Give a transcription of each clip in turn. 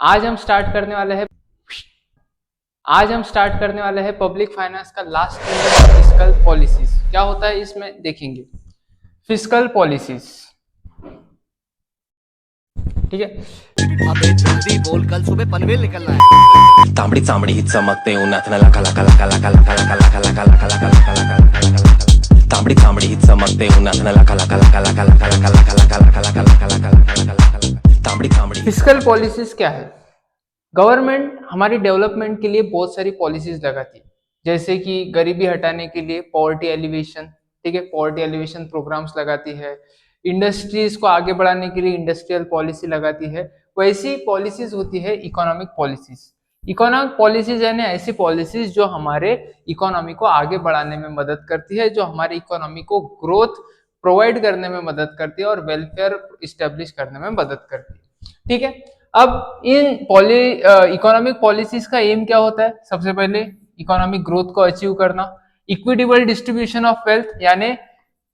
आज हम स्टार्ट करने वाले हैं आज हम स्टार्ट करने वाले हैं पब्लिक फाइनेंस का लास्ट फिस्कल पॉलिसीज। क्या होता है इसमें देखेंगे। फिस्कल पॉलिसीज, ठीक है। अबे जल्दी बोल, कल सुबह पनवेल निकलना है। तांबडी चांबडी ही चमकते उन्हात न लाका लाका लाका लाका लाका लाका लाका लाका लाका लाका लाका लाका लाका तांबडी चांबडी ही चमकते उन्हात न लाका लाका लाका लाका लाका लाका लाका लाका लाका लाका लाका लाका लाका लाका तांबडी चांबडी। फिस्कल पॉलिसीज क्या है? गवर्नमेंट हमारी डेवलपमेंट के लिए बहुत सारी पॉलिसीज लगाती है, जैसे कि गरीबी हटाने के लिए पॉवर्टी एलिवेशन, ठीक है, पॉवर्टी एलिवेशन प्रोग्राम्स लगाती है। इंडस्ट्रीज को आगे बढ़ाने के लिए इंडस्ट्रियल पॉलिसी लगाती है। वैसी पॉलिसीज होती है इकोनॉमिक पॉलिसीज। इकोनॉमिक पॉलिसीज यानी ऐसी पॉलिसीज जो हमारे इकोनॉमी को आगे बढ़ाने में मदद करती है, जो हमारी इकोनॉमी को ग्रोथ प्रोवाइड करने में मदद करती है और वेलफेयर इस्टेब्लिश करने में मदद करती है, ठीक है। अब इन इकोनॉमिक पॉलिसीज का एम क्या होता है? सबसे पहले इकोनॉमिक ग्रोथ को अचीव करना, इक्विटेबल डिस्ट्रीब्यूशन ऑफ वेल्थ, यानी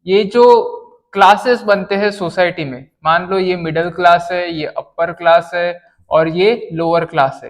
ये जो क्लासेस बनते हैं सोसाइटी में, मान लो ये मिडिल क्लास है, ये अपर क्लास है और ये लोअर क्लास है,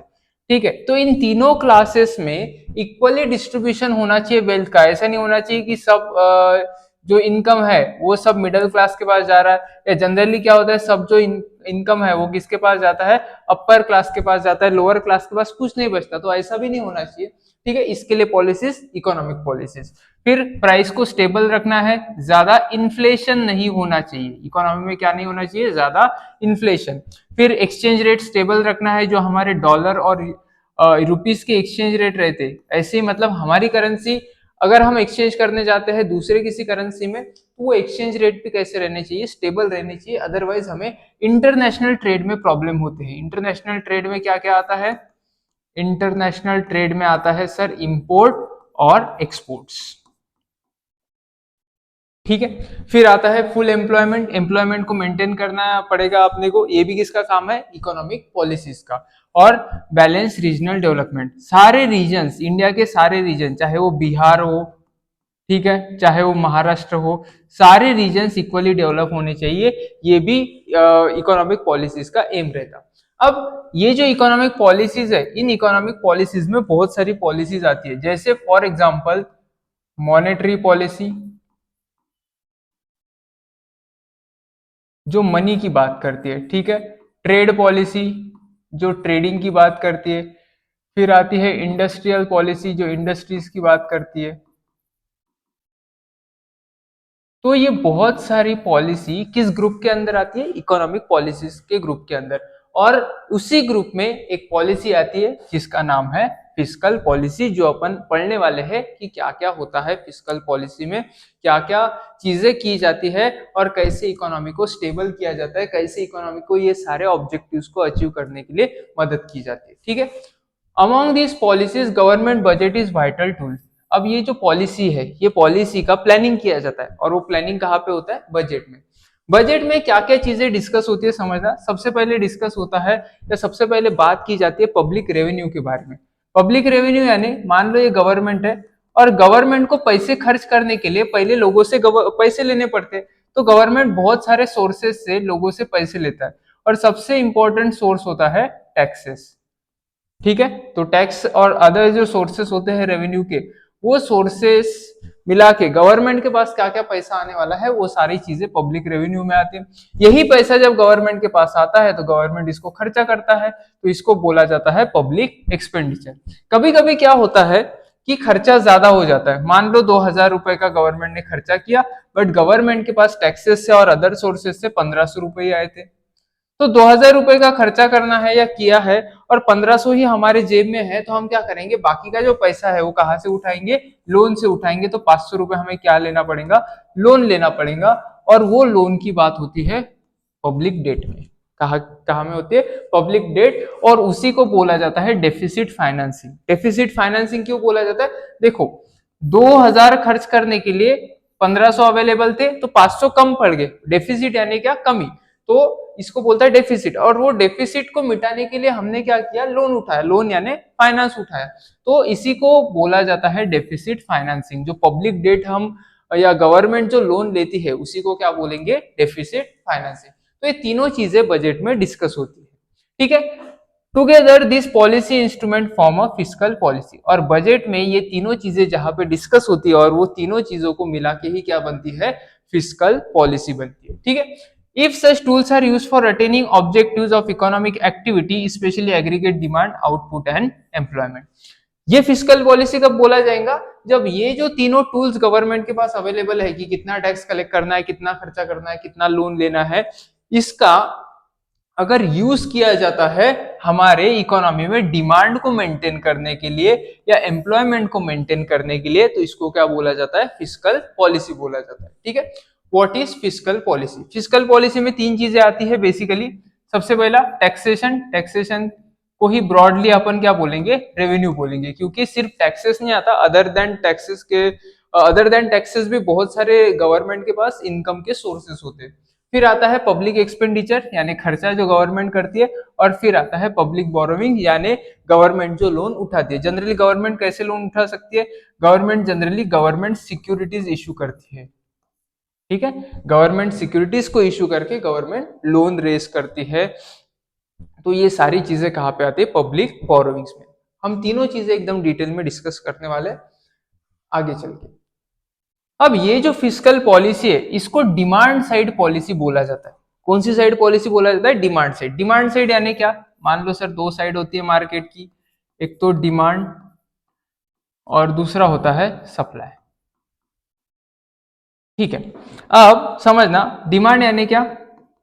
ठीक है। तो इन तीनों क्लासेस में इक्वली डिस्ट्रीब्यूशन होना चाहिए वेल्थ का। ऐसा नहीं होना चाहिए कि सब जो इनकम है वो सब मिडिल क्लास के पास जा रहा है, या जनरली क्या होता है सब जो इनकम है वो किसके पास जाता है? अपर क्लास के पास जाता है, लोअर क्लास के पास कुछ नहीं बचता। तो ऐसा भी नहीं होना चाहिए, ठीक है। इसके लिए पॉलिसीज, इकोनॉमिक पॉलिसीज। फिर प्राइस को स्टेबल रखना है, ज्यादा इन्फ्लेशन नहीं होना चाहिए इकोनॉमी में। क्या नहीं होना चाहिए? ज्यादा इन्फ्लेशन। फिर एक्सचेंज रेट स्टेबल रखना है, जो हमारे डॉलर और रुपीस के एक्सचेंज रेट रहते, ऐसे मतलब हमारी करेंसी अगर हम एक्सचेंज करने जाते हैं दूसरे किसी करेंसी में, तो वो एक्सचेंज रेट भी कैसे रहने चाहिए? स्टेबल रहने चाहिए। अदरवाइज हमें इंटरनेशनल ट्रेड में प्रॉब्लम होते हैं। इंटरनेशनल ट्रेड में क्या क्या आता है? इंटरनेशनल ट्रेड में आता है सर इंपोर्ट और एक्सपोर्ट्स, ठीक है। फिर आता है फुल एम्प्लॉयमेंट। एम्प्लॉयमेंट को मेंटेन करना पड़ेगा अपने को, ये भी किसका काम है? इकोनॉमिक पॉलिसीज का। और बैलेंस रीजनल डेवलपमेंट, सारे रीजन्स, इंडिया के सारे रीजन, चाहे वो बिहार हो, ठीक है, चाहे वो महाराष्ट्र हो, सारे रीजन्स इक्वली डेवलप होने चाहिए। ये भी इकोनॉमिक पॉलिसीज का एम रहता। अब ये जो इकोनॉमिक पॉलिसीज है, इन इकोनॉमिक पॉलिसीज में बहुत सारी पॉलिसीज आती है, जैसे फॉर एग्जांपल मॉनेटरी पॉलिसी, जो मनी की बात करती है, ठीक है। ट्रेड पॉलिसी, जो ट्रेडिंग की बात करती है। फिर आती है इंडस्ट्रियल पॉलिसी, जो इंडस्ट्रीज की बात करती है। तो ये बहुत सारी पॉलिसी किस ग्रुप के अंदर आती है? इकोनॉमिक पॉलिसीज के ग्रुप के अंदर। और उसी ग्रुप में एक पॉलिसी आती है जिसका नाम है फिस्कल पॉलिसी, जो अपन पढ़ने वाले हैं कि क्या क्या होता है फिस्कल पॉलिसी में, क्या क्या चीजें की जाती है और कैसे इकोनॉमी को स्टेबल किया जाता है, कैसे इकोनॉमी को ये सारे ऑब्जेक्टिव्स को अचीव करने के लिए मदद की जाती है, ठीक है। Among this policies government budget is vital tool. अब ये जो पॉलिसी है, ये पॉलिसी का प्लानिंग किया जाता है, और वो प्लानिंग कहाँ पे होता है? बजट में। बजट में क्या क्या चीजें डिस्कस होती है समझना। सबसे पहले डिस्कस होता है, या सबसे पहले बात की जाती है पब्लिक रेवेन्यू के बारे में। पब्लिक रेवेन्यू यानी मान लो ये गवर्नमेंट है, और गवर्नमेंट को पैसे खर्च करने के लिए पहले लोगों से पैसे लेने पड़ते हैं। तो गवर्नमेंट बहुत सारे सोर्सेज से लोगों से पैसे लेता है, और सबसे इंपॉर्टेंट सोर्स होता है टैक्सेस, ठीक है। तो टैक्स और अदर जो सोर्सेस होते हैं रेवेन्यू के, वो सोर्सेस मिला के गवर्नमेंट के पास क्या क्या पैसा आने वाला है, वो सारी चीजें पब्लिक रेवेन्यू में आती है। यही पैसा जब गवर्नमेंट के पास आता है तो गवर्नमेंट इसको खर्चा करता है, तो इसको बोला जाता है पब्लिक एक्सपेंडिचर। कभी कभी क्या होता है कि खर्चा ज्यादा हो जाता है। मान लो 2000 रुपए का गवर्नमेंट ने खर्चा किया, बट गवर्नमेंट के पास टैक्सेस से और अदर सोर्सेस से 1500 रुपए आए थे। तो 2000 रुपए का खर्चा करना है या किया है, और 1500 ही हमारे जेब में है, तो हम क्या करेंगे? बाकी का जो पैसा है वो कहाँ से उठाएंगे? लोन से उठाएंगे। तो 500 रुपए हमें क्या लेना पड़ेगा? लोन लेना पड़ेगा। और वो लोन की बात होती है पब्लिक डेट में। कहा में होती है? Public date. और उसी को बोला जाता है डेफिसिट फाइनेंसिंग। डेफिसिट फाइनेंसिंग क्यों बोला जाता है? देखो, 2000 खर्च करने के लिए 1500 अवेलेबल थे, तो 500 कम पड़ गए। डेफिसिट यानी क्या? कमी। तो इसको बोलता है डेफिसिट। और वो डेफिसिट को मिटाने के लिए हमने क्या किया? लोन उठाया। लोन यानी फाइनेंस उठाया। तो इसी को बोला जाता है डेफिसिट फाइनेंसिंग। जो पब्लिक डेट हम या गवर्नमेंट जो लोन लेती है, उसी को क्या बोलेंगे? Deficit financing. तो ये तीनों चीजें बजट में डिस्कस होती है, ठीक है। Together this policy instrument form a fiscal policy. और बजट में ये तीनों चीजें जहां पे डिस्कस होती है और वो तीनों चीजों को मिला के ही क्या बनती है, फिस्कल पॉलिसी बनती है। ठीक है, if such tools are used for attaining objectives of economic activity specially aggregate demand output and employment. ये फिस्कल पॉलिसी कब बोला जाएगा, जब ये जो तीनों टूल्स गवर्नमेंट के पास अवेलेबल है कि कितना टैक्स कलेक्ट करना है, कितना खर्चा करना है, कितना लोन लेना है, इसका अगर यूज किया जाता है हमारे इकोनॉमी में डिमांड को मेंटेन करने के लिए या एम्प्लॉयमेंट को मेंटेन करने के लिए, तो इसको क्या बोला जाता है, फिस्कल पॉलिसी बोला जाता है। ठीक है, what is fiscal policy? Fiscal policy में तीन चीजें आती है बेसिकली। सबसे पहला टैक्सेशन, टैक्सेशन को ही ब्रॉडली अपन क्या बोलेंगे, रेवेन्यू बोलेंगे, क्योंकि सिर्फ टैक्सेस नहीं आता, अदर देन टैक्सेस भी बहुत सारे गवर्नमेंट के पास इनकम के सोर्सेस होते हैं। फिर आता है पब्लिक एक्सपेंडिचर यानी खर्चा जो गवर्नमेंट करती है, और फिर आता है पब्लिक बोरोविंग यानी गवर्नमेंट जो लोन उठाती है। जनरली गवर्नमेंट कैसे लोन उठा सकती है, government generally government securities issue करती है। ठीक है, गवर्नमेंट सिक्योरिटीज को इशू करके गवर्नमेंट लोन रेज करती है। तो ये सारी चीजें कहाँ पे आती है, पब्लिक बोरोविंग्स में। हम तीनों चीजें एकदम डिटेल में डिस्कस करने वाले आगे चल के। अब ये जो फिस्कल पॉलिसी है इसको डिमांड साइड पॉलिसी बोला जाता है। कौन सी साइड पॉलिसी बोला जाता है, डिमांड साइड। डिमांड साइड यानी क्या, मान लो सर दो साइड होती है मार्केट की, एक तो डिमांड और दूसरा होता है सप्लाई। ठीक है, अब समझना डिमांड यानी क्या,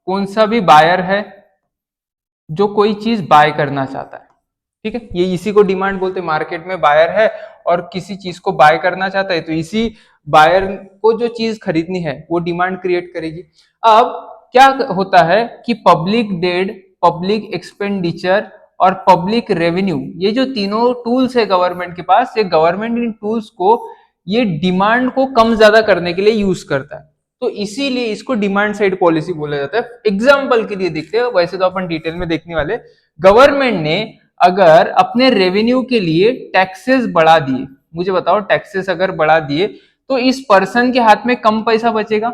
कौन सा भी बायर है जो कोई चीज बाय करना चाहता है। ठीक है, ये इसी को डिमांड बोलते हैं। मार्केट में बायर है और किसी चीज को बाय करना चाहता है, तो इसी बायर को जो चीज खरीदनी है वो डिमांड क्रिएट करेगी। अब क्या होता है कि पब्लिक डेट, पब्लिक एक्सपेंडिचर और पब्लिक रेवेन्यू, ये जो तीनों टूल्स है गवर्नमेंट के पास, ये गवर्नमेंट इन टूल्स को ये डिमांड को कम ज्यादा करने के लिए यूज करता है। तो इसीलिए इसको डिमांड साइड पॉलिसी बोला जाता है। एग्जाम्पल के लिए देखते हैं, वैसे तो अपन डिटेल में देखने वाले। गवर्नमेंट ने अगर अपने रेवेन्यू के लिए टैक्सेस बढ़ा दिए, मुझे बताओ टैक्सेस अगर बढ़ा दिए तो इस पर्सन के हाथ में कम पैसा बचेगा,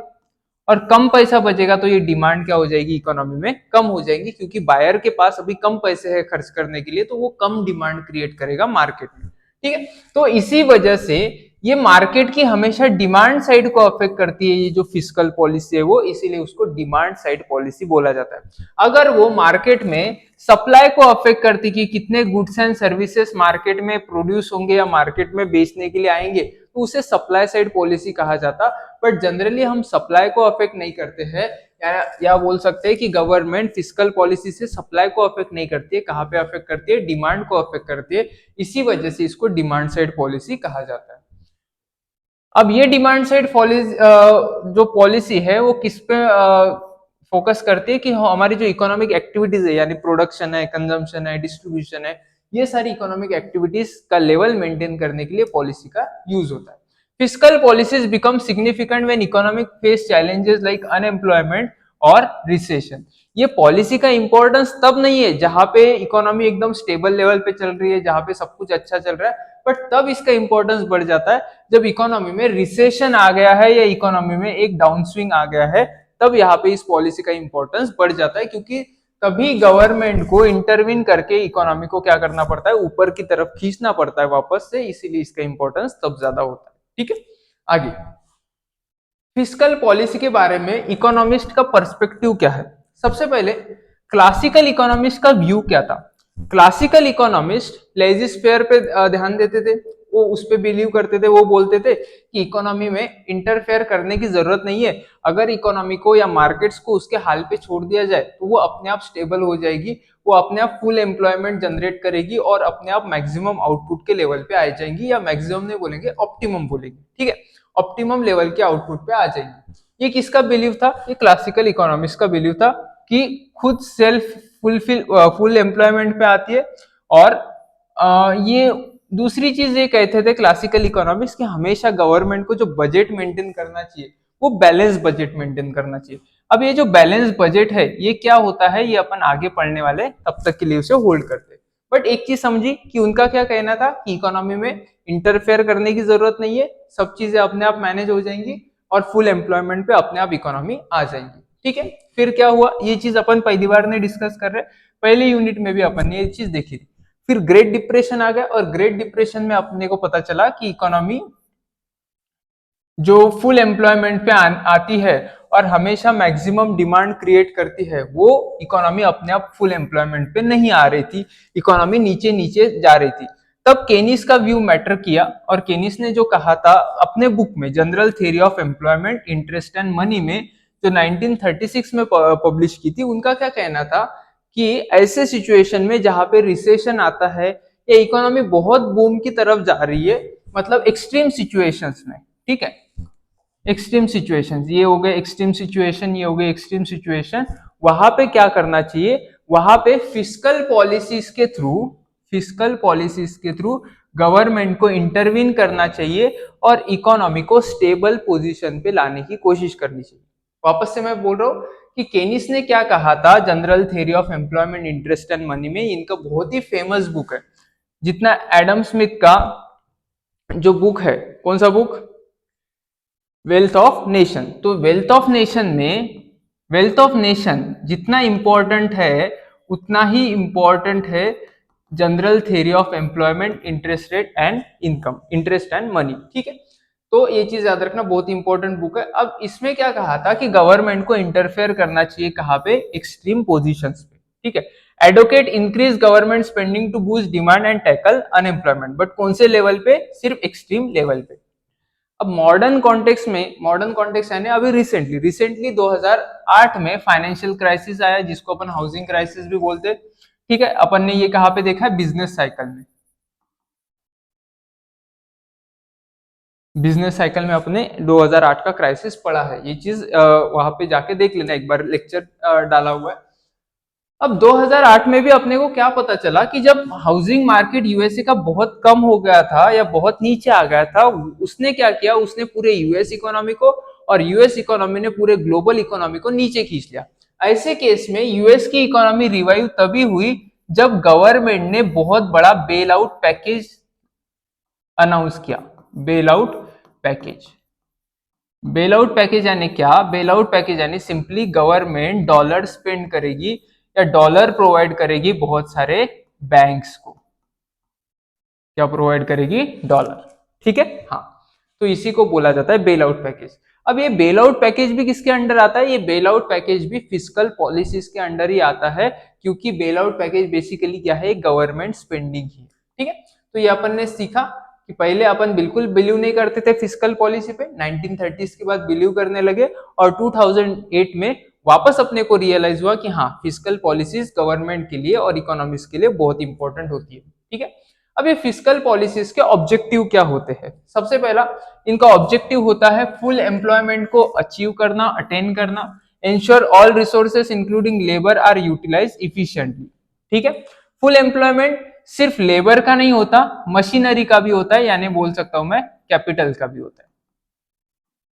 और कम पैसा बचेगा तो ये डिमांड क्या हो जाएगी, इकोनॉमी में कम हो जाएगी, क्योंकि बायर के पास अभी कम पैसे है खर्च करने के लिए, तो वो कम डिमांड क्रिएट करेगा मार्केट में। ठीक है, तो इसी वजह से ये मार्केट की हमेशा डिमांड साइड को अफेक्ट करती है, ये जो फिस्कल पॉलिसी है वो, इसीलिए उसको डिमांड साइड पॉलिसी बोला जाता है। अगर वो मार्केट में सप्लाई को अफेक्ट करती कि कितने गुड्स एंड सर्विसेज मार्केट में प्रोड्यूस होंगे या मार्केट में बेचने के लिए आएंगे, तो उसे सप्लाई साइड पॉलिसी कहा जाता। बट जनरली हम सप्लाई को अफेक्ट नहीं करते हैं, या बोल सकते हैं कि गवर्नमेंट फिस्कल पॉलिसी से सप्लाई को अफेक्ट नहीं करती है। कहाँ पे अफेक्ट करती है, डिमांड को अफेक्ट करती है। इसी वजह से इसको डिमांड साइड पॉलिसी कहा जाता है। अब ये डिमांड साइड पॉलिसी जो पॉलिसी है वो किस पे फोकस करती है कि हमारी जो इकोनॉमिक एक्टिविटीज है, यानी प्रोडक्शन है, कंजम्पशन है, डिस्ट्रीब्यूशन है, ये सारी इकोनॉमिक एक्टिविटीज का लेवल मेंटेन करने के लिए पॉलिसी का यूज होता है। Fiscal policies become significant when economic face challenges like unemployment और रिसेशन। ये पॉलिसी का इंपॉर्टेंस तब नहीं है जहां पे इकोनॉमी एकदम स्टेबल लेवल पे चल रही है, जहां पे सब कुछ अच्छा चल रहा है, बट तब इसका इंपॉर्टेंस बढ़ जाता है जब इकोनॉमी में रिसेशन आ गया है या इकोनॉमी में एक डाउन स्विंग आ गया है, तब यहाँ पे इस पॉलिसी का इंपॉर्टेंस बढ़ जाता है, क्योंकि तभी गवर्नमेंट को इंटरवीन करके इकोनॉमी को क्या करना पड़ता है, ऊपर की तरफ खींचना पड़ता है वापस से, इसीलिए इसका इंपॉर्टेंस तब ज्यादा होता है। ठीक है, आगे फिस्कल पॉलिसी के बारे में इकोनॉमिस्ट का पर्सपेक्टिव क्या है। सबसे पहले क्लासिकल इकोनॉमिस्ट का व्यू क्या था। क्लासिकल इकोनॉमिस्ट लेजिस्फेयर पे ध्यान देते थे, वो उस पे बिलीव करते थे। वो बोलते थे कि इकोनॉमी में इंटरफेयर करने की जरूरत नहीं है, अगर इकोनॉमी को या मार्केट्स को उसके हाल पे छोड़ दिया जाए तो वो अपने आप स्टेबल हो जाएगी, वो अपने आप फुल एम्प्लॉयमेंट जनरेट करेगी और अपने आप मैक्सिमम आउटपुट के लेवल पे आ जाएंगी, या मैक्सिमम नहीं बोलेंगे, ऑप्टिमम बोलेंगे। ठीक है, ऑप्टिमम लेवल के आउटपुट पे आ जाएंगी। ये किसका बिलीव था, ये क्लासिकल इकोनॉमिस्ट का बिलीव था कि खुद सेल्फ फुल एम्प्लॉयमेंट पे आती है। और ये दूसरी चीज ये कहते थे क्लासिकल इकोनॉमिस्ट कि हमेशा गवर्नमेंट को जो बजट मेंटेन करना चाहिए वो बैलेंस बजट मेंटेन करना चाहिए। अब ये जो बैलेंस बजट है ये क्या होता है, ये अपन आगे पढ़ने वाले, तब तक के लिए उसे होल्ड करते। बट एक चीज समझी कि उनका क्या कहना था कि इकोनॉमी में इंटरफेयर करने की जरूरत नहीं है, सब चीजें अपने आप मैनेज हो जाएंगी और फुल एम्प्लॉयमेंट पे अपने आप इकोनॉमी आ जाएंगी। ठीक है, फिर क्या हुआ, ये चीज अपन पहली बार नहीं डिस्कस कर रहे, पहले यूनिट में भी अपन ने ये चीज देखी थी। फिर ग्रेट डिप्रेशन आ गया और ग्रेट डिप्रेशन में अपने को पता चला कि इकोनॉमी जो फुल एम्प्लॉयमेंट पे आती है और हमेशा मैक्सिमम डिमांड क्रिएट करती है, वो इकोनॉमी अपने आप फुल एम्प्लॉयमेंट पे नहीं आ रही थी, इकोनॉमी नीचे नीचे जा रही थी। तब केनिस का व्यू मैटर किया और केनिस ने जो कहा था अपने बुक में general theory of employment interest and money में, जो 1936 में पब्लिश की थी, उनका क्या कहना था कि ऐसे सिचुएशन में जहां पे रिसेशन आता है या इकोनॉमी बहुत बूम की तरफ जा रही है, मतलब एक्सट्रीम सिचुएशंस में, ठीक है, एक्सट्रीम सिचुएशन, ये हो गए एक्सट्रीम सिचुएशन, ये हो गए एक्सट्रीम सिचुएशन, वहां पे क्या करना चाहिए, वहां पे फिस्कल पॉलिसीज के थ्रू गवर्नमेंट को इंटरवीन करना चाहिए और इकोनॉमी को स्टेबल पोजीशन पे लाने की कोशिश करनी चाहिए। वापस से मैं बोल रहा हूँ कि केनिस ने क्या कहा था general theory of employment interest and money में, इनका बहुत ही फेमस बुक है, जितना एडम स्मिथ का जो बुक है, कौन सा बुक, वेल्थ ऑफ नेशन। तो वेल्थ ऑफ नेशन जितना इंपॉर्टेंट है उतना ही इंपॉर्टेंट है general theory of employment interest rate and income, interest and money, ठीक है। तो ये चीज याद रखना, बहुत इंपॉर्टेंट बुक है। अब इसमें क्या कहा था कि गवर्नमेंट को इंटरफेयर करना चाहिए कहाँ पे, एक्सट्रीम पोजीशंस पे, ठीक है। Advocate increase government spending to boost demand and tackle unemployment, but कौन से लेवल पे, सिर्फ एक्सट्रीम लेवल पे। अब मॉडर्न कॉन्टेक्स्ट यानी अभी रिसेंटली 2008 में फाइनेंशियल क्राइसिस आया, जिसको अपन हाउसिंग क्राइसिस भी बोलते हैं, ठीक है। अपन ने ये कहां पे देखा है, बिजनेस साइकिल में। बिजनेस साइकिल में अपने 2008 का क्राइसिस पड़ा है, ये चीज वहां पे जाके देख लेना, एक बार लेक्चर डाला हुआ है। अब 2008 में भी अपने को क्या पता चला कि जब हाउसिंग मार्केट यूएसए का बहुत कम हो गया था या बहुत नीचे आ गया था, उसने क्या किया, उसने पूरे यूएस इकोनॉमी को और यूएस इकोनॉमी ने पूरे ग्लोबल इकोनॉमी को नीचे खींच लिया। ऐसे केस में यूएस की इकोनॉमी रिवाइव तभी हुई जब गवर्नमेंट ने बहुत बड़ा बेल आउट पैकेज अनाउंस किया। Bail out package, bail out package यानी क्या, बेल आउट पैकेज यानी सिंपली गवर्नमेंट डॉलर स्पेंड करेगी या डॉलर प्रोवाइड करेगी बहुत सारे बैंक्स को, क्या प्रोवाइड करेगी, डॉलर, ठीक है, हाँ। तो इसी को बोला जाता है बेल आउट पैकेज। अब ये बेल आउट पैकेज भी किसके अंडर आता है, ये बेल आउट पैकेज भी फिस्कल पॉलिसीज के अंडर ही आता है, क्योंकि बेल आउट पैकेज बेसिकली क्या है, गवर्नमेंट स्पेंडिंग ही, ठीक है। तो ये अपन ने सीखा कि पहले अपन बिल्कुल बिलीव नहीं करते थे फिस्कल पॉलिसी पे, 1930s के बाद बिलीव करने लगे और 2008 में वापस अपने को रियलाइज हुआ कि हाँ, फिस्कल पॉलिसीज गवर्नमेंट के लिए और इकोनॉमिक्स के लिए बहुत इंपॉर्टेंट होती है, ठीक है। अब ये फिस्कल पॉलिसीज के ऑब्जेक्टिव क्या होते हैं, सबसे पहला इनका ऑब्जेक्टिव होता है फुल एम्प्लॉयमेंट को अचीव करना, अटेन करना, ensure all resources including labour are utilise efficiently, ठीक है। फुल एम्प्लॉयमेंट सिर्फ लेबर का नहीं होता, मशीनरी का भी होता है, यानी बोल सकता हूं मैं कैपिटल का भी होता है,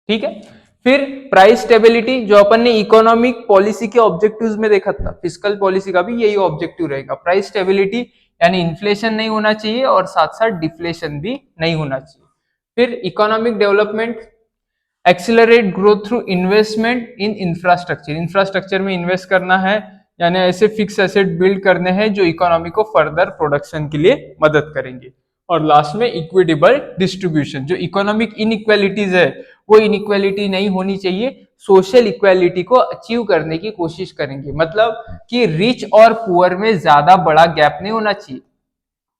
ठीक है। फिर प्राइस स्टेबिलिटी, जो अपन ने इकोनॉमिक पॉलिसी के ऑब्जेक्टिव्स में देखा था, फिस्कल पॉलिसी का भी यही ऑब्जेक्टिव रहेगा, प्राइस स्टेबिलिटी, यानी इन्फ्लेशन नहीं होना चाहिए और साथ साथ डिफ्लेशन भी नहीं होना चाहिए। फिर economic development, accelerate growth through investment in infrastructure, infrastructure में इन्वेस्ट करना है, यानी ऐसे फिक्स एसेट बिल्ड करने हैं जो इकोनॉमी को फर्दर प्रोडक्शन के लिए मदद करेंगे। और लास्ट में इक्विटेबल डिस्ट्रीब्यूशन, जो इकोनॉमिक इनइक्वालिटीज है वो इनइक्वालिटी नहीं होनी चाहिए, सोशल इक्वालिटी को अचीव करने की कोशिश करेंगे, मतलब कि रिच और पुअर में ज्यादा बड़ा गैप नहीं होना चाहिए।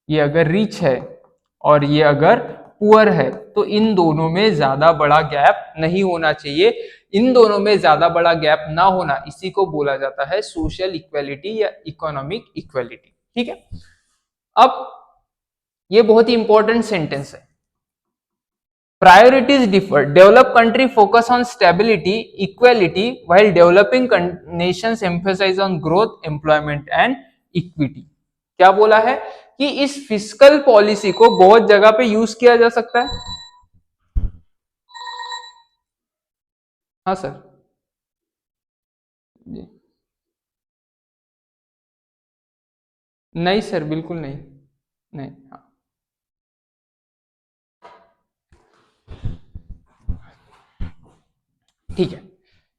ये अगर रिच है और ये अगर पुअर है तो इन दोनों में ज्यादा बड़ा गैप नहीं होना चाहिए, इन दोनों में ज्यादा बड़ा गैप ना होना, इसी को बोला जाता है सोशल इक्वालिटी या इकोनॉमिक इक्वालिटी, ठीक है। अब ये बहुत ही इंपॉर्टेंट सेंटेंस है, priorities differ, develop country focus on stability equality while developing nations emphasise on growth employment and equity. क्या बोला है कि इस फिस्कल पॉलिसी को बहुत जगह पे यूज किया जा सकता है, हाँ सर जी, नहीं सर बिल्कुल नहीं, नहीं, हाँ। ठीक है,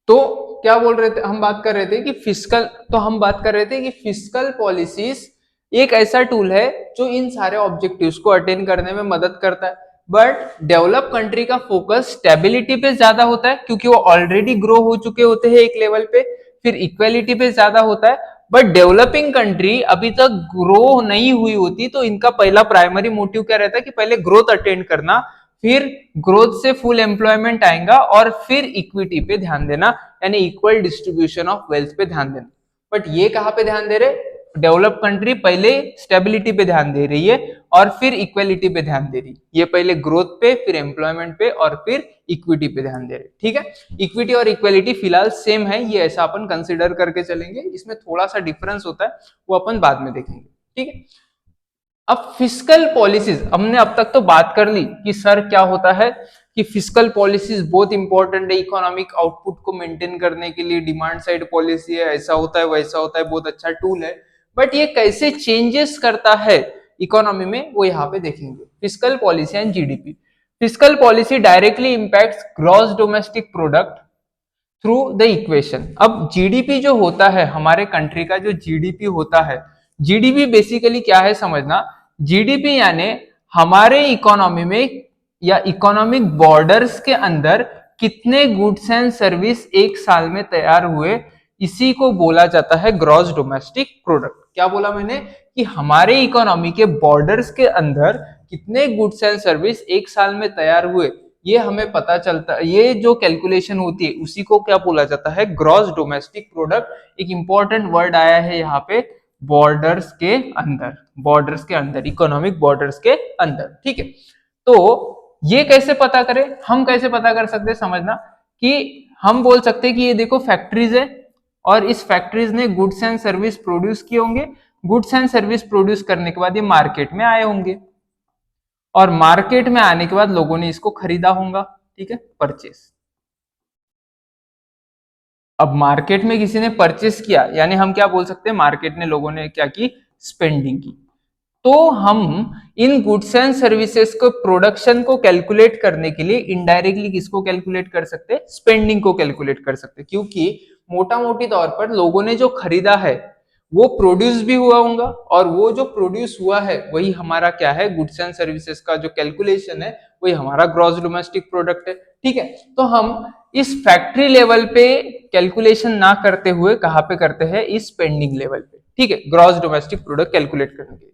तो क्या बोल रहे थे, हम बात कर रहे थे कि फिस्कल पॉलिसीज एक ऐसा टूल है जो इन सारे ऑब्जेक्टिव्स को अटेन करने में मदद करता है। बट डेवलप कंट्री का फोकस स्टेबिलिटी पे ज्यादा होता है क्योंकि वो ऑलरेडी ग्रो हो चुके होते हैं एक लेवल पे, फिर इक्वेलिटी पे ज्यादा होता है। बट डेवलपिंग कंट्री अभी तक ग्रो नहीं हुई होती, तो इनका पहला प्राइमरी मोटिव क्या रहता है कि पहले ग्रोथ अटेंड करना, फिर ग्रोथ से फुल एम्प्लॉयमेंट आएगा और फिर इक्विटी पे ध्यान देना, यानी इक्वल डिस्ट्रीब्यूशन ऑफ वेल्थ पे ध्यान देना। बट ये कहां पे ध्यान दे रहे, डेवलप कंट्री पहले स्टेबिलिटी पे ध्यान दे रही है और फिर इक्वेलिटी पे ध्यान दे रही है। ये पहले ग्रोथ पे, फिर एम्प्लॉयमेंट पे और फिर इक्विटी पे ध्यान दे रहे, ठीक है। इक्विटी और इक्वेलिटी फिलहाल सेम है, ये ऐसा अपन कंसिडर करके चलेंगे, इसमें थोड़ा सा डिफरेंस होता है, वो अपन बाद में देखेंगे, ठीक है। अब फिस्कल पॉलिसीज हमने अब तक तो बात कर ली कि सर क्या होता है, कि फिस्कल पॉलिसीज बहुत इंपॉर्टेंट है इकोनॉमिक आउटपुट को मेंटेन करने के लिए, डिमांड साइड पॉलिसी है, ऐसा होता है वैसा होता है, बहुत अच्छा टूल है। बट ये कैसे चेंजेस करता है इकोनॉमी में, वो यहाँ पे देखेंगे। Fiscal policy and GDP. Fiscal policy directly impacts gross domestic product through the equation. अब जीडीपी जो होता है हमारे कंट्री का, जो जीडीपी होता है, जीडीपी बेसिकली क्या है समझना, जीडीपी यानी हमारे इकोनॉमी में या इकोनॉमिक बॉर्डर्स के अंदर कितने गुड्स एंड सर्विस एक साल में तैयार हुए, इसी को बोला जाता है ग्रॉस डोमेस्टिक प्रोडक्ट। क्या बोला मैंने, कि हमारे इकोनॉमी के बॉर्डर्स के अंदर कितने गुड्स एंड सर्विस एक साल में तैयार हुए, ये हमें पता चलता है। ये जो कैलकुलेशन होती है उसी को क्या बोला जाता है, ग्रॉस डोमेस्टिक प्रोडक्ट। एक इंपॉर्टेंट वर्ड आया है यहाँ पे, बॉर्डर्स के अंदर, बॉर्डर्स के अंदर, इकोनॉमिक बॉर्डर्स के अंदर, ठीक है। तो ये कैसे पता करें, हम कैसे पता कर सकते हैं समझना, कि हम बोल सकते हैं कि ये देखो फैक्ट्रीज है और इस फैक्ट्रीज ने गुड्स एंड सर्विस प्रोड्यूस किए होंगे, गुड्स एंड सर्विस प्रोड्यूस करने के बाद ये मार्केट में आए होंगे और मार्केट में आने के बाद लोगों ने इसको खरीदा होगा, ठीक है, परचेस। अब मार्केट में किसी ने परचेस किया, यानी हम क्या बोल सकते हैं, मार्केट ने, लोगों ने क्या की, स्पेंडिंग की। तो हम इन गुड्स एंड सर्विसेज को, प्रोडक्शन को कैलकुलेट करने के लिए इनडायरेक्टली किसको कैलकुलेट कर सकते हैं, स्पेंडिंग को कैलकुलेट कर सकते हैं, क्योंकि मोटा मोटी तौर पर लोगों ने जो खरीदा है वो प्रोड्यूस भी हुआ होगा और वो जो प्रोड्यूस हुआ है वही हमारा क्या है, गुड्स एंड सर्विसेज का जो कैलकुलेशन है वही हमारा ग्रॉस डोमेस्टिक प्रोडक्ट है, ठीक है। तो हम इस फैक्ट्री लेवल पे कैलकुलेशन ना करते हुए कहां पे करते हैं, इस स्पेंडिंग लेवल पे, ठीक है, ग्रॉस डोमेस्टिक प्रोडक्ट कैलकुलेट करने के लिए।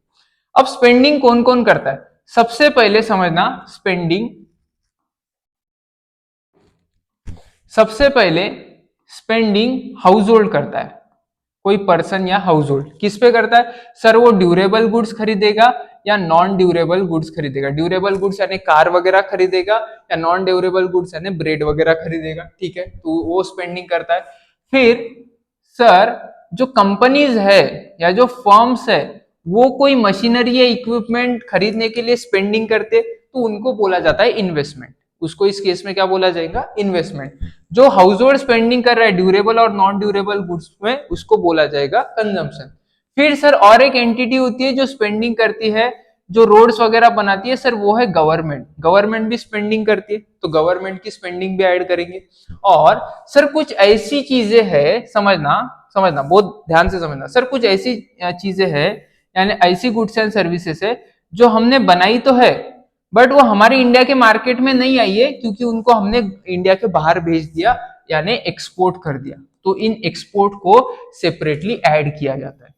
अब स्पेंडिंग कौन कौन करता है, सबसे पहले समझना, सबसे पहले स्पेंडिंग हाउस होल्ड करता है, कोई पर्सन या हाउस होल्ड किस पे करता है, सर वो ड्यूरेबल गुड्स खरीदेगा या नॉन ड्यूरेबल गुड्स खरीदेगा। ड्यूरेबल गुड्स यानी कार वगैरह खरीदेगा या नॉन ड्यूरेबल गुड्स यानी ब्रेड वगैरह खरीदेगा, ठीक है, तो वो स्पेंडिंग करता है। फिर सर जो कंपनीज है या जो फर्म्स है वो कोई मशीनरी या इक्विपमेंट खरीदने के लिए स्पेंडिंग करते, तो उनको बोला जाता है इन्वेस्टमेंट, उसको इस केस में क्या बोला जाएगा, इन्वेस्टमेंट। जो हाउस होल्ड स्पेंडिंग कर रहा है ड्यूरेबल और नॉन ड्यूरेबल गुड्स में, उसको बोला जाएगा कंजम्पशन। फिर सर और एक एंटिटी होती है जो स्पेंडिंग करती है, जो रोड्स वगैरह बनाती है, सर वो है गवर्नमेंट। गवर्नमेंट भी स्पेंडिंग करती है, तो गवर्नमेंट की स्पेंडिंग भी ऐड करेंगे। और सर कुछ ऐसी चीजें हैं, समझना समझना बहुत ध्यान से समझना, सर कुछ ऐसी चीजें हैं, यानी ऐसी गुड्स एंड सर्विसेज है जो हमने बनाई तो है बट वो हमारे इंडिया के मार्केट में नहीं आई है, क्योंकि उनको हमने इंडिया के बाहर भेज दिया, यानी एक्सपोर्ट कर दिया, तो इन एक्सपोर्ट को सेपरेटली ऐड किया जाता है,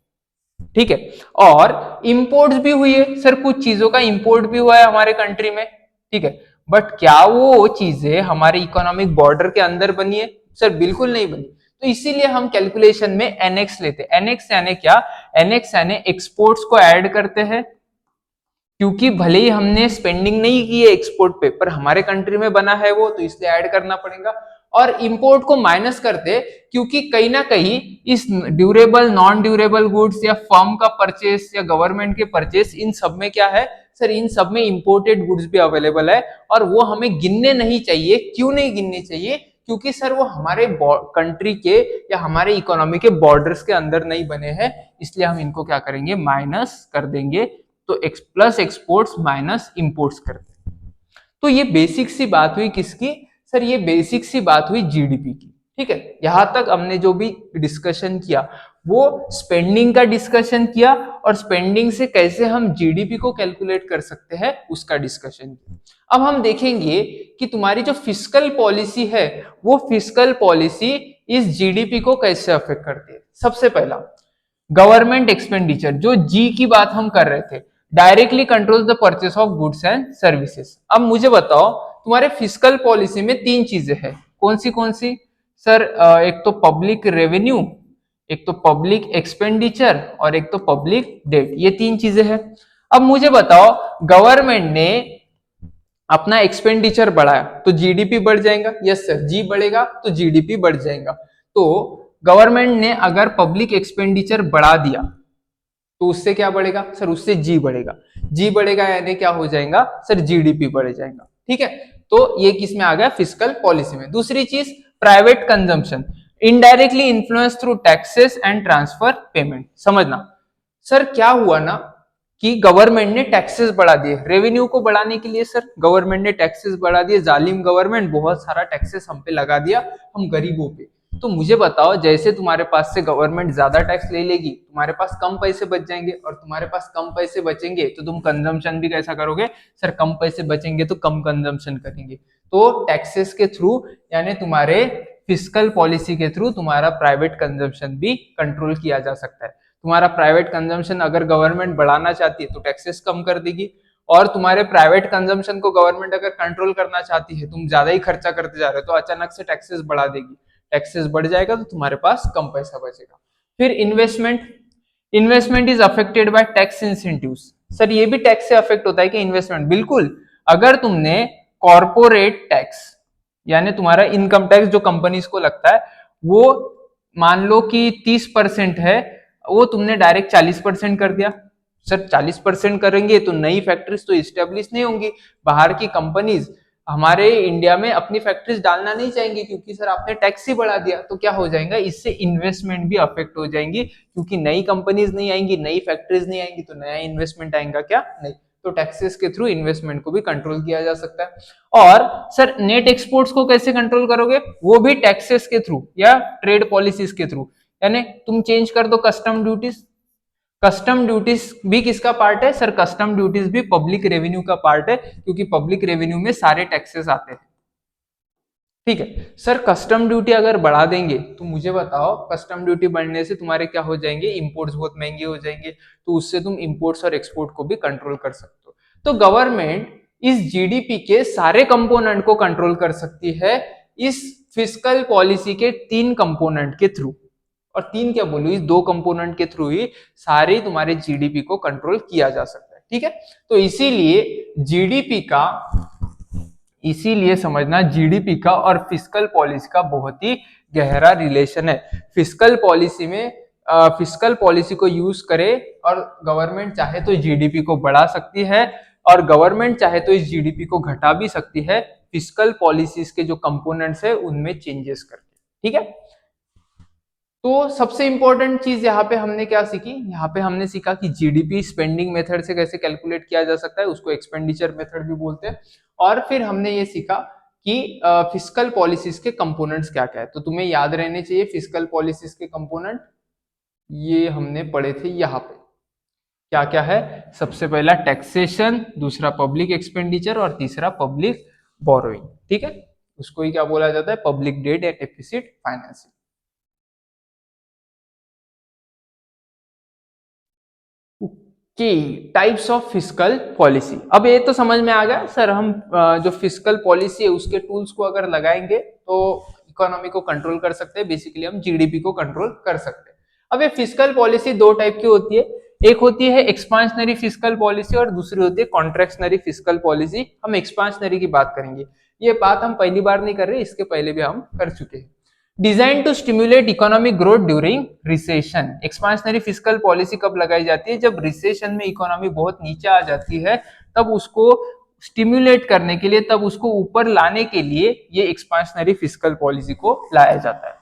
ठीक है। और इंपोर्ट्स भी हुई है, सर कुछ चीजों का इंपोर्ट भी हुआ है हमारे कंट्री में, ठीक है, बट क्या वो चीजें हमारे इकोनॉमिक बॉर्डर के अंदर बनी है, सर बिल्कुल नहीं बनी। तो इसीलिए हम कैलकुलेशन में एनेक्स लेते हैं। एनेक्स यानी क्या, एनेक्स यानी एक्सपोर्ट्स को ऐड करते हैं, क्योंकि भले ही हमने स्पेंडिंग नहीं की है एक्सपोर्ट पे, पर हमारे कंट्री में बना है वो, तो इसलिए ऐड करना पड़ेगा। और इंपोर्ट को माइनस करते, क्योंकि कहीं ना कहीं इस ड्यूरेबल नॉन ड्यूरेबल गुड्स या फर्म का परचेस या गवर्नमेंट के परचेस, इन सब में क्या है सर, इन सब में इंपोर्टेड गुड्स भी अवेलेबल है और वो हमें गिनने नहीं चाहिए। क्यों नहीं गिनने चाहिए, क्योंकि सर वो हमारे कंट्री के या हमारे इकोनॉमी के बॉर्डर्स के अंदर नहीं बने हैं, इसलिए हम इनको क्या करेंगे, माइनस कर देंगे। तो प्लस एक्सपोर्ट्स माइनस इंपोर्ट्स करते हैं। तो ये बेसिक सी बात हुई किसकी, सर ये बेसिक सी बात हुई जीडीपी की, ठीक है, यहां तक हमने जो भी डिस्कशन किया वो स्पेंडिंग का डिस्कशन किया और स्पेंडिंग से कैसे हम जीडीपी को कैलकुलेट कर सकते हैं उसका डिस्कशन किया। अब हम देखेंगे कि तुम्हारी जो फिस्कल पॉलिसी है वो फिस्कल पॉलिसी इस जीडीपी को कैसे अफेक्ट करती है। सबसे पहला गवर्नमेंट एक्सपेंडिचर, जो जी की बात हम कर रहे थे, directly control the purchase of goods and services. अब मुझे बताओ तुम्हारे फिस्कल पॉलिसी में तीन चीजें हैं, कौन सी सर? एक तो पब्लिक रेवेन्यू, एक तो पब्लिक एक्सपेंडिचर और एक तो पब्लिक डेट, ये तीन चीजें हैं। अब मुझे बताओ गवर्नमेंट ने अपना एक्सपेंडिचर बढ़ाया तो जीडीपी बढ़ जाएगा, यस सर, जी बढ़ेगा तो जीडीपी बढ़ जाएगा। तो गवर्नमेंट ने अगर पब्लिक एक्सपेंडिचर बढ़ा दिया तो उससे क्या बढ़ेगा सर? उससे जी बढ़ेगा, जी बढ़ेगा यानी क्या हो जाएगा सर? जीडीपी बढ़ जाएगा। ठीक है, तो ये किस में आ गया? फिस्कल पॉलिसी में। दूसरी चीज private consumption, indirectly influence through taxes and transfer payment. समझना सर, क्या हुआ ना कि गवर्नमेंट ने टैक्सेस बढ़ा दिए, रेवेन्यू को बढ़ाने के लिए सर गवर्नमेंट ने टैक्सेस बढ़ा दिए, जालिम गवर्नमेंट, बहुत सारा टैक्सेस हम पे लगा दिया, हम गरीबों पे। तो मुझे बताओ, जैसे तुम्हारे पास से गवर्नमेंट ज्यादा टैक्स ले लेगी, तुम्हारे पास कम पैसे बच जाएंगे, और तुम्हारे पास कम पैसे बचेंगे तो तुम कंजम्पशन भी कैसा करोगे सर? कम पैसे बचेंगे तो कम कंजम्पशन करेंगे। तो टैक्सेस के थ्रू यानी तुम्हारे फिस्कल पॉलिसी के थ्रू तुम्हारा प्राइवेट कंजम्पशन भी कंट्रोल किया जा सकता है। तुम्हारा प्राइवेट कंजम्पशन अगर गवर्नमेंट बढ़ाना चाहती है तो टैक्सेस कम कर देगी, और तुम्हारे प्राइवेट कंजम्पशन को गवर्नमेंट अगर कंट्रोल करना चाहती है, तुम ज्यादा ही खर्चा करते जा रहे हो, तो अचानक से टैक्सेस बढ़ा देगी। टैक्सेस बढ़ जाएगा तो तुम्हारे पास कम पैसा बचेगा। फिर investment, investment is affected by tax incentives. Sir ये भी टैक्स से अफेक्ट होता है कि इन्वेस्टमेंट? बिल्कुल। अगर तुमने कॉर्पोरेट टैक्स यानी तुम्हारा इनकम टैक्स जो कंपनीज को लगता है वो मान लो कि 30% है, वो तुमने डायरेक्ट 40% कर दिया। सर 40% करेंगे तो नई फैक्ट्रीज तो इस्टेब्लिश नहीं होंगी, बाहर की कंपनीज हमारे इंडिया में अपनी फैक्ट्रीज डालना नहीं चाहेंगी, क्योंकि सर आपने टैक्स ही बढ़ा दिया। तो क्या हो जाएगा, इससे इन्वेस्टमेंट भी अफेक्ट हो जाएंगी, क्योंकि नई कंपनीज नहीं आएंगी, नई फैक्ट्रीज नहीं आएंगी, तो नया इन्वेस्टमेंट आएगा क्या? नहीं। तो टैक्सेस के थ्रू इन्वेस्टमेंट को भी कंट्रोल किया जा सकता है। और सर नेट एक्सपोर्ट्स को कैसे कंट्रोल करोगे? वो भी टैक्सेस के थ्रू या ट्रेड पॉलिसीज के थ्रू, यानी तुम चेंज कर दो कस्टम ड्यूटीज। कस्टम ड्यूटीज भी किसका पार्ट है सर? कस्टम ड्यूटीज भी पब्लिक रेवेन्यू का पार्ट है, क्योंकि पब्लिक रेवेन्यू में सारे टैक्सेस आते हैं। ठीक है सर, कस्टम ड्यूटी अगर बढ़ा देंगे तो मुझे बताओ, कस्टम ड्यूटी बढ़ने से तुम्हारे क्या हो जाएंगे? इंपोर्ट्स बहुत महंगे हो जाएंगे, तो उससे तुम इंपोर्ट्स और एक्सपोर्ट को भी कंट्रोल कर सकते हो। तो गवर्नमेंट इस जीडीपी के सारे कंपोनेंट को कंट्रोल कर सकती है इस फिस्कल पॉलिसी के तीन कंपोनेंट के थ्रू। और तीन क्या बोलूं, इस दो कंपोनेंट के थ्रू ही सारी तुम्हारे जीडीपी को कंट्रोल किया जा सकता है। ठीक है, तो इसीलिए जीडीपी का, इसीलिए समझना जीडीपी का और फिस्कल पॉलिसी का बहुत ही गहरा रिलेशन है। फिस्कल पॉलिसी में फिस्कल पॉलिसी को यूज करे और गवर्नमेंट चाहे तो जीडीपी को बढ़ा सकती है, और गवर्नमेंट चाहे तो इस जीडीपी को घटा भी सकती है फिस्कल पॉलिसीज के जो कंपोनेंट्स है उनमें चेंजेस करके। ठीक है, तो सबसे इंपॉर्टेंट चीज यहाँ पे हमने क्या सीखी? यहाँ पे हमने सीखा कि जीडीपी स्पेंडिंग मेथड से कैसे कैलकुलेट किया जा सकता है, उसको एक्सपेंडिचर मेथड भी बोलते हैं। और फिर हमने ये सीखा कि फिस्कल पॉलिसीज के कंपोनेंट्स क्या क्या है। तो तुम्हें याद रहने चाहिए फिस्कल पॉलिसीज के कंपोनेंट, ये हमने पढ़े थे यहाँ पे। क्या क्या है? सबसे पहला टैक्सेशन, दूसरा पब्लिक एक्सपेंडिचर और तीसरा पब्लिक बोरोइंग। ठीक है, उसको ही क्या बोला जाता है? पब्लिक डेट या deficit financing. Types of fiscal policy. अब ये तो समझ में आ गया सर, हम जो फिस्कल पॉलिसी है उसके टूल्स को अगर लगाएंगे तो इकोनॉमी को कंट्रोल कर सकते हैं, बेसिकली हम जीडीपी को कंट्रोल कर सकते हैं। अब ये फिस्कल पॉलिसी दो टाइप की होती है, एक होती है एक्सपांशनरी फिस्कल पॉलिसी और दूसरी होती है कॉन्ट्रैक्शनरी फिस्कल पॉलिसी। हम एक्सपांशनरी की बात करेंगे, ये बात हम पहली बार नहीं कर रहे, इसके पहले भी हम कर चुके हैं। Design to stimulate economic growth during recession. Expansionary fiscal policy कब लगाई जाती है? जब रिसेशन में इकोनॉमी बहुत नीचे आ जाती है, तब उसको स्टिमुलेट करने के लिए, तब उसको ऊपर लाने के लिए ये एक्सपांशनरी फिस्कल पॉलिसी को लाया जाता है।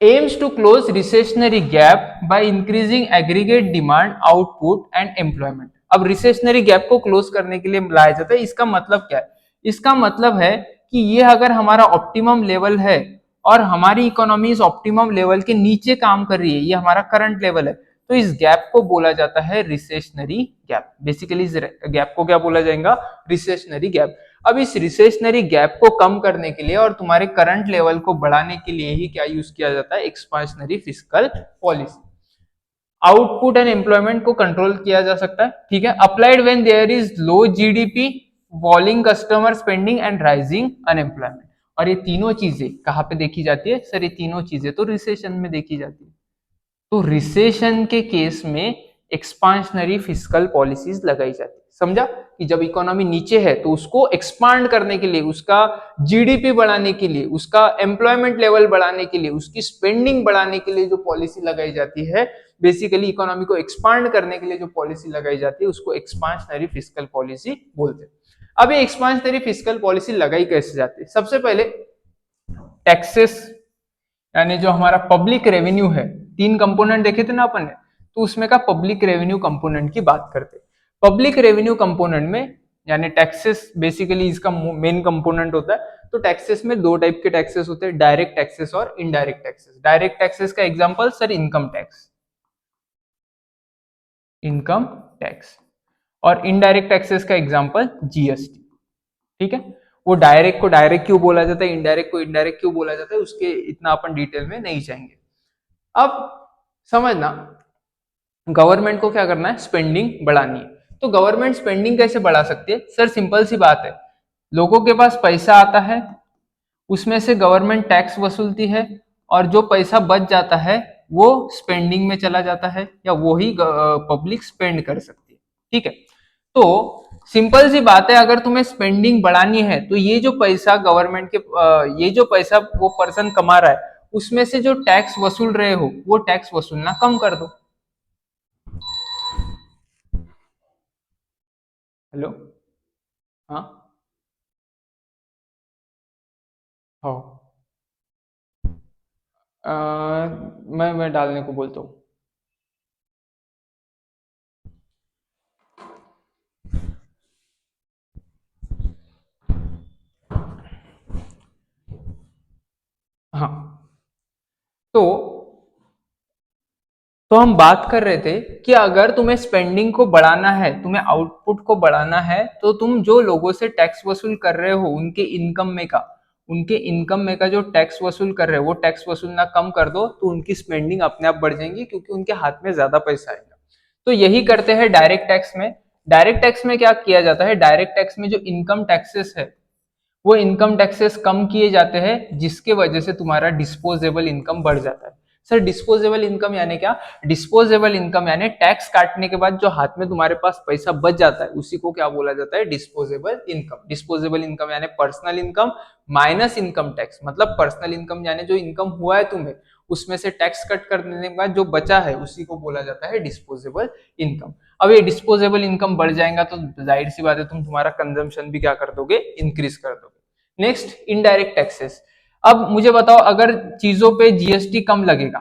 Aims to close recessionary gap by increasing aggregate demand, output and employment. अब रिसेशनरी गैप को क्लोज करने के लिए लाया जाता है। इसका मतलब क्या है? इसका मतलब है कि ये अगर हमारा ऑप्टिमम लेवल है और हमारी इकोनॉमी इस ऑप्टिमम लेवल के नीचे काम कर रही है, ये हमारा करंट लेवल है, तो इस गैप को बोला जाता है रिसेशनरी गैप। बेसिकली इस गैप को क्या बोला जाएगा? Recessionary gap. अब इस रिसेशनरी गैप को कम करने के लिए और तुम्हारे करंट लेवल को बढ़ाने के लिए ही क्या यूज किया जाता है? Expansionary fiscal policy. Output and employment को कंट्रोल किया जा सकता है, ठीक है। Applied when there is low GDP, falling customer spending and rising unemployment. और ये तीनों चीजें कहाँ पे देखी जाती है सर? ये तीनों चीजें तो रिसेशन में देखी जाती है। तो रिसेशन के केस में एक्सपांशनरी फिस्कल पॉलिसीज लगाई जाती है। समझा कि जब इकोनॉमी नीचे है तो उसको एक्सपांड करने के लिए, उसका जीडीपी बढ़ाने के लिए, उसका एम्प्लॉयमेंट लेवल बढ़ाने के लिए, उसकी स्पेंडिंग बढ़ाने के लिए जो पॉलिसी लगाई जाती है, बेसिकली इकोनॉमी को एक्सपांड करने के लिए जो पॉलिसी लगाई जाती है, उसको एक्सपांशनरी फिस्कल पॉलिसी बोलते हैं। अब ये एक्सपांशनरी फिस्कल पॉलिसी लगाई कैसे जाती है? सबसे पहले टैक्सेस, यानी जो हमारा पब्लिक रेवेन्यू है, तीन कंपोनेंट देखे थे ना अपन ने, तो उसमें का पब्लिक रेवेन्यू कंपोनेंट की बात करते। पब्लिक रेवेन्यू कंपोनेंट में यानी टैक्सेस बेसिकली इसका मेन कंपोनेंट होता है। तो टैक्सेस में दो टाइप के टैक्सेस होते हैं, डायरेक्ट टैक्सेस और इनडायरेक्ट टैक्सेस। डायरेक्ट टैक्सेस का example sir income tax, income tax, और इनडायरेक्ट टैक्सेस का एग्जांपल जीएसटी, ठीक है। वो डायरेक्ट को डायरेक्ट क्यों बोला जाता है, इनडायरेक्ट को इनडायरेक्ट क्यों बोला जाता है, उसके इतना अपन डिटेल में नहीं जाएंगे। अब समझना, गवर्नमेंट को क्या करना है? स्पेंडिंग बढ़ानी है। तो गवर्नमेंट स्पेंडिंग कैसे बढ़ा सकती है? सर सिंपल सी बात है, लोगों के पास पैसा आता है, उसमें से गवर्नमेंट टैक्स वसूलती है, और जो पैसा बच जाता है वो स्पेंडिंग में चला जाता है, या वो ही पब्लिक स्पेंड कर सकती है, ठीक है। तो सिंपल सी बात है, अगर तुम्हें स्पेंडिंग बढ़ानी है तो ये जो पैसा गवर्नमेंट के ये जो पैसा वो पर्सन कमा रहा है, उसमें से जो टैक्स वसूल रहे हो वो टैक्स वसूलना कम कर दो। हेलो, हाँ हाँ, मैं डालने को बोलता हूँ। हाँ, तो हम बात कर रहे थे कि अगर तुम्हें स्पेंडिंग को बढ़ाना है, तुम्हें आउटपुट को बढ़ाना है, तो तुम जो लोगों से टैक्स वसूल कर रहे हो उनके इनकम में का जो टैक्स वसूल कर रहे हो वो टैक्स वसूलना कम कर दो, तो उनकी स्पेंडिंग अपने आप बढ़ जाएंगी, क्योंकि उनके हाथ में ज्यादा पैसा आएगा। तो यही करते हैं डायरेक्ट टैक्स में। डायरेक्ट टैक्स में क्या किया जाता है? डायरेक्ट टैक्स में जो इनकम टैक्सेस है वो इनकम टैक्सेस कम किए जाते हैं, जिसके वजह से तुम्हारा डिस्पोजेबल इनकम बढ़ जाता है। सर डिस्पोजेबल इनकम यानी क्या? डिस्पोजेबल इनकम यानी टैक्स काटने के बाद जो हाथ में तुम्हारे पास पैसा बच जाता है, उसी को क्या बोला जाता है? Disposable income. डिस्पोजेबल इनकम यानी personal income minus income tax. मतलब पर्सनल इनकम यानी जो इनकम हुआ है तुम्हें, उसमें से टैक्स कट कर देने के बाद जो बचा है, उसी को बोला जाता है डिस्पोजेबल इनकम। अब ये डिस्पोजेबल इनकम बढ़ जाएगा तो जाहिर सी बात है तुम तुम्हारा कंजम्पशन भी क्या कर दोगे? इंक्रीज कर दोगे। Next, indirect taxes. अब मुझे बताओ, अगर चीजों पे जीएसटी कम लगेगा,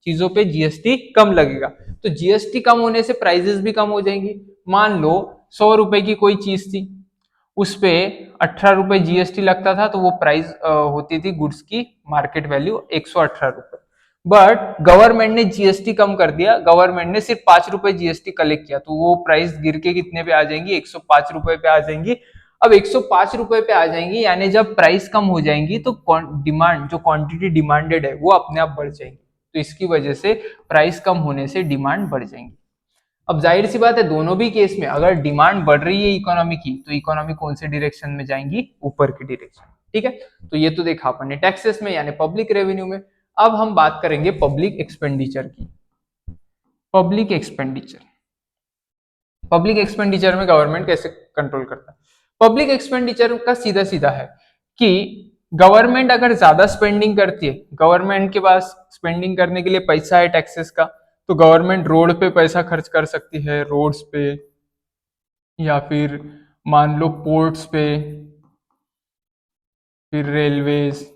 चीजों पे जीएसटी कम लगेगा, तो जीएसटी कम होने से प्राइसेस भी कम हो जाएंगी। मान लो 100 रुपए की कोई चीज थी, उस पे 18 रुपए जीएसटी लगता था, तो वो प्राइस होती थी गुड्स की मार्केट वैल्यू 118 रुपए। बट गवर्नमेंट ने जीएसटी कम कर दिया, गवर्नमेंट ने सिर्फ 5 रुपए जीएसटी कलेक्ट किया, तो वो प्राइस गिर के कितने पे आ जाएंगी? 105 रुपए पे आ जाएंगी। अब 105 रुपए पे आ जाएंगी, यानी जब प्राइस कम हो जाएंगी तो डिमांड, जो क्वांटिटी डिमांडेड है वो अपने आप बढ़ जाएगी, तो इसकी वजह से प्राइस कम होने से डिमांड बढ़ जाएंगी। अब जाहिर सी बात है, दोनों भी केस में अगर डिमांड बढ़ रही है इकोनॉमी की, तो इकोनॉमी कौन से डायरेक्शन में जाएंगी? ऊपर की डायरेक्शन, ठीक है। तो ये तो देखा अपन ने टैक्सेस में यानी पब्लिक रेवेन्यू में। अब हम बात करेंगे पब्लिक एक्सपेंडिचर की। पब्लिक एक्सपेंडिचर, पब्लिक एक्सपेंडिचर में गवर्नमेंट कैसे कंट्रोल करता है? पब्लिक एक्सपेंडिचर का सीधा सीधा है कि गवर्नमेंट अगर ज्यादा स्पेंडिंग करती है, गवर्नमेंट के पास स्पेंडिंग करने के लिए पैसा है टैक्सेस का, तो गवर्नमेंट रोड पे पैसा खर्च कर सकती है, रोड्स पे, या फिर मान लो पोर्ट्स पे, फिर रेलवेज,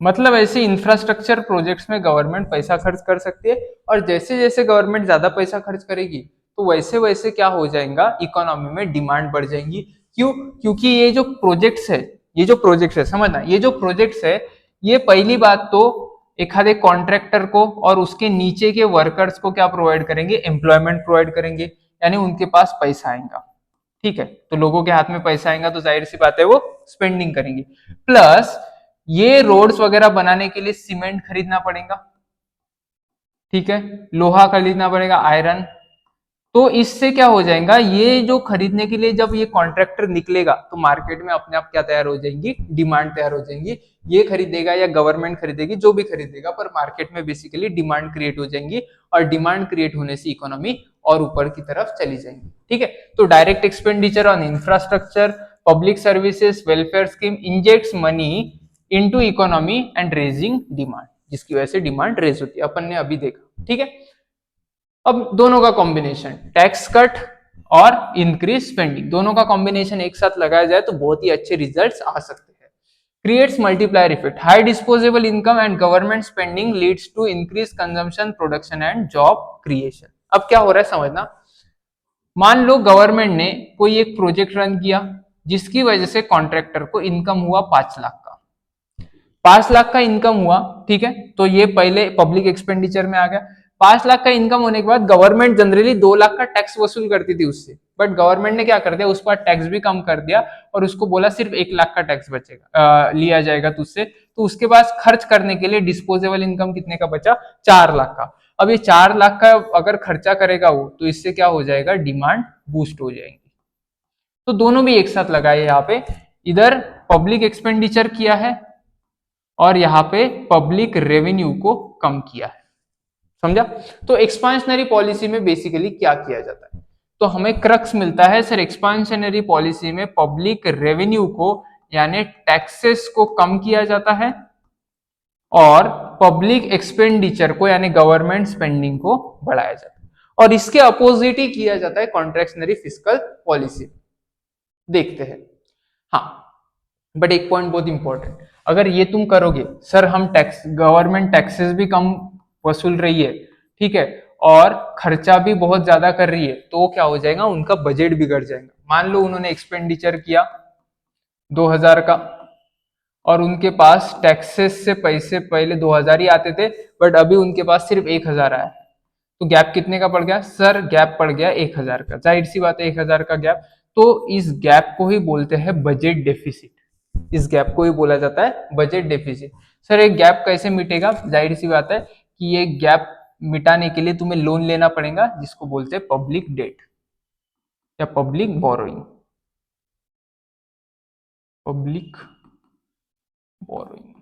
मतलब ऐसे इंफ्रास्ट्रक्चर प्रोजेक्ट्स में गवर्नमेंट पैसा खर्च कर सकती है। और जैसे जैसे गवर्नमेंट ज्यादा पैसा खर्च करेगी, तो वैसे वैसे क्या हो जाएगा? इकोनॉमी में डिमांड बढ़ जाएंगी। क्यों? क्योंकि ये जो प्रोजेक्ट्स है, ये जो प्रोजेक्ट है, समझना, ये जो प्रोजेक्ट्स है, ये पहली बात तो एक आधे कॉन्ट्रैक्टर को और उसके नीचे के वर्कर्स को क्या प्रोवाइड करेंगे, एम्प्लॉयमेंट प्रोवाइड करेंगे, यानी उनके पास पैसा आएगा। ठीक है, तो लोगों के हाथ में पैसा आएगा तो जाहिर सी बात है वो स्पेंडिंग करेंगे। प्लस ये रोड्स वगैरह बनाने के लिए सीमेंट खरीदना पड़ेगा, ठीक है, लोहा खरीदना पड़ेगा, आयरन। तो इससे क्या हो जाएगा, ये जो खरीदने के लिए जब ये कॉन्ट्रैक्टर निकलेगा तो मार्केट में अपने आप क्या तैयार हो जाएंगी, डिमांड तैयार हो जाएंगी। ये खरीदेगा या गवर्नमेंट खरीदेगी, जो भी खरीदेगा, पर मार्केट में बेसिकली डिमांड क्रिएट हो जाएंगी और डिमांड क्रिएट होने से इकोनॉमी और ऊपर की तरफ चली जाएंगी। ठीक है, तो direct expenditure on infrastructure, public services, welfare scheme injects money into economy and raising demand, जिसकी वजह से डिमांड रेज होती है, अपन ने अभी देखा। ठीक है, अब दोनों का कॉम्बिनेशन, टैक्स कट और इंक्रीज स्पेंडिंग, दोनों का कॉम्बिनेशन एक साथ लगाया जाए तो बहुत ही अच्छे रिजल्ट्स आ सकते हैं। Creates multiplier effect, high disposable income and government spending leads to increase consumption, production and job creation. अब क्या हो रहा है समझना, मान लो गवर्नमेंट ने कोई एक प्रोजेक्ट रन किया जिसकी वजह से कॉन्ट्रैक्टर को इनकम हुआ 5 लाख का, 5 लाख का इनकम हुआ। ठीक है, तो ये पहले पब्लिक एक्सपेंडिचर में आ गया। 5 लाख का इनकम होने के बाद गवर्नमेंट जनरली 2 लाख का टैक्स वसूल करती थी उससे, बट गवर्नमेंट ने क्या कर दिया, उस पर टैक्स भी कम कर दिया और उसको बोला सिर्फ 1 लाख का टैक्स बचेगा, लिया जाएगा तुझसे। तो उसके पास खर्च करने के लिए डिस्पोजेबल इनकम कितने का बचा, 4 लाख का। अब ये 4 लाख का अगर खर्चा करेगा वो, तो इससे क्या हो जाएगा, डिमांड बूस्ट हो जाएगी। तो दोनों भी एक साथ लगाए यहाँ पे, इधर पब्लिक एक्सपेंडिचर किया है और यहाँ पे पब्लिक रेवेन्यू को कम किया है, समझा। तो एक्सपांशनरी पॉलिसी में बेसिकली क्या किया जाता है, तो हमें क्रक्स मिलता है सर, एक्सपांशनरी पॉलिसी में पब्लिक रेवेन्यू को यानी टैक्सेस को कम किया जाता है और पब्लिक एक्सपेंडिचर को यानी गवर्नमेंट स्पेंडिंग को बढ़ाया जाता है, और इसके अपोजिट ही किया जाता है कॉन्ट्रैक्शनरी फिस्कल पॉलिसी। देखते हैं, हाँ, बट एक पॉइंट बहुत इंपॉर्टेंट, अगर ये तुम करोगे सर हम टैक्स, गवर्नमेंट टैक्सेस भी कम वसूल रही है, ठीक है, और खर्चा भी बहुत ज्यादा कर रही है, तो क्या हो जाएगा, उनका बजट बिगड़ जाएगा। मान लो उन्होंने एक्सपेंडिचर किया 2000 का और उनके पास टैक्सेस से पैसे पहले 2000 ही आते थे, बट अभी उनके पास सिर्फ 1000 आया, तो गैप कितने का पड़ गया सर, गैप पड़ गया 1000 का। जाहिर सी बात है 1000 का गैप, तो इस गैप को ही बोलते हैं बजट डेफिसिट, इस गैप को ही बोला जाता है बजट डेफिसिट। सर एक गैप कैसे मिटेगा, जाहिर सी बात है कि ये गैप मिटाने के लिए तुम्हें लोन लेना पड़ेगा, जिसको बोलते हैं पब्लिक डेट या पब्लिक बोरोइंग, पब्लिक बोरोइंग,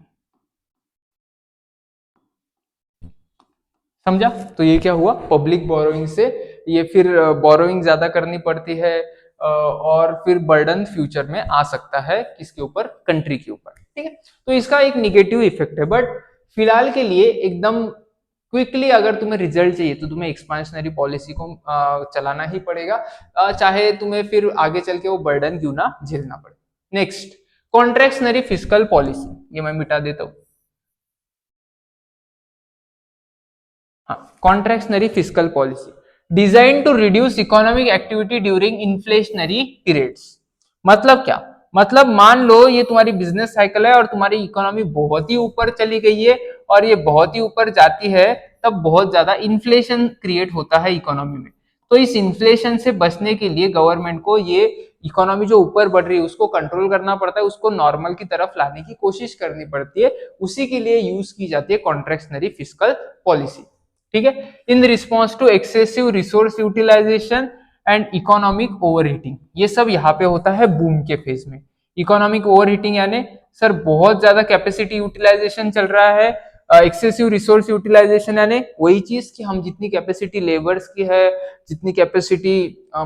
समझा। तो ये क्या हुआ, पब्लिक बोरोइंग से ये फिर बोरोइंग ज्यादा करनी पड़ती है और फिर बर्डन फ्यूचर में आ सकता है किसके ऊपर, कंट्री के ऊपर। ठीक है, तो इसका एक निगेटिव इफेक्ट है, बट फिलहाल के लिए एकदम क्विकली अगर तुम्हें रिजल्ट चाहिए तो तुम्हें एक्सपांशनरी पॉलिसी को चलाना ही पड़ेगा, चाहे तुम्हें फिर आगे चल के वो बर्डन क्यों ना झेलना पड़े। नेक्स्ट, कॉन्ट्रैक्शनरी फिस्कल पॉलिसी, ये मैं मिटा देता हूं। हाँ, contractionary fiscal policy design to reduce economic activity during inflationary periods. मतलब क्या, मतलब मान लो ये तुम्हारी बिजनेस साइकिल है और तुम्हारी इकोनॉमी बहुत ही ऊपर चली गई है और ये बहुत ही ऊपर जाती है, तब बहुत ज्यादा इन्फ्लेशन क्रिएट होता है इकोनॉमी में। तो इस इन्फ्लेशन से बचने के लिए गवर्नमेंट को ये इकोनॉमी जो ऊपर बढ़ रही है उसको कंट्रोल करना पड़ता है, उसको नॉर्मल की तरफ लाने की कोशिश करनी पड़ती है, उसी के लिए यूज की जाती है कॉन्ट्रैक्शनरी फिस्कल पॉलिसी। ठीक है, in response to excessive resource utilisation and economic overheating, ये सब यहाँ पे होता है बूम के फेज में। इकोनॉमिक ओवरहीटिंग यानी सर बहुत ज्यादा कैपेसिटी यूटिलाइजेशन चल रहा है, एक्सेसिव रिसोर्स यूटिलाइजेशन यानी वही चीज कि हम जितनी कैपेसिटी लेबर्स की है, जितनी कैपेसिटी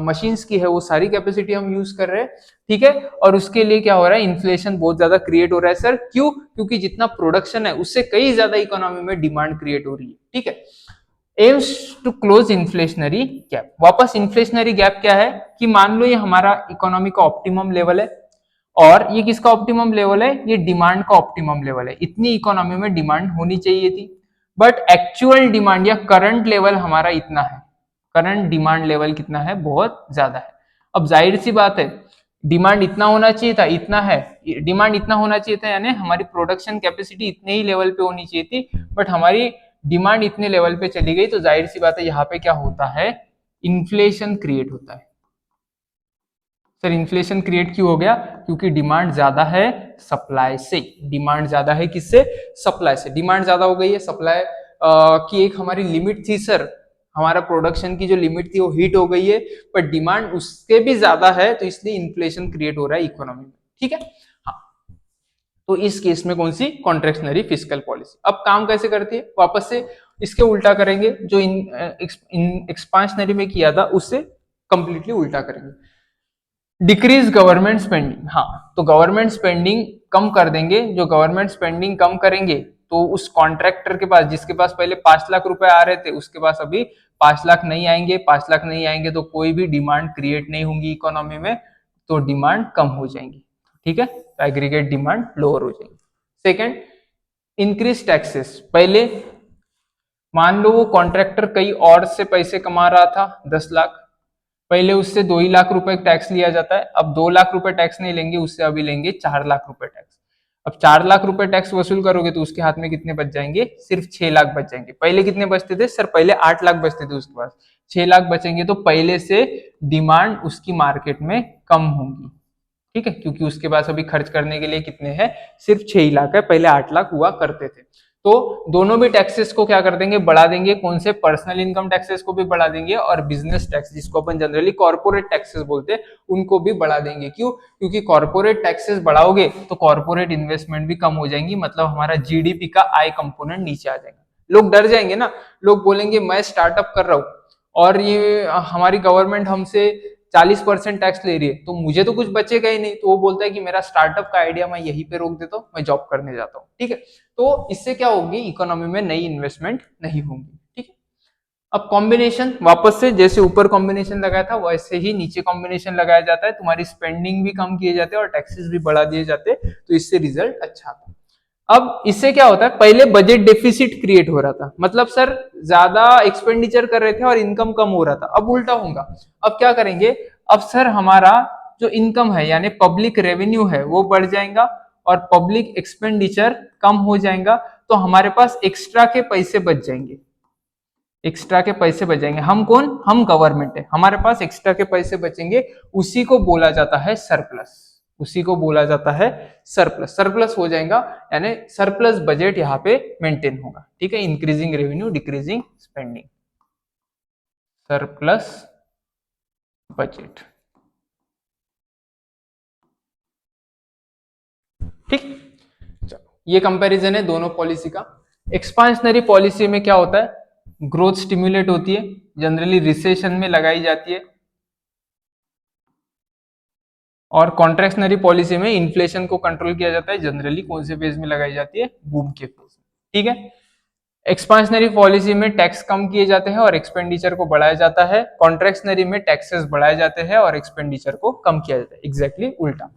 मशीन्स की है, वो सारी कैपेसिटी हम यूज कर रहे हैं। ठीक है, और उसके लिए क्या हो रहा है, इन्फ्लेशन बहुत ज्यादा क्रिएट हो रहा है सर, क्यों, क्योंकि जितना प्रोडक्शन है उससे कई ज्यादा इकोनॉमी में डिमांड क्रिएट हो रही है। ठीक है, aims to close inflationary gap. वापस इन्फ्लेशनरी गैप क्या है कि मान लो ये हमारा इकोनॉमी का ऑप्टिमम लेवल है और ये किसका ऑप्टिमम लेवल है, ये डिमांड का ऑप्टिमम लेवल है, इतनी इकोनॉमी में डिमांड होनी चाहिए थी, बट एक्चुअल डिमांड या करंट लेवल हमारा इतना है, करंट डिमांड लेवल कितना है, बहुत ज्यादा है। अब जाहिर सी बात है डिमांड इतना होना चाहिए था, इतना है, डिमांड इतना होना चाहिए था, यानी हमारी प्रोडक्शन कैपेसिटी इतने ही लेवल पे होनी चाहिए थी, बट हमारी डिमांड इतने लेवल पे चली गई, तो जाहिर सी बात है यहाँ पे क्या होता है, इन्फ्लेशन क्रिएट होता है। सर इन्फ्लेशन क्रिएट क्यों हो गया? क्योंकि डिमांड ज्यादा है सप्लाई से। डिमांड ज्यादा है किससे? सप्लाई से। डिमांड ज्यादा हो गई है, सप्लाई की एक हमारी लिमिट थी सर, हमारा प्रोडक्शन की जो लिमिट थी वो हिट हो गई है, पर डिमांड उसके भी ज्यादा है, तो इसलिए इन्फ्लेशन क्रिएट हो रहा है इकोनॉमी में। ठीक है, हाँ। तो इस केस में कौन सी? Contractionary fiscal policy. अब काम कैसे करती है? वापस से इसके उल्टा करेंगे, जो एक्सपांशनरी में किया था उससे कंप्लीटली उल्टा करेंगे। डिक्रीज गवर्नमेंट स्पेंडिंग, हाँ, तो गवर्नमेंट स्पेंडिंग कम कर देंगे। जो गवर्नमेंट स्पेंडिंग कम करेंगे तो उस कॉन्ट्रैक्टर के पास, जिसके पास पहले 5 लाख रुपए आ रहे थे, उसके पास अभी 5 लाख नहीं आएंगे। 5 लाख नहीं आएंगे तो कोई भी डिमांड क्रिएट नहीं होगी इकोनॉमी में, तो डिमांड कम हो जाएंगी। ठीक है, तो एग्रीगेट डिमांड लोअर हो जाएगी। Second, increase taxes. पहले मान लो वो कॉन्ट्रैक्टर कई और से पैसे कमा रहा था 10 लाख, पहले उससे 2 ही लाख रुपए टैक्स लिया जाता है, अब 2 लाख रुपए टैक्स नहीं लेंगे उससे, अभी लेंगे 4 लाख रुपए टैक्स। अब 4 लाख रुपए टैक्स वसूल करोगे तो उसके हाथ में कितने बच जाएंगे? सिर्फ 6 लाख बच जाएंगे। पहले कितने बचते थे सर? पहले 8 लाख बचते थे उसके पास, 6 लाख बचेंगे, तो पहले से डिमांड उसकी मार्केट में कम होगी। ठीक है, क्योंकि उसके पास अभी खर्च करने के लिए कितने हैं? सिर्फ 6 ही लाख है, पहले 8 लाख हुआ करते थे। तो दोनों भी टैक्सेस को क्या कर देंगे? बढ़ा देंगे। कौन से? पर्सनल इनकम टैक्सेस को भी बढ़ा देंगे, और बिजनेस टैक्स, जिसको अपन जनरली कॉर्पोरेट टैक्सेस बोलते हैं, उनको भी बढ़ा देंगे। क्यों? क्योंकि कॉर्पोरेट टैक्सेस बढ़ाओगे तो कॉर्पोरेट इन्वेस्टमेंट भी कम हो जाएंगी, मतलब हमारा जीडीपी का आई कंपोनेंट नीचे आ जाएगा। लोग डर जाएंगे ना, लोग बोलेंगे मैं स्टार्टअप कर रहा हूँ और ये हमारी गवर्नमेंट हमसे 40% टैक्स ले रही है, तो मुझे तो कुछ बचेगा ही नहीं। तो वो बोलता है कि मेरा स्टार्टअप का आइडिया मैं यहीं पे रोक देता हूँ, मैं जॉब करने जाता हूँ। ठीक है, तो इससे क्या होगी? इकोनॉमी में नई इन्वेस्टमेंट नहीं होगी। ठीक है, अब कॉम्बिनेशन, वापस से जैसे ऊपर कॉम्बिनेशन लगाया था वैसे ही नीचे कॉम्बिनेशन लगाया जाता है। तुम्हारी स्पेंडिंग भी कम किए जाते हैं और टैक्सेस भी बढ़ा दिए जाते हैं, तो इससे रिजल्ट अच्छा आता है। अब इससे क्या होता है? पहले बजट डेफिसिट क्रिएट हो रहा था, मतलब सर ज्यादा एक्सपेंडिचर कर रहे थे और इनकम कम हो रहा था। अब उल्टा होगा। अब क्या करेंगे? अब सर हमारा जो इनकम है यानी पब्लिक रेवेन्यू है वो बढ़ जाएगा और पब्लिक एक्सपेंडिचर कम हो जाएगा, तो हमारे पास एक्स्ट्रा के पैसे बच जाएंगे। एक्स्ट्रा के पैसे बचेंगे। हम कौन? हम गवर्नमेंट है, हमारे पास एक्स्ट्रा के पैसे बचेंगे, उसी को बोला जाता है सरप्लस। उसी को बोला जाता है सरप्लस। सरप्लस हो जाएगा यानी सरप्लस बजट यहाँ पे मेंटेन होगा। ठीक है, increasing revenue decreasing spending, surplus budget. ठीक, चलो ये कंपैरिजन है दोनों पॉलिसी का। एक्सपांशनरी पॉलिसी में क्या होता है? ग्रोथ स्टिमुलेट होती है, जनरली रिसेशन में लगाई जाती है, और कॉन्ट्रैक्शनरी पॉलिसी में इन्फ्लेशन को कंट्रोल किया जाता है, जनरली कौन से फेज में लगाई जाती है? बूम के फेज में। ठीक है, एक्सपांशनरी पॉलिसी में टैक्स कम किए जाते हैं और एक्सपेंडिचर को बढ़ाया जाता है, कॉन्ट्रैक्शनरी में टैक्सेस बढ़ाए जाते हैं और एक्सपेंडिचर को कम किया जाता है, एग्जैक्टली उल्टा।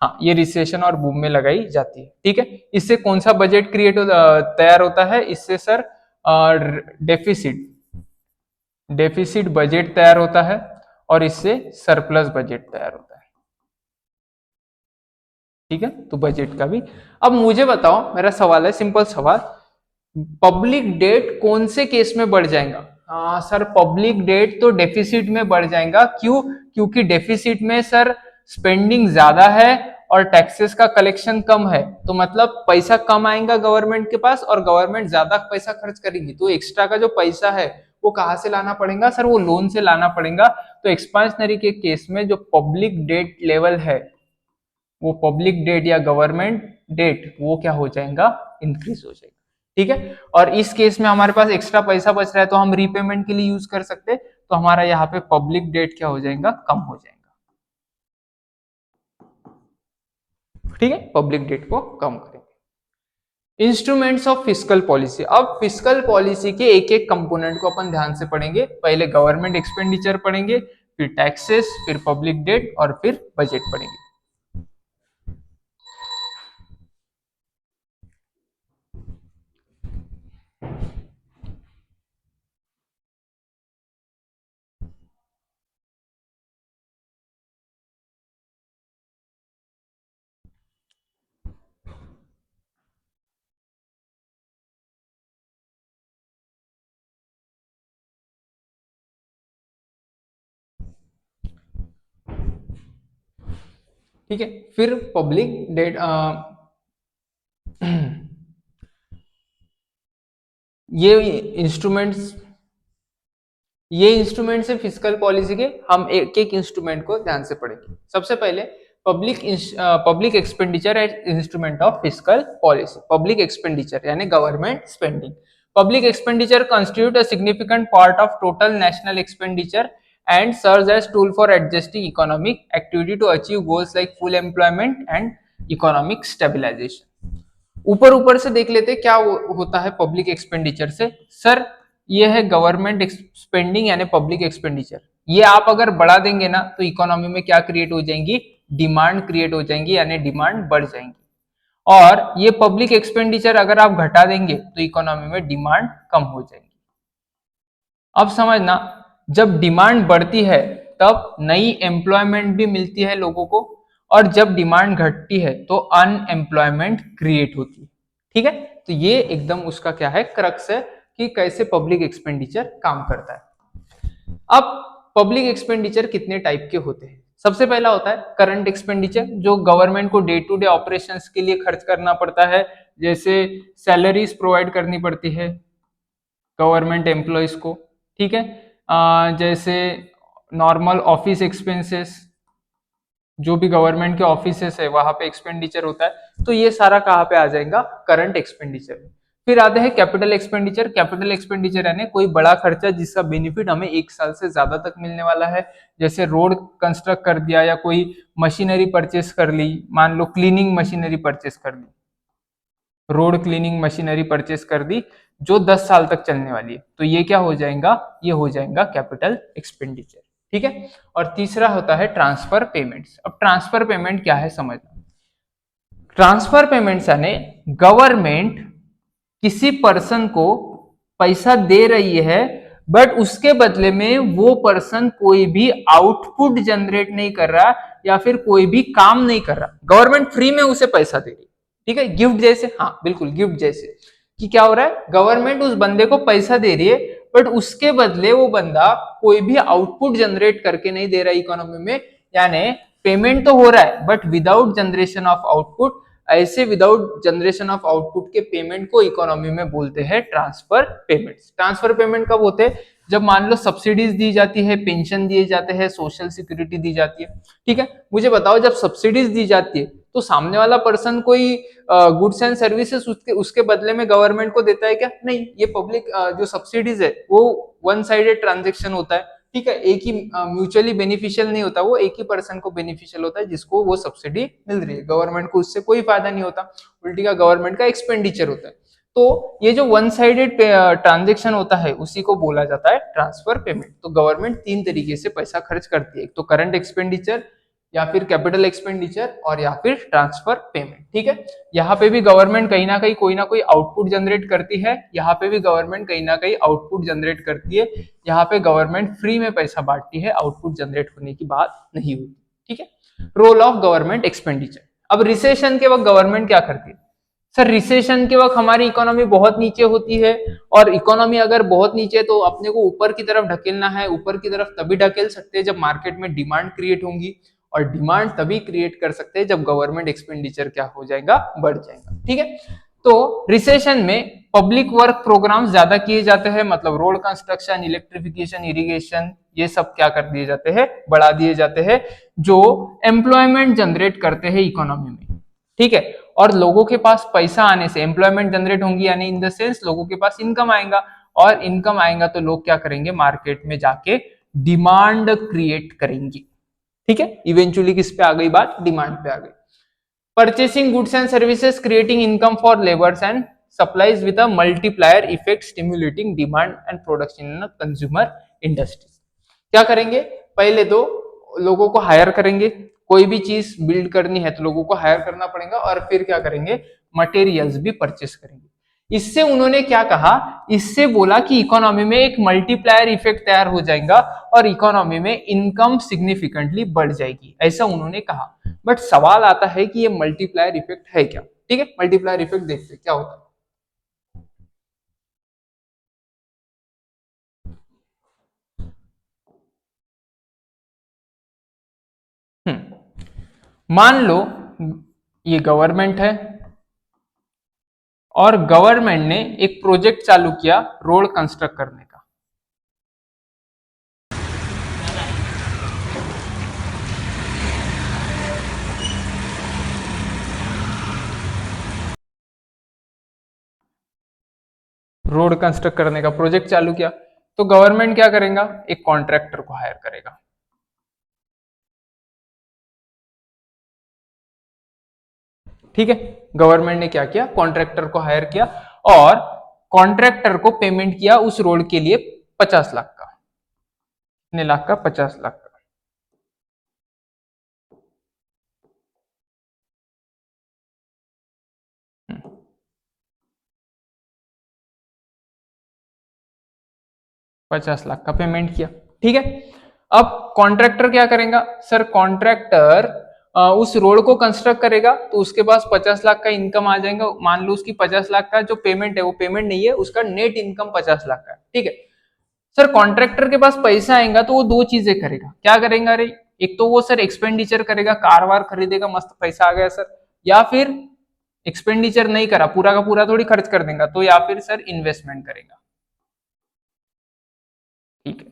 हाँ, ये रिसेशन और बूम में लगाई जाती है। ठीक है, इससे कौन सा बजट तैयार होता है? इससे सर डेफिसिट डेफिसिट बजट तैयार होता है, और इससे सरप्लस बजट तैयार होता है। ठीक है, तो बजट का भी। अब मुझे बताओ, मेरा सवाल है, सिंपल सवाल, पब्लिक डेट कौन से केस में बढ़ जाएगा? सर पब्लिक डेट तो डेफिसिट में बढ़ जाएगा। क्यों? क्योंकि डेफिसिट में सर स्पेंडिंग ज्यादा है और टैक्सेस का कलेक्शन कम है, तो मतलब पैसा कम आएगा गवर्नमेंट के पास और गवर्नमेंट ज्यादा पैसा खर्च करेगी, तो एक्स्ट्रा का जो पैसा है वो कहां से लाना पड़ेगा सर? वो लोन से लाना पड़ेगा। तो एक्सपांशनरी के केस में जो पब्लिक डेट लेवल है, वो पब्लिक डेट या गवर्नमेंट डेट, वो क्या हो जाएगा? इंक्रीज हो जाएगा। ठीक है, और इस केस में हमारे पास एक्स्ट्रा पैसा बच रहा है तो हम रीपेमेंट के लिए यूज कर सकते हैं, तो हमारा यहाँ पे पब्लिक डेट क्या हो जाएगा? कम हो जाएगा। ठीक है, पब्लिक डेट को कम करेंगे। Instruments of fiscal policy. अब फिस्कल पॉलिसी के एक एक कंपोनेंट को अपन ध्यान से पढ़ेंगे। पहले गवर्नमेंट एक्सपेंडिचर पढ़ेंगे, फिर टैक्सेस, फिर पब्लिक डेट और फिर बजट पढ़ेंगे। ठीक है। फिर पब्लिक डेट ये इंस्ट्रूमेंट्स ये इंस्ट्रूमेंट्स है फिजिकल पॉलिसी के। हम एक एक इंस्ट्रूमेंट को ध्यान से पढ़ेंगे। सबसे पहले public expenditure as instrument of physical policy. Public expenditure यानी government spending. Public expenditure constitute a significant part of total national expenditure and serves as tool for adjusting economic activity to achieve goals like full employment and economic stabilization। ऊपर ऊपर से देख लेते क्या होता है public expenditure से। Sir ये है गवर्नमेंट स्पेंडिंग यानी पब्लिक एक्सपेंडिचर। ये आप अगर बढ़ा देंगे ना तो इकोनॉमी में क्या क्रिएट हो जाएंगी, डिमांड क्रिएट हो जाएंगी यानी डिमांड बढ़ जाएंगी। और ये पब्लिक एक्सपेंडिचर अगर आप घटा देंगे तो इकोनॉमी में डिमांड कम हो जाएगी। अब समझना, जब डिमांड बढ़ती है तब नई एम्प्लॉयमेंट भी मिलती है लोगों को, और जब डिमांड घटती है तो अनएम्प्लॉयमेंट क्रिएट होती है। ठीक है, तो ये एकदम उसका क्या है, क्रक्स है कि कैसे पब्लिक एक्सपेंडिचर काम करता है। अब पब्लिक एक्सपेंडिचर कितने टाइप के होते हैं। सबसे पहला होता है करंट एक्सपेंडिचर, जो गवर्नमेंट को डे टू डे ऑपरेशंस के लिए खर्च करना पड़ता है। जैसे सैलरीज प्रोवाइड करनी पड़ती है गवर्नमेंट एम्प्लॉयज को। ठीक है, जैसे नॉर्मल ऑफिस एक्सपेंसेस, जो भी गवर्नमेंट के ऑफिसेस है वहां पे एक्सपेंडिचर होता है, तो ये सारा कहाँ पे आ जाएगा, करंट एक्सपेंडिचर में। फिर आते हैं कैपिटल एक्सपेंडिचर। कैपिटल एक्सपेंडिचर यानी कोई बड़ा खर्चा जिसका बेनिफिट हमें 1 साल से ज्यादा तक मिलने वाला है। जैसे रोड कंस्ट्रक्ट कर दिया या कोई मशीनरी परचेस कर ली, मान लो क्लीनिंग मशीनरी परचेस कर ली, रोड क्लीनिंग मशीनरी परचेस कर दी जो 10 साल तक चलने वाली है, तो ये क्या हो जाएगा, ये हो जाएगा कैपिटल एक्सपेंडिचर। ठीक है, और तीसरा होता है ट्रांसफर पेमेंट्स। अब ट्रांसफर पेमेंट क्या है समझना। ट्रांसफर पेमेंट्स यानी गवर्नमेंट किसी पर्सन को पैसा दे रही है, बट उसके बदले में वो पर्सन कोई भी आउटपुट जनरेट नहीं कर रहा या फिर कोई भी काम नहीं कर रहा, गवर्नमेंट फ्री में उसे पैसा दे रही है। ठीक है, गिफ्ट जैसे, हाँ बिल्कुल गिफ्ट जैसे, कि क्या हो रहा है, गवर्नमेंट उस बंदे को पैसा दे रही है बट उसके बदले वो बंदा कोई भी आउटपुट जनरेट करके नहीं दे रहा है इकोनॉमी में। यानी पेमेंट तो हो रहा है but without generation of output. ऐसे विदाउट जनरेशन ऑफ आउटपुट के पेमेंट को इकोनॉमी में बोलते हैं ट्रांसफर पेमेंट्स। ट्रांसफर पेमेंट कब होते हैं, जब मान लो सब्सिडीज दी जाती है, पेंशन दिए जाते हैं, सोशल सिक्योरिटी दी जाती है। ठीक है, मुझे बताओ जब सब्सिडीज दी जाती है तो सामने वाला पर्सन कोई गुड्स एंड सर्विसेज उसके बदले में गवर्नमेंट को देता है क्या, नहीं। ये पब्लिक जो सब्सिडीज है वो वन साइडेड ट्रांजेक्शन होता है। ठीक है, एक ही म्यूचुअली बेनिफिशियल नहीं होता, वो एक ही पर्सन को बेनिफिशियल होता है जिसको वो सब्सिडी मिल रही है, गवर्नमेंट को उससे कोई फायदा नहीं होता, उल्टी का गवर्नमेंट का एक्सपेंडिचर होता है। तो ये जो वन साइडेड ट्रांजेक्शन होता है उसी को बोला जाता है ट्रांसफर पेमेंट। तो गवर्नमेंट 3 तरीके से पैसा खर्च करती है, एक तो करंट एक्सपेंडिचर, या फिर कैपिटल एक्सपेंडिचर, और या फिर ट्रांसफर पेमेंट। ठीक है, यहाँ पे भी गवर्नमेंट कहीं ना कहीं कोई ना कोई आउटपुट जनरेट करती है, यहाँ पे भी गवर्नमेंट कहीं ना कहीं आउटपुट जनरेट करती है। यहाँ पे गवर्नमेंट फ्री में पैसा बांटती है, आउटपुट जनरेट होने की बात नहीं होती। ठीक है, रोल ऑफ गवर्नमेंट एक्सपेंडिचर। अब रिसेशन के वक्त गवर्नमेंट क्या करती है, सर रिसेशन के वक्त हमारी इकोनॉमी बहुत नीचे होती है, और इकोनॉमी अगर बहुत नीचे तो अपने को ऊपर की तरफ ढकेलना है, ऊपर की तरफ तभी ढकेल सकते हैं जब मार्केट में डिमांड क्रिएट होंगी, और डिमांड तभी क्रिएट कर सकते हैं जब गवर्नमेंट एक्सपेंडिचर क्या हो जाएगा, बढ़ जाएगा। ठीक है, तो रिसेशन में पब्लिक वर्क प्रोग्राम ज्यादा किए जाते हैं, मतलब रोड कंस्ट्रक्शन, इलेक्ट्रिफिकेशन, इरिगेशन, ये सब क्या कर दिए जाते हैं, बढ़ा दिए जाते हैं, जो एम्प्लॉयमेंट जनरेट करते हैं इकोनॉमी में। ठीक है, और लोगों के पास पैसा आने से एम्प्लॉयमेंट जनरेट होंगी, यानी इन द सेंस लोगों के पास इनकम आएगा, और इनकम आएगा तो लोग क्या करेंगे, मार्केट में जाके डिमांड क्रिएट करेंगे। ठीक है, इवेंचुअली किस पे आ गई बात, डिमांड पे आ गई। Purchasing goods and services creating income for labours and supplies with a multiplier effect stimulating demand and production in consumer industries. क्या करेंगे, पहले तो लोगों को हायर करेंगे, कोई भी चीज बिल्ड करनी है तो लोगों को हायर करना पड़ेगा, और फिर क्या करेंगे, मटेरियल्स भी परचेस करेंगे। इससे उन्होंने क्या कहा, इससे बोला कि इकोनॉमी में एक मल्टीप्लायर इफेक्ट तैयार हो जाएगा और इकोनॉमी में इनकम सिग्निफिकेंटली बढ़ जाएगी, ऐसा उन्होंने कहा। बट सवाल आता है कि ये मल्टीप्लायर इफेक्ट है क्या। ठीक है, मल्टीप्लायर इफेक्ट देखते हैं क्या होता है। मान लो ये गवर्नमेंट है और गवर्नमेंट ने एक प्रोजेक्ट चालू किया रोड कंस्ट्रक्ट करने का। रोड कंस्ट्रक्ट करने का प्रोजेक्ट चालू किया तो गवर्नमेंट क्या करेगा, एक कॉन्ट्रैक्टर को हायर करेगा। ठीक है, गवर्नमेंट ने क्या किया, कॉन्ट्रैक्टर को हायर किया और कॉन्ट्रैक्टर को पेमेंट किया उस रोड के लिए 50 लाख का। कितने लाख का, 50 लाख का। हम्म, 50 लाख का पेमेंट किया। ठीक है, अब कॉन्ट्रैक्टर क्या करेगा, सर कॉन्ट्रैक्टर उस रोड को कंस्ट्रक्ट करेगा तो उसके पास 50 लाख का इनकम आ जाएगा। मान लो उसकी 50 लाख का जो पेमेंट है वो पेमेंट नहीं है, उसका नेट इनकम 50 लाख का है। ठीक है, सर कॉन्ट्रैक्टर के पास पैसा आएगा तो वो दो चीजें करेगा। क्या करेगा, अरे एक तो वो सर एक्सपेंडिचर करेगा, कार वार खरीदेगा, मस्त पैसा आ गया सर, या फिर एक्सपेंडिचर नहीं करा, पूरा का पूरा थोड़ी खर्च कर देगा, तो या फिर सर इन्वेस्टमेंट करेगा। ठीक है,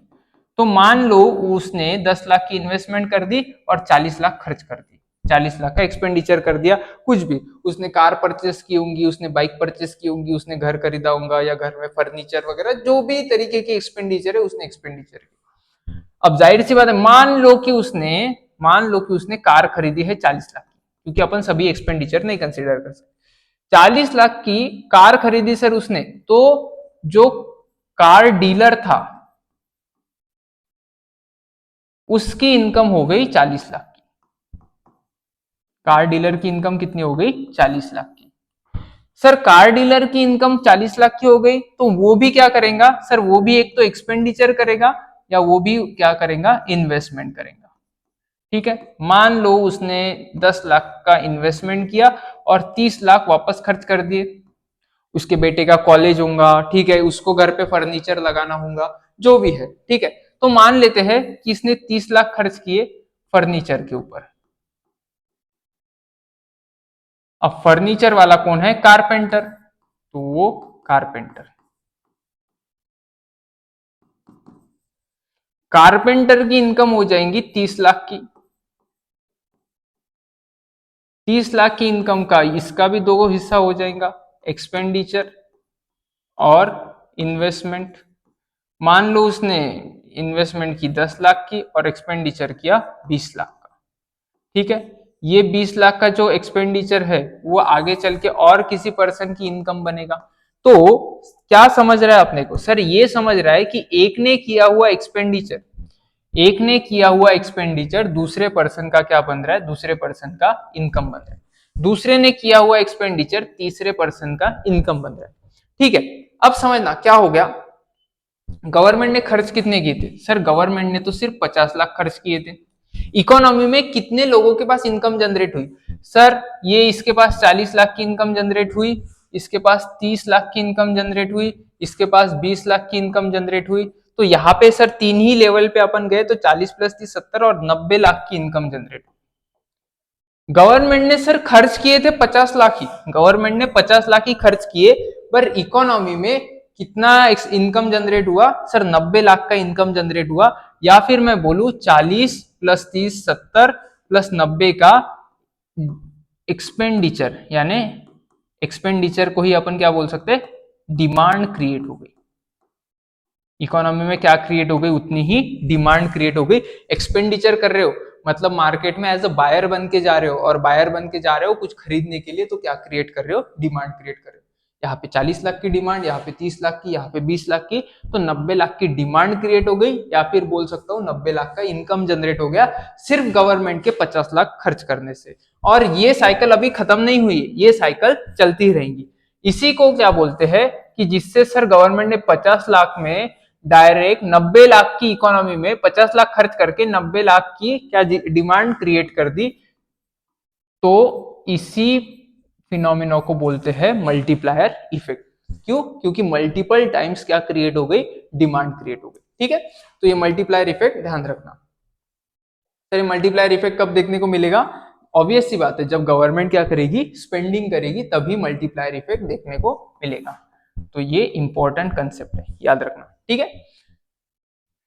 तो मान लो उसने 10 लाख की इन्वेस्टमेंट कर दी और 40 लाख खर्च कर दी, 40 लाख का एक्सपेंडिचर कर दिया। कुछ भी, उसने कार परचेस की होंगी, उसने बाइक परचेस की होंगी, उसने घर खरीदा होगा या घर में फर्नीचर वगैरह जो भी तरीके की एक्सपेंडिचर है उसने एक्सपेंडिचर की। अब जाहिर सी बात है, मान लो कि उसने कार खरीदी है 40 लाख की, क्योंकि अपन सभी एक्सपेंडिचर नहीं कंसिडर कर सकते। 40 लाख की कार खरीदी सर उसने, तो जो कार डीलर था उसकी इनकम हो गई 40 लाख की। कार डीलर की इनकम कितनी हो गई, 40 लाख की। सर कार डीलर की इनकम 40 लाख की हो गई तो वो भी क्या करेगा सर, वो भी एक तो एक्सपेंडिचर करेगा या वो भी क्या करेगा, इन्वेस्टमेंट करेगा। ठीक है, मान लो उसने 10 लाख का इन्वेस्टमेंट किया और 30 लाख वापस खर्च कर दिए। उसके बेटे का कॉलेज होगा, ठीक है, उसको घर पे फर्नीचर लगाना होगा, जो भी है। ठीक है, तो मान लेते हैं कि इसने 30 लाख खर्च किए फर्नीचर के ऊपर। अब फर्नीचर वाला कौन है, कारपेंटर, तो वो कारपेंटर की इनकम हो जाएंगी 30 लाख की। 30 लाख की इनकम का इसका भी दो हिस्सा हो जाएगा, एक्सपेंडिचर और इन्वेस्टमेंट। मान लो उसने इन्वेस्टमेंट की 10 लाख की और एक्सपेंडिचर किया 20 लाख का। ठीक है, ये 20 लाख का जो एक्सपेंडिचर है वो आगे चल के और किसी पर्सन की इनकम बनेगा। तो क्या समझ रहा है अपने को, सर ये समझ रहा है कि एक ने किया हुआ एक्सपेंडिचर दूसरे पर्सन का क्या बन रहा है, दूसरे पर्सन का इनकम बन रहा है। दूसरे ने किया हुआ एक्सपेंडिचर तीसरे पर्सन का इनकम बन रहा है। ठीक है, अब समझना क्या हो गया, गवर्नमेंट ने खर्च कितने किए थे, सर गवर्नमेंट ने तो सिर्फ 50 लाख खर्च किए थे। इकोनॉमी में कितने लोगों के पास इनकम जनरेट हुई, सर ये इसके पास 40 लाख की इनकम जनरेट हुई, इसके पास 30 लाख की इनकम जनरेट हुई, इसके पास 20 लाख की इनकम जनरेट हुई। तो यहाँ पे सर तीन ही लेवल पे अपन गए तो 40 प्लस 30 70 और 90 लाख की इनकम जनरेट हुई। गवर्नमेंट ने सर खर्च किए थे 50 लाख ही, गवर्नमेंट ने 50 लाख ही खर्च किए, पर इकोनॉमी में कितना इनकम जनरेट हुआ, सर 90 लाख का इनकम जनरेट हुआ। या फिर मैं बोलूं 40 प्लस 30 70 प्लस 90 का एक्सपेंडिचर, यानी एक्सपेंडिचर को ही अपन क्या बोल सकते हैं, डिमांड क्रिएट हो गई। इकोनॉमी में क्या क्रिएट हो गई, उतनी ही डिमांड क्रिएट हो गई। एक्सपेंडिचर कर रहे हो मतलब मार्केट में एज अ बायर बन के जा रहे हो, और बायर बन के जा रहे हो कुछ खरीदने के लिए, तो क्या क्रिएट कर रहे हो, डिमांड क्रिएट कर रहे हो। यहाँ पे 40 लाख की डिमांड, यहाँ पे 30 लाख की, यहाँ पे 20 लाख की, तो 90 लाख की डिमांड क्रिएट हो गई, या फिर बोल सकता हूँ 90 लाख का इनकम जनरेट हो गया सिर्फ गवर्नमेंट के 50 लाख खर्च करने से। और ये साइकिल अभी खत्म नहीं हुई, ये साइकिल चलती रहेंगी। इसी को क्या बोलते हैं कि जिससे सर गवर्नमेंट ने 50 लाख में डायरेक्ट 90 लाख की इकोनॉमी में 50 लाख खर्च करके 90 लाख की क्या डिमांड क्रिएट कर दी। तो इसी फिनोमिना को बोलते हैं मल्टीप्लायर इफेक्ट। क्यों, क्योंकि मल्टीपल टाइम्स क्या क्रिएट हो गई, डिमांड क्रिएट हो गई। ठीक है, तो ये मल्टीप्लायर इफेक्ट ध्यान रखना। सर मल्टीप्लायर इफेक्ट कब देखने को मिलेगा, ऑब्वियस सी बात है, जब गवर्नमेंट क्या करेगी, स्पेंडिंग करेगी, तभी मल्टीप्लायर इफेक्ट देखने को मिलेगा। तो ये इंपॉर्टेंट कंसेप्ट है, याद रखना, ठीक है।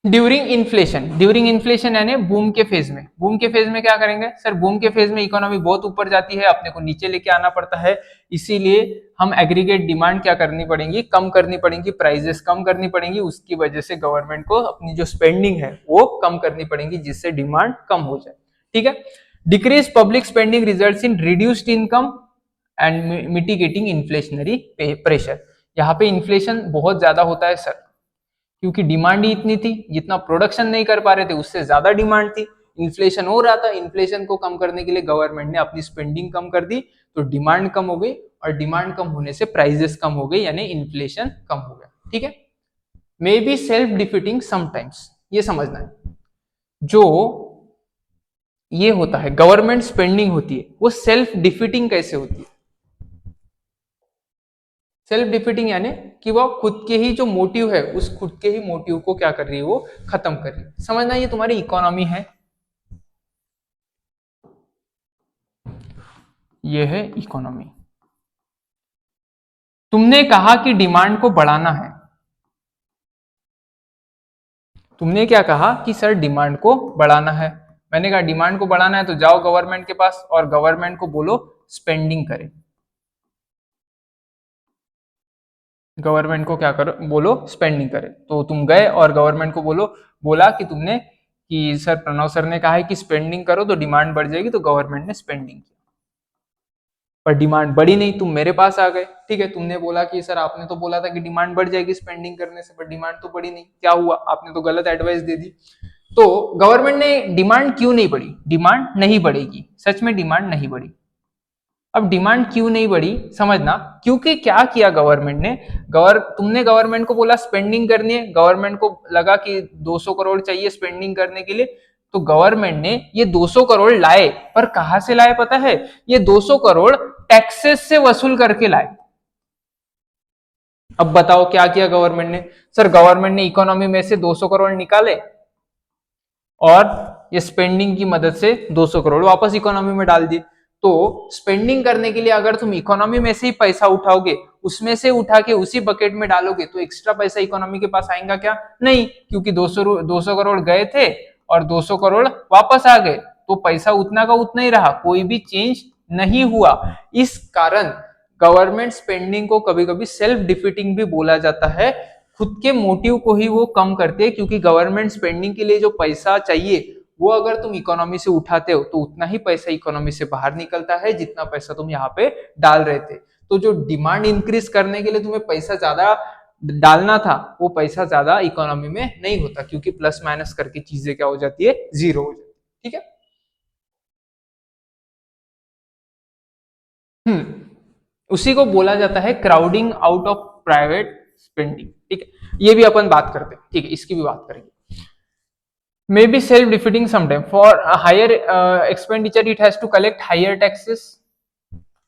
ड्यूरिंग इन्फ्लेशन यानी बूम के फेज में, बूम के फेज में क्या करेंगे सर, बूम के फेज में इकोनॉमी बहुत ऊपर जाती है, अपने को नीचे लेके आना पड़ता है, इसीलिए हम एग्रीगेट डिमांड क्या करनी पड़ेगी, कम करनी पड़ेगी, प्राइजेस कम करनी पड़ेंगी, उसकी वजह से गवर्नमेंट को अपनी जो स्पेंडिंग है वो कम करनी पड़ेगी, जिससे डिमांड कम हो जाए, ठीक है। Decrease public spending results in reduced income and mitigating inflationary pressure. यहाँ पे इन्फ्लेशन बहुत ज्यादा होता है सर, क्योंकि डिमांड ही इतनी थी, जितना प्रोडक्शन नहीं कर पा रहे थे उससे ज्यादा डिमांड थी, इन्फ्लेशन हो रहा था, इन्फ्लेशन को कम करने के लिए गवर्नमेंट ने अपनी स्पेंडिंग कम कर दी, तो डिमांड कम हो गई, और डिमांड कम होने से प्राइजेस कम हो गई, यानी इन्फ्लेशन कम हो गया, ठीक है। May be self defeating sometimes, ये समझना है, जो ये होता है गवर्नमेंट स्पेंडिंग होती है, वो सेल्फ डिफीटिंग कैसे होती है। सेल्फ डिफीटिंग यानी कि वो खुद के ही जो मोटिव है, उस खुद के ही मोटिव को क्या कर रही है, वो खत्म कर रही है। समझना, ये तुम्हारी इकोनॉमी है, ये है इकोनॉमी। तुमने कहा कि डिमांड को बढ़ाना है, तुमने क्या कहा कि सर डिमांड को बढ़ाना है, मैंने कहा डिमांड को बढ़ाना है तो जाओ गवर्नमेंट के पास और गवर्नमेंट को बोलो स्पेंडिंग करे, गवर्नमेंट को क्या करो, बोलो स्पेंडिंग करे। तो तुम गए और गवर्नमेंट को बोला कि तुमने कि सर प्रणव सर ने कहा है कि स्पेंडिंग करो तो डिमांड बढ़ जाएगी, तो गवर्नमेंट ने स्पेंडिंग की, पर डिमांड बढ़ी नहीं, तुम मेरे पास आ गए, ठीक है। तुमने बोला कि सर आपने तो बोला था कि डिमांड बढ़ जाएगी स्पेंडिंग करने से, पर डिमांड तो बढ़ी नहीं, क्या हुआ, आपने तो गलत एडवाइस दे दी। तो गवर्नमेंट ने डिमांड क्यों नहीं बढ़ी, डिमांड नहीं बढ़ेगी, सच में डिमांड नहीं बढ़ी। अब डिमांड क्यों नहीं बढ़ी समझना, क्योंकि क्या किया गवर्नमेंट ने, तुमने गवर्नमेंट को बोला स्पेंडिंग करनी है, गवर्नमेंट को लगा कि 200 करोड़ चाहिए स्पेंडिंग करने के लिए, तो गवर्नमेंट ने ये 200 करोड़ लाए, पर कहां से लाए पता है, ये 200 करोड़ टैक्सेस से वसूल करके लाए। अब बताओ क्या किया गवर्नमेंट ने, सर गवर्नमेंट ने इकोनॉमी में से 200 करोड़ निकाले और ये स्पेंडिंग की मदद से 200 करोड़ वापस इकोनॉमी में डाल दिए। तो स्पेंडिंग करने के लिए अगर तुम इकोनॉमी में से ही पैसा उठाओगे, उसमें से उठा के उसी बकेट में डालोगे, तो एक्स्ट्रा पैसा इकोनॉमी के पास आएगा क्या, नहीं, क्योंकि 200 करोड़ गए थे और 200 करोड़ वापस आ गए, तो पैसा उतना का उतना ही रहा, कोई भी चेंज नहीं हुआ। इस कारण गवर्नमेंट स्पेंडिंग को कभी कभी सेल्फ डिफीटिंग भी बोला जाता है, खुद के मोटिव को ही वो कम करते हैं, क्योंकि गवर्नमेंट स्पेंडिंग के लिए जो पैसा चाहिए वो अगर तुम इकोनॉमी से उठाते हो तो उतना ही पैसा इकोनॉमी से बाहर निकलता है जितना पैसा तुम यहाँ पे डाल रहे थे। तो जो डिमांड इंक्रीज करने के लिए तुम्हें पैसा ज्यादा डालना था, वो पैसा ज्यादा इकोनॉमी में नहीं होता, क्योंकि प्लस माइनस करके चीजें क्या हो जाती है, जीरो हो जाती है, ठीक है। उसी को बोला जाता है crowding out of private spending, ठीक है, ये भी अपन बात करते हैं, ठीक है, इसकी भी बात करेंगे। May be self-defeating sometime. For a higher expenditure, it has to collect higher taxes.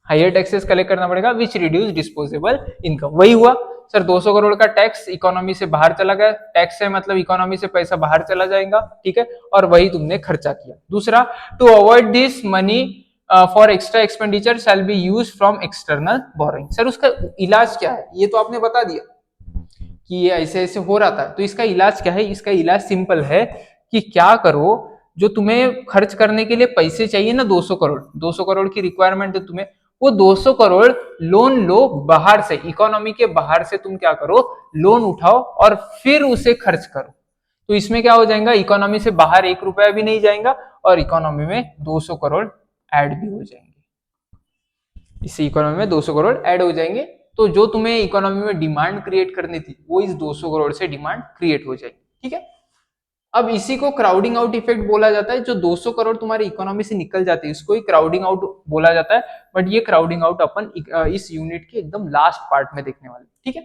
Higher taxes collect करना पड़ेगा, which reduce disposable income. वही हुआ सर, 200 करोड़ का टैक्स इकोनॉमी से बाहर चला गया, टैक्स है मतलब इकोनॉमी से पैसा बाहर चला जाएगा, ठीक है, और वही तुमने खर्चा किया। दूसरा, to avoid this money for extra expenditure shall be use from external borrowing. Sir उसका इलाज क्या है, ये तो आपने बता दिया कि ये ऐसे ऐसे हो रहा था, तो इसका इलाज क्या है, इसका इलाज सिंपल है कि क्या करो, जो तुम्हें खर्च करने के लिए पैसे चाहिए ना, 200 करोड़, 200 करोड़ की रिक्वायरमेंट है तुम्हें, वो 200 करोड़ लोन लो बाहर से, इकोनॉमी के बाहर से तुम क्या करो, लोन उठाओ और फिर उसे खर्च करो। तो इसमें क्या हो जाएगा, इकोनॉमी से बाहर 1 रुपया भी नहीं जाएगा और इकोनॉमी में 200 करोड़ ऐड भी हो जाएंगे, इससे इकोनॉमी में 200 करोड़ ऐड हो जाएंगे। तो जो तुम्हें इकोनॉमी में डिमांड क्रिएट करनी थी, वो इस 200 करोड़ से डिमांड क्रिएट हो जाएगी, ठीक है। अब इसी को क्राउडिंग आउट इफेक्ट बोला जाता है, जो 200 करोड़ तुम्हारी इकोनॉमी से निकल जाती है, इसको ही क्राउडिंग आउट बोला जाता है। बट ये क्राउडिंग आउट अपन इस यूनिट के एकदम लास्ट पार्ट में देखने वाले, ठीक है।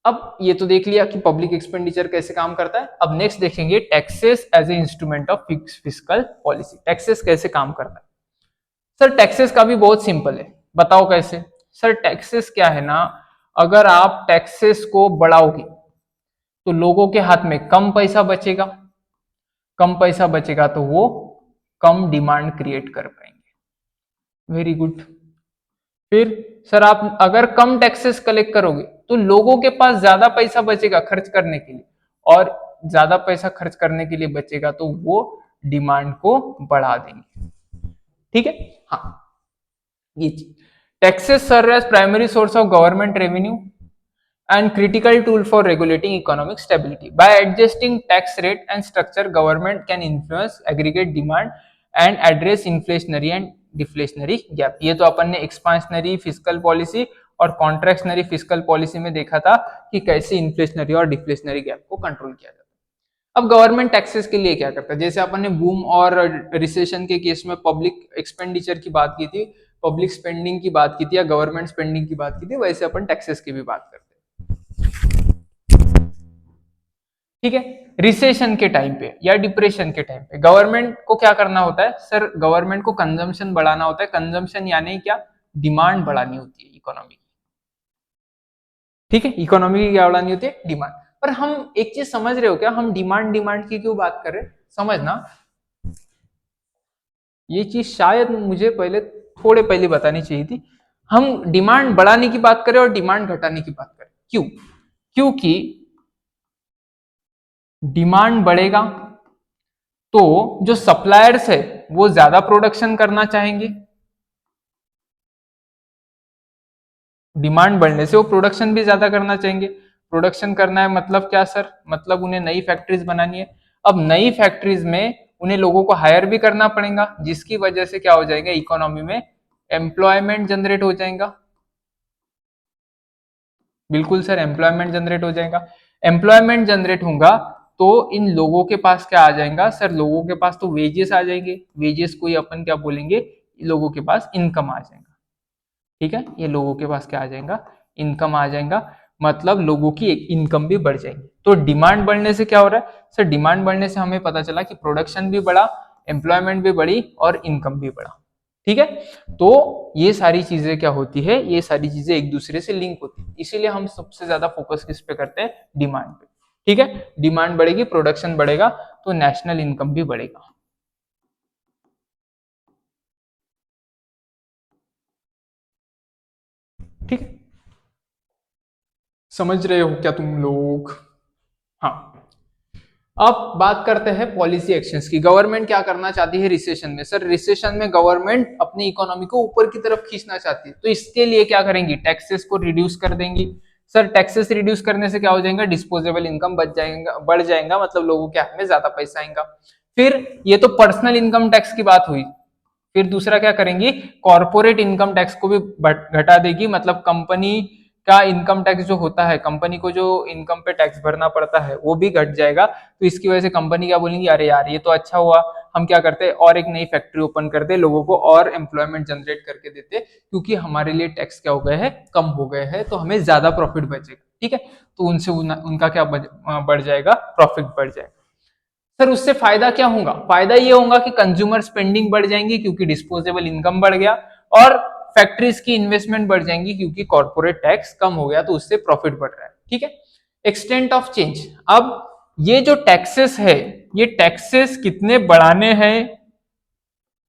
अब ये तो देख लिया कि पब्लिक एक्सपेंडिचर कैसे काम करता है। अब नेक्स्ट देखेंगे taxes as a instrument of fiscal policy. Taxes कैसे काम करता है सर, टैक्सेस का भी बहुत सिंपल है, बताओ कैसे। सर टैक्सेस क्या है ना, अगर आप टैक्सेस को बढ़ाओगे तो लोगों के हाथ में कम पैसा बचेगा, कम पैसा बचेगा तो वो कम डिमांड क्रिएट कर पाएंगे। Very good. फिर सर आप अगर कम टैक्सेस कलेक्ट करोगे तो लोगों के पास ज्यादा पैसा बचेगा खर्च करने के लिए, और ज्यादा पैसा खर्च करने के लिए बचेगा तो वो डिमांड को बढ़ा देंगे। ठीक है, हाँ ये चीज। Taxes serve as primary source of government revenue and critical tool for regulating economic stability. By adjusting tax rate and structure, government can influence aggregate demand and address inflationary and deflationary gap. ये तो अपन ने expansionary fiscal policy और contractionary fiscal policy में देखा था कि कैसे inflationary और deflationary gap को कंट्रोल किया जाता है। अब गवर्नमेंट टैक्सेस के लिए क्या करता है, जैसे अपन ने बूम और रिसेशन के केस में पब्लिक एक्सपेंडिचर की बात की थी, पब्लिक स्पेंडिंग की बात की थी या गवर्नमेंट स्पेंडिंग की बात की थी, वैसे अपन टैक्सेस की भी बात करते हैं। ठीक है, रिसेशन के टाइम पे या डिप्रेशन के टाइम पे गवर्नमेंट को क्या करना होता है सर, गवर्नमेंट को कंजम्पशन बढ़ाना होता है। कंजम्पशन यानी क्या, डिमांड बढ़ानी होती है इकोनॉमी की। ठीक है, इकोनॉमी की क्या बढ़ानी होती है, डिमांड। पर हम एक चीज समझ रहे हो क्या, हम डिमांड डिमांड की क्यों बात कर रहे हैं, समझना ये चीज शायद मुझे थोड़े पहले बतानी चाहिए थी। हम डिमांड बढ़ाने की बात करें और डिमांड घटाने की बात करें, क्यों, क्योंकि डिमांड बढ़ेगा तो जो सप्लायर्स है वो ज्यादा प्रोडक्शन करना चाहेंगे। डिमांड बढ़ने से वो प्रोडक्शन भी ज्यादा करना चाहेंगे। प्रोडक्शन करना है मतलब क्या सर, मतलब उन्हें नई फैक्ट्रीज बनानी है। अब नई फैक्ट्रीज में उन्हें लोगों को हायर भी करना पड़ेगा, जिसकी वजह से क्या हो जाएगा, इकोनॉमी में एम्प्लॉयमेंट जनरेट हो जाएगा। बिल्कुल सर, एम्प्लॉयमेंट जनरेट हो जाएगा। एम्प्लॉयमेंट जनरेट होगा तो इन लोगों के पास क्या आ जाएगा सर, लोगों के पास तो वेजेस आ जाएंगे। वेजेस को ही अपन क्या बोलेंगे, लोगों के पास इनकम आ जाएगा। ठीक है, ये लोगों के पास क्या आ जाएगा, इनकम आ जाएगा, मतलब लोगों की एक इनकम भी बढ़ जाएगी। तो डिमांड बढ़ने से क्या हो रहा है सर, डिमांड बढ़ने से हमें पता चला कि प्रोडक्शन भी बढ़ा, एम्प्लॉयमेंट भी बढ़ी और इनकम भी बढ़ा। ठीक है, तो ये सारी चीजें क्या होती है, ये सारी चीजें एक दूसरे से लिंक होती है, इसीलिए हम सबसे ज्यादा फोकस किस पे करते हैं, डिमांड पे। ठीक है, डिमांड बढ़ेगी, प्रोडक्शन बढ़ेगा तो नेशनल इनकम भी बढ़ेगा। ठीक है, समझ रहे हो क्या तुम लोग। हाँ, अब बात करते हैं पॉलिसी एक्शंस की। गवर्नमेंट क्या करना चाहती है रिसेशन में, सर रिसेशन में गवर्नमेंट अपनी इकोनॉमी को ऊपर की तरफ खींचना चाहती है, तो इसके लिए क्या करेंगी, टैक्सेस को रिड्यूस कर देंगी। सर टैक्सेस रिड्यूस करने से क्या हो जाएगा, डिस्पोजेबल इनकम बढ़ जाएगा, मतलब लोगों के हाथ में ज्यादा पैसा आएगा। फिर ये तो पर्सनल इनकम टैक्स की बात हुई। फिर दूसरा क्या करेंगी, कॉर्पोरेट इनकम टैक्स को भी घटा देगी, मतलब कंपनी का इनकम टैक्स जो होता है, कंपनी को जो इनकम पे टैक्स भरना पड़ता है वो भी घट जाएगा। तो इसकी वजह से कंपनी क्या बोलेंगी, अरे यार ये तो अच्छा हुआ, हम क्या करते हैं और एक नई फैक्ट्री ओपन करते, लोगों को और एम्प्लॉयमेंट जनरेट करके देते, क्योंकि हमारे लिए टैक्स क्या हो गए हैं, कम हो गए हैं, तो हमें ज्यादा प्रॉफिट बचेगा। ठीक है, तो उनसे उनका क्या बढ़ जाएगा, प्रॉफिट बढ़ जाएगा। सर उससे फायदा क्या होगा, फायदा ये होगा कि कंज्यूमर स्पेंडिंग बढ़ जाएंगी क्योंकि डिस्पोजेबल इनकम बढ़ गया, और फैक्ट्रीज की इन्वेस्टमेंट बढ़ जाएंगी क्योंकि कॉर्पोरेट टैक्स कम हो गया, तो उससे प्रॉफिट बढ़ रहा है। ठीक है, एक्सटेंट ऑफ चेंज। अब ये जो टैक्सेस है, ये टैक्सेस कितने बढ़ाने हैं,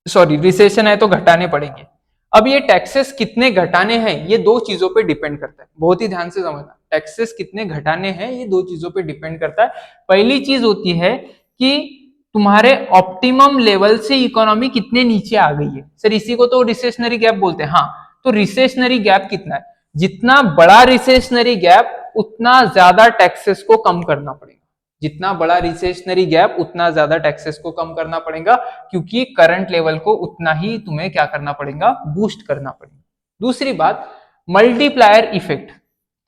सॉरी रिसेशन है तो घटाने पड़ेंगे। अब ये टैक्सेस कितने घटाने हैं, ये दो चीजों पे डिपेंड करता है, बहुत ही ध्यान से समझना। टैक्सेस कितने घटाने हैं ये दो चीजों पे डिपेंड करता है। पहली चीज होती है कि तुम्हारे ऑप्टिमम लेवल से इकोनॉमी कितने नीचे आ गई है। सर इसी को तो रिसेशनरी गैप बोलते हैं। हाँ, तो रिसेशनरी गैप कितना है, जितना बड़ा रिसेशनरी गैप उतना ज्यादा टैक्सेस को कम करना पड़ेगा। जितना बड़ा रिसेशनरी गैप उतना ज्यादा टैक्सेस को कम करना पड़ेगा, क्योंकि करंट लेवल को उतना ही तुम्हें क्या करना पड़ेगा, बूस्ट करना पड़ेगा। दूसरी बात, मल्टीप्लायर इफेक्ट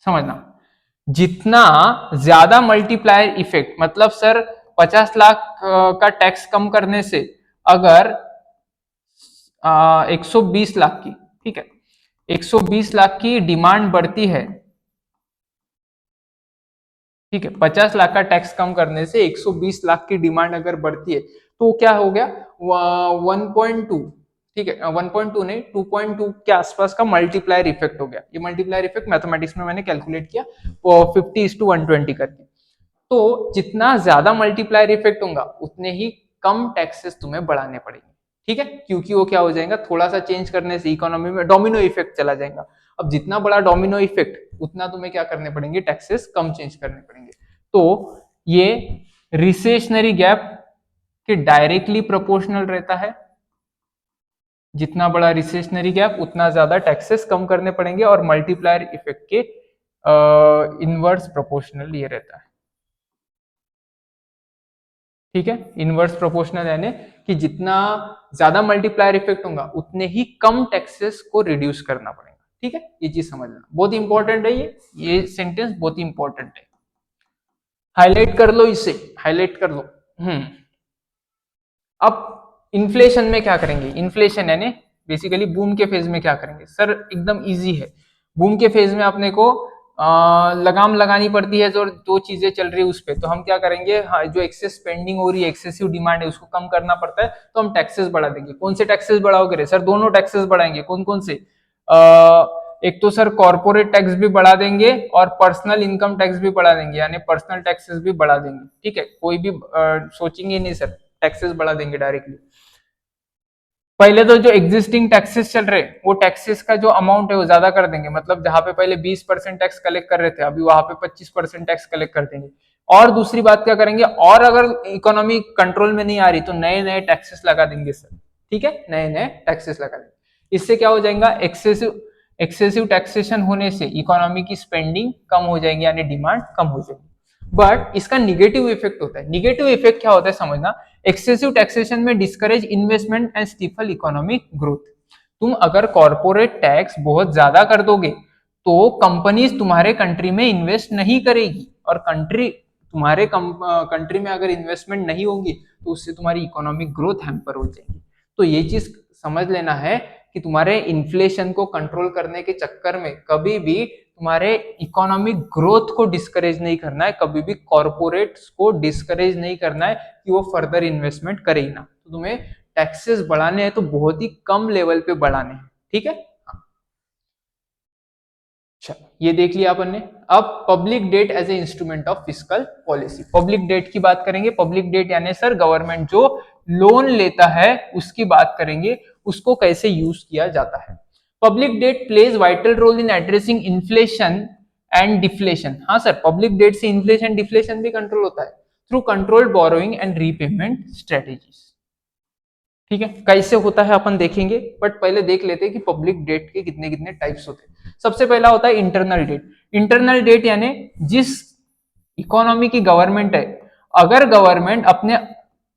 समझना। जितना ज्यादा मल्टीप्लायर इफेक्ट, मतलब सर 50 लाख का टैक्स कम करने से अगर 120 लाख की, ठीक है, 120 लाख की डिमांड बढ़ती है, ठीक है, 50 लाख का टैक्स कम करने से 120 लाख की डिमांड अगर बढ़ती है, तो क्या हो गया 1.2, ठीक है, 1.2 नहीं 2.2 के आसपास का मल्टीप्लायर इफेक्ट हो गया। ये मल्टीप्लायर इफेक्ट मैथमेटिक्स में मैंने कैलकुलेट किया 50:120 करके। तो जितना ज्यादा मल्टीप्लायर इफेक्ट होगा उतने ही कम टैक्सेस तुम्हें बढ़ाने पड़ेंगे, ठीक है, क्योंकि वो क्या हो जाएगा, थोड़ा सा चेंज करने से इकोनॉमी में डोमिनो इफेक्ट चला जाएगा। अब जितना बड़ा डोमिनो इफेक्ट उतना तुम्हें क्या करने पड़ेंगे, टैक्सेस कम चेंज करने पड़ेंगे। तो ये रिसेशनरी गैप के डायरेक्टली प्रोपोर्शनल रहता है, जितना बड़ा रिसेशनरी गैप उतना ज्यादा टैक्सेस कम करने पड़ेंगे, और मल्टीप्लायर इफेक्ट के इनवर्स प्रोपोर्शनल ये रहता है, ठीक है। इनवर्स प्रोपोर्शनल यानी कि जितना ज्यादा मल्टीप्लायर इफेक्ट होगा उतने ही कम टैक्सेस को रिड्यूस करना पड़ेगा, ठीक है। ये चीज समझना बहुत इंपॉर्टेंट है, ये सेंटेंस बहुत इंपॉर्टेंट है, हाईलाइट कर लो इसे, हाईलाइट कर लो। अब इन्फ्लेशन में क्या करेंगे, इन्फ्लेशन यानी बेसिकली बूम के फेज में क्या करेंगे सर, एकदम इजी है। बूम के फेज में अपने को लगाम लगानी पड़ती है, जो दो चीजें चल रही है उस पर, तो हम क्या करेंगे, हाँ, जो एक्सेस स्पेंडिंग हो रही है, एक्सेसिव डिमांड है, उसको कम करना पड़ता है, तो हम टैक्सेस बढ़ा देंगे। कौन से टैक्सेस बढ़ाओगे रे सर, दोनों टैक्सेस बढ़ाएंगे। कौन कौन से, एक तो सर कॉर्पोरेट टैक्स भी बढ़ा देंगे और पर्सनल इनकम टैक्स भी बढ़ा देंगे, यानी पर्सनल टैक्सेस भी बढ़ा देंगे, ठीक है। कोई भी सोचेंगे नहीं सर, टैक्सेस बढ़ा देंगे डायरेक्टली। पहले तो जो एग्जिस्टिंग टैक्सेस चल रहे वो टैक्सेस का जो अमाउंट है वो ज्यादा कर देंगे, मतलब जहां पे पहले 20% टैक्स कलेक्ट कर रहे थे अभी वहां पे 25% टैक्स कलेक्ट कर देंगे। और दूसरी बात क्या करेंगे, और अगर इकोनॉमी कंट्रोल में नहीं आ रही तो नए नए टैक्सेस लगा देंगे सर, ठीक है, नए नए टैक्सेस लगा देंगे। इससे क्या हो जाएगा, एक्सेसिव टैक्सेशन होने से इकोनॉमी की स्पेंडिंग कम हो जाएगी, यानी डिमांड कम हो जाएगी। बट इसका निगेटिव इफेक्ट होता है। निगेटिव इफेक्ट क्या होता है समझना, एक्सेसिव टैक्सेशन में discourage investment and stifle economic growth. तुम अगर कॉर्पोरेट टैक्स बहुत ज्यादा कर दोगे तो कंपनीज तुम्हारे कंट्री में इन्वेस्ट नहीं करेगी, और तुम्हारे कंट्री में अगर इन्वेस्टमेंट नहीं होगी तो उससे तुम्हारी इकोनॉमिक ग्रोथ हैम्पर हो जाएगी। तो ये चीज समझ लेना है कि तुम्हारे इन्फ्लेशन को कंट्रोल करने के चक्कर में कभी भी तुम्हारे इकोनॉमिक ग्रोथ को डिस्करेज नहीं करना है, कभी भी कॉर्पोरेट्स को डिस्करेज नहीं करना है कि वो फर्दर इन्वेस्टमेंट करे ही ना। तो तुम्हें टैक्सेस बढ़ाने हैं तो बहुत ही कम लेवल पे बढ़ाने हैं, ठीक है। चलो ये देख लिया अपन ने। अब public debt as a instrument of fiscal policy, public debt की बात करेंगे। पब्लिक डेट यानी सर गवर्नमेंट जो लोन लेता है उसकी बात करेंगे, उसको कैसे यूज किया जाता है। Public debt plays vital role in addressing inflation and deflation. हाँ सर, पब्लिक डेट से इन्फ्लेशन डिफ्लेशन भी कंट्रोल होता है through controlled borrowing and repayment strategies, ठीक है। कैसे होता है अपन देखेंगे, बट पहले देख लेते हैं कि पब्लिक डेट के कितने कितने टाइप्स होते हैं। सबसे पहला होता है इंटरनल डेट। इंटरनल डेट यानी जिस इकोनॉमी की गवर्नमेंट है, अगर गवर्नमेंट अपने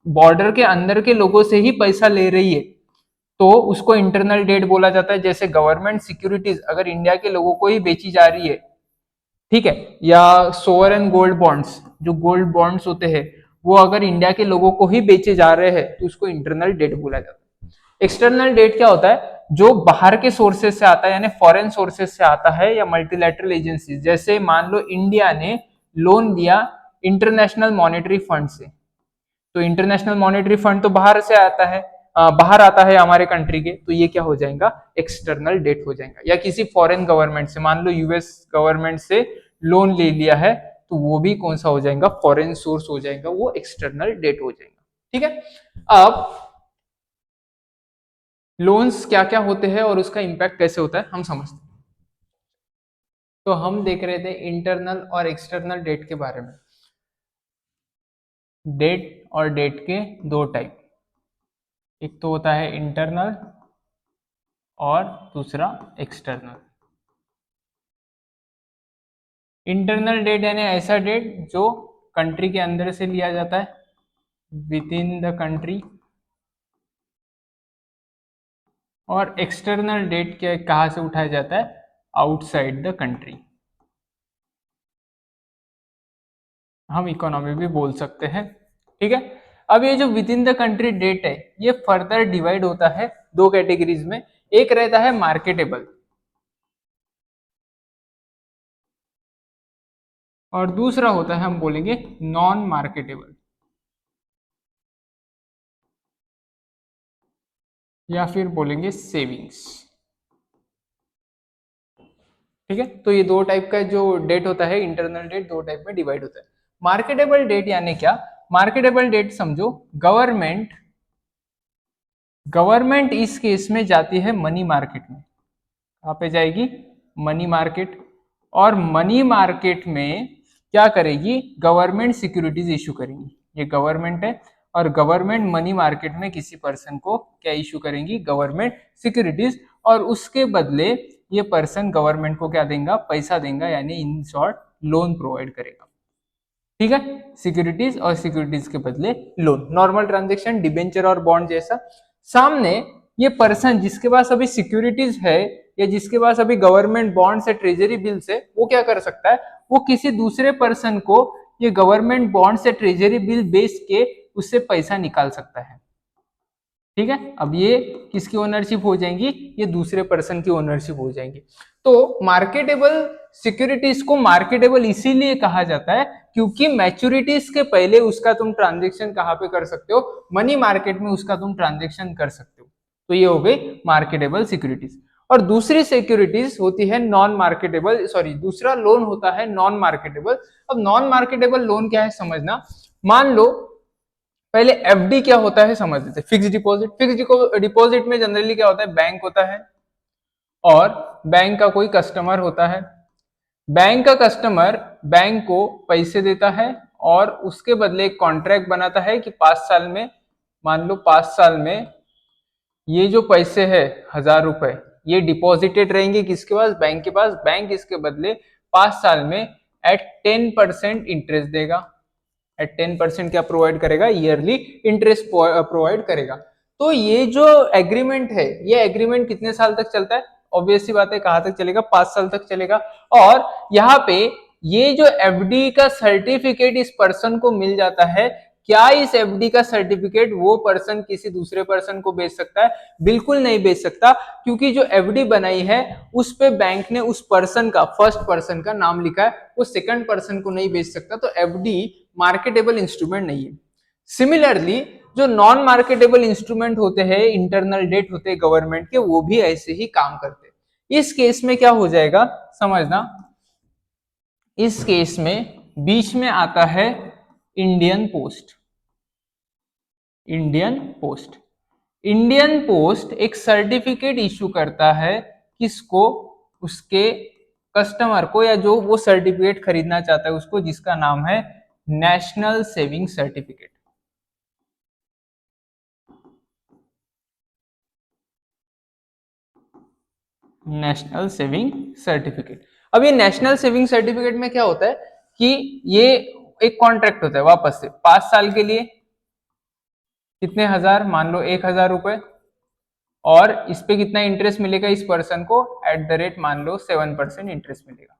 बॉर्डर के अंदर के लोगों से ही पैसा ले रही है तो उसको इंटरनल डेट बोला जाता है। जैसे गवर्नमेंट सिक्योरिटीज अगर इंडिया के लोगों को ही बेची जा रही है, ठीक है, या सोवरेन गोल्ड बॉन्ड्स, जो गोल्ड बॉन्ड्स होते हैं वो अगर इंडिया के लोगों को ही बेचे जा रहे हैं तो उसको इंटरनल डेट बोला जाता है। एक्सटर्नल डेट क्या होता है, जो बाहर के सोर्सेज से आता है, यानी फॉरेन सोर्सेज से आता है या मल्टीलैटरल एजेंसी। जैसे मान लो इंडिया ने लोन लिया इंटरनेशनल मॉनेटरी फंड से, तो इंटरनेशनल मॉनेटरी फंड तो बाहर से आता है, बाहर आता है हमारे कंट्री के, तो ये क्या हो जाएगा, एक्सटर्नल डेट हो जाएगा। या किसी फॉरेन गवर्नमेंट से, मान लो यूएस गवर्नमेंट से लोन ले लिया है तो वो भी कौन सा हो जाएगा, फॉरेन सोर्स हो जाएगा, वो एक्सटर्नल डेट हो जाएगा, ठीक है। अब लोन्स क्या क्या होते हैं और उसका इंपैक्ट कैसे होता है हम समझते हैं। तो हम देख रहे थे इंटरनल और एक्सटर्नल डेट के बारे में। डेट और डेट के दो टाइप, एक तो होता है इंटरनल और दूसरा एक्सटर्नल। इंटरनल डेट यानी ऐसा डेट जो कंट्री के अंदर से लिया जाता है, विद इन द कंट्री। और एक्सटर्नल डेट के कहाँ से उठाया जाता है, आउटसाइड द कंट्री। हम इकोनॉमी भी बोल सकते हैं, ठीक है। अब ये जो within the country debt है ये फर्दर डिवाइड होता है दो कैटेगरीज में। एक रहता है मार्केटेबल और दूसरा होता है हम बोलेंगे नॉन मार्केटेबल, या फिर बोलेंगे सेविंग्स, ठीक है। तो ये दो टाइप का जो डेट होता है, इंटरनल डेट दो टाइप में डिवाइड होता है। मार्केटेबल डेट यानी क्या, मार्केटेबल डेट समझो, गवर्नमेंट इस केस में जाती है मनी मार्केट में। कहाँ पे जाएगी? Money market. और मनी मार्केट में क्या करेगी? गवर्नमेंट सिक्योरिटीज इशू करेंगी। ये गवर्नमेंट है और गवर्नमेंट मनी मार्केट में किसी पर्सन को क्या इशू करेंगी? Government securities. और उसके बदले ये पर्सन गवर्नमेंट को क्या देगा? पैसा देगा, यानी इन शॉर्ट लोन प्रोवाइड करेगा। ठीक है, सिक्योरिटीज और सिक्योरिटीज के बदले लोन, नॉर्मल ट्रांजेक्शन, डिबेंचर और बॉन्ड जैसा। सामने ये पर्सन जिसके पास अभी सिक्योरिटीज है या जिसके पास अभी गवर्नमेंट बॉन्ड्स है, ट्रेजरी बिल्स है, वो क्या कर सकता है? वो किसी दूसरे पर्सन को ये गवर्नमेंट बॉन्ड्स या ट्रेजरी बिल बेच के उससे पैसा निकाल सकता है। ठीक है, अब ये किसकी ओनरशिप हो जाएंगी? ये दूसरे पर्सन की ओनरशिप हो जाएंगी। तो मार्केटेबल सिक्योरिटीज को मार्केटेबल इसीलिए कहा जाता है क्योंकि मैच्योरिटीज के पहले उसका तुम ट्रांजेक्शन कहाँ पे कर सकते हो? मनी मार्केट में उसका तुम ट्रांजेक्शन कर सकते हो। तो ये हो गई मार्केटेबल सिक्योरिटीज। और दूसरी सिक्योरिटीज होती है नॉन मार्केटेबल, सॉरी दूसरा लोन होता है नॉन मार्केटेबल। अब नॉन मार्केटेबल लोन क्या है समझना। मान लो पहले एफडी क्या होता है समझ लेते हैं। फिक्स डिपॉजिट, फिक्स डिपॉजिट में जनरली क्या होता है? बैंक होता है और बैंक का कोई कस्टमर होता है। बैंक का कस्टमर बैंक को पैसे देता है और उसके बदले एक कॉन्ट्रैक्ट बनाता है कि 5 साल में, मान लो 5 साल में ये जो पैसे है 1000 रुपए, ये डिपॉजिटेड रहेंगे किसके पास? बैंक के पास। बैंक इसके बदले 5 साल में एट 10% इंटरेस्ट देगा। एट 10% क्या प्रोवाइड करेगा? ईयरली इंटरेस्ट प्रोवाइड करेगा। तो ये जो एग्रीमेंट है, ये एग्रीमेंट कितने साल तक चलता है? ऑब्वियस सी बात है, कहां तक चलेगा? 5 साल तक चलेगा। और यहाँ पे ये जो एफडी का सर्टिफिकेट इस पर्सन को मिल जाता है, क्या इस एफडी का सर्टिफिकेट वो पर्सन किसी दूसरे पर्सन को बेच सकता है? बिल्कुल नहीं बेच सकता, क्योंकि जो एफडी बनाई है उस पे बैंक ने उस पर्सन का, फर्स्ट पर्सन का नाम लिखा है, वो सेकंड पर्सन को नहीं बेच सकता। तो एफडी मार्केटेबल इंस्ट्रूमेंट नहीं है। सिमिलरली जो नॉन मार्केटेबल इंस्ट्रूमेंट होते हैं, इंटरनल डेट होते हैं गवर्नमेंट के, वो भी ऐसे ही काम करते हैं। इस केस में क्या हो जाएगा समझना। इस केस में बीच में आता है Indian post. Indian post, Indian post एक सर्टिफिकेट इशू करता है किसको? उसके कस्टमर को, या जो वो सर्टिफिकेट खरीदना चाहता है उसको, जिसका नाम है national saving certificate. National saving certificate. अब ये नेशनल सेविंग सर्टिफिकेट में क्या होता है कि ये एक कॉन्ट्रैक्ट होता है वापस से 5 साल के लिए, कितने हजार? मान लो 1000 रुपए, और इस पे कितना इंटरेस्ट मिलेगा इस पर्सन को? एट द रेट मान लो 7% इंटरेस्ट मिलेगा।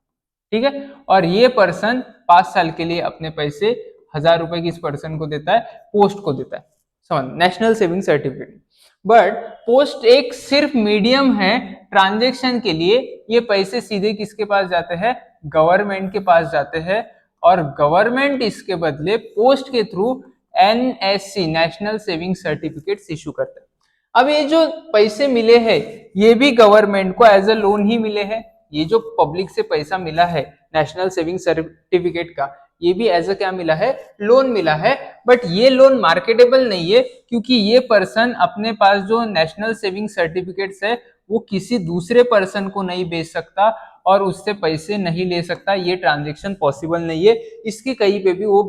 ठीक है, और ये पर्सन 5 साल के लिए अपने पैसे 1000 रुपए किस पर्सन को देता है? पोस्ट को देता है। समझ, national saving certificate. But post एक सिर्फ मीडियम है ट्रांजेक्शन के लिए। ये पैसे सीधे किसके पास जाते हैं? गवर्नमेंट के पास जाते हैं, और गवर्नमेंट इसके बदले पोस्ट के through NSC, national saving certificate issue करता है। अब ये जो पैसे मिले हैं ये भी गवर्नमेंट को एज अ लोन ही मिले हैं। ये जो पब्लिक से पैसा मिला है नेशनल सेविंग सर्टिफिकेट का, ये भी एज अ क्या मिला है? लोन मिला है। बट ये लोन मार्केटेबल नहीं है, क्योंकि ये पर्सन अपने पास जो नेशनल सेविंग सर्टिफिकेट्स है वो किसी दूसरे पर्सन को नहीं बेच सकता और उससे पैसे नहीं ले सकता। ये ट्रांजेक्शन पॉसिबल नहीं है। इसकी कहीं पे भी वो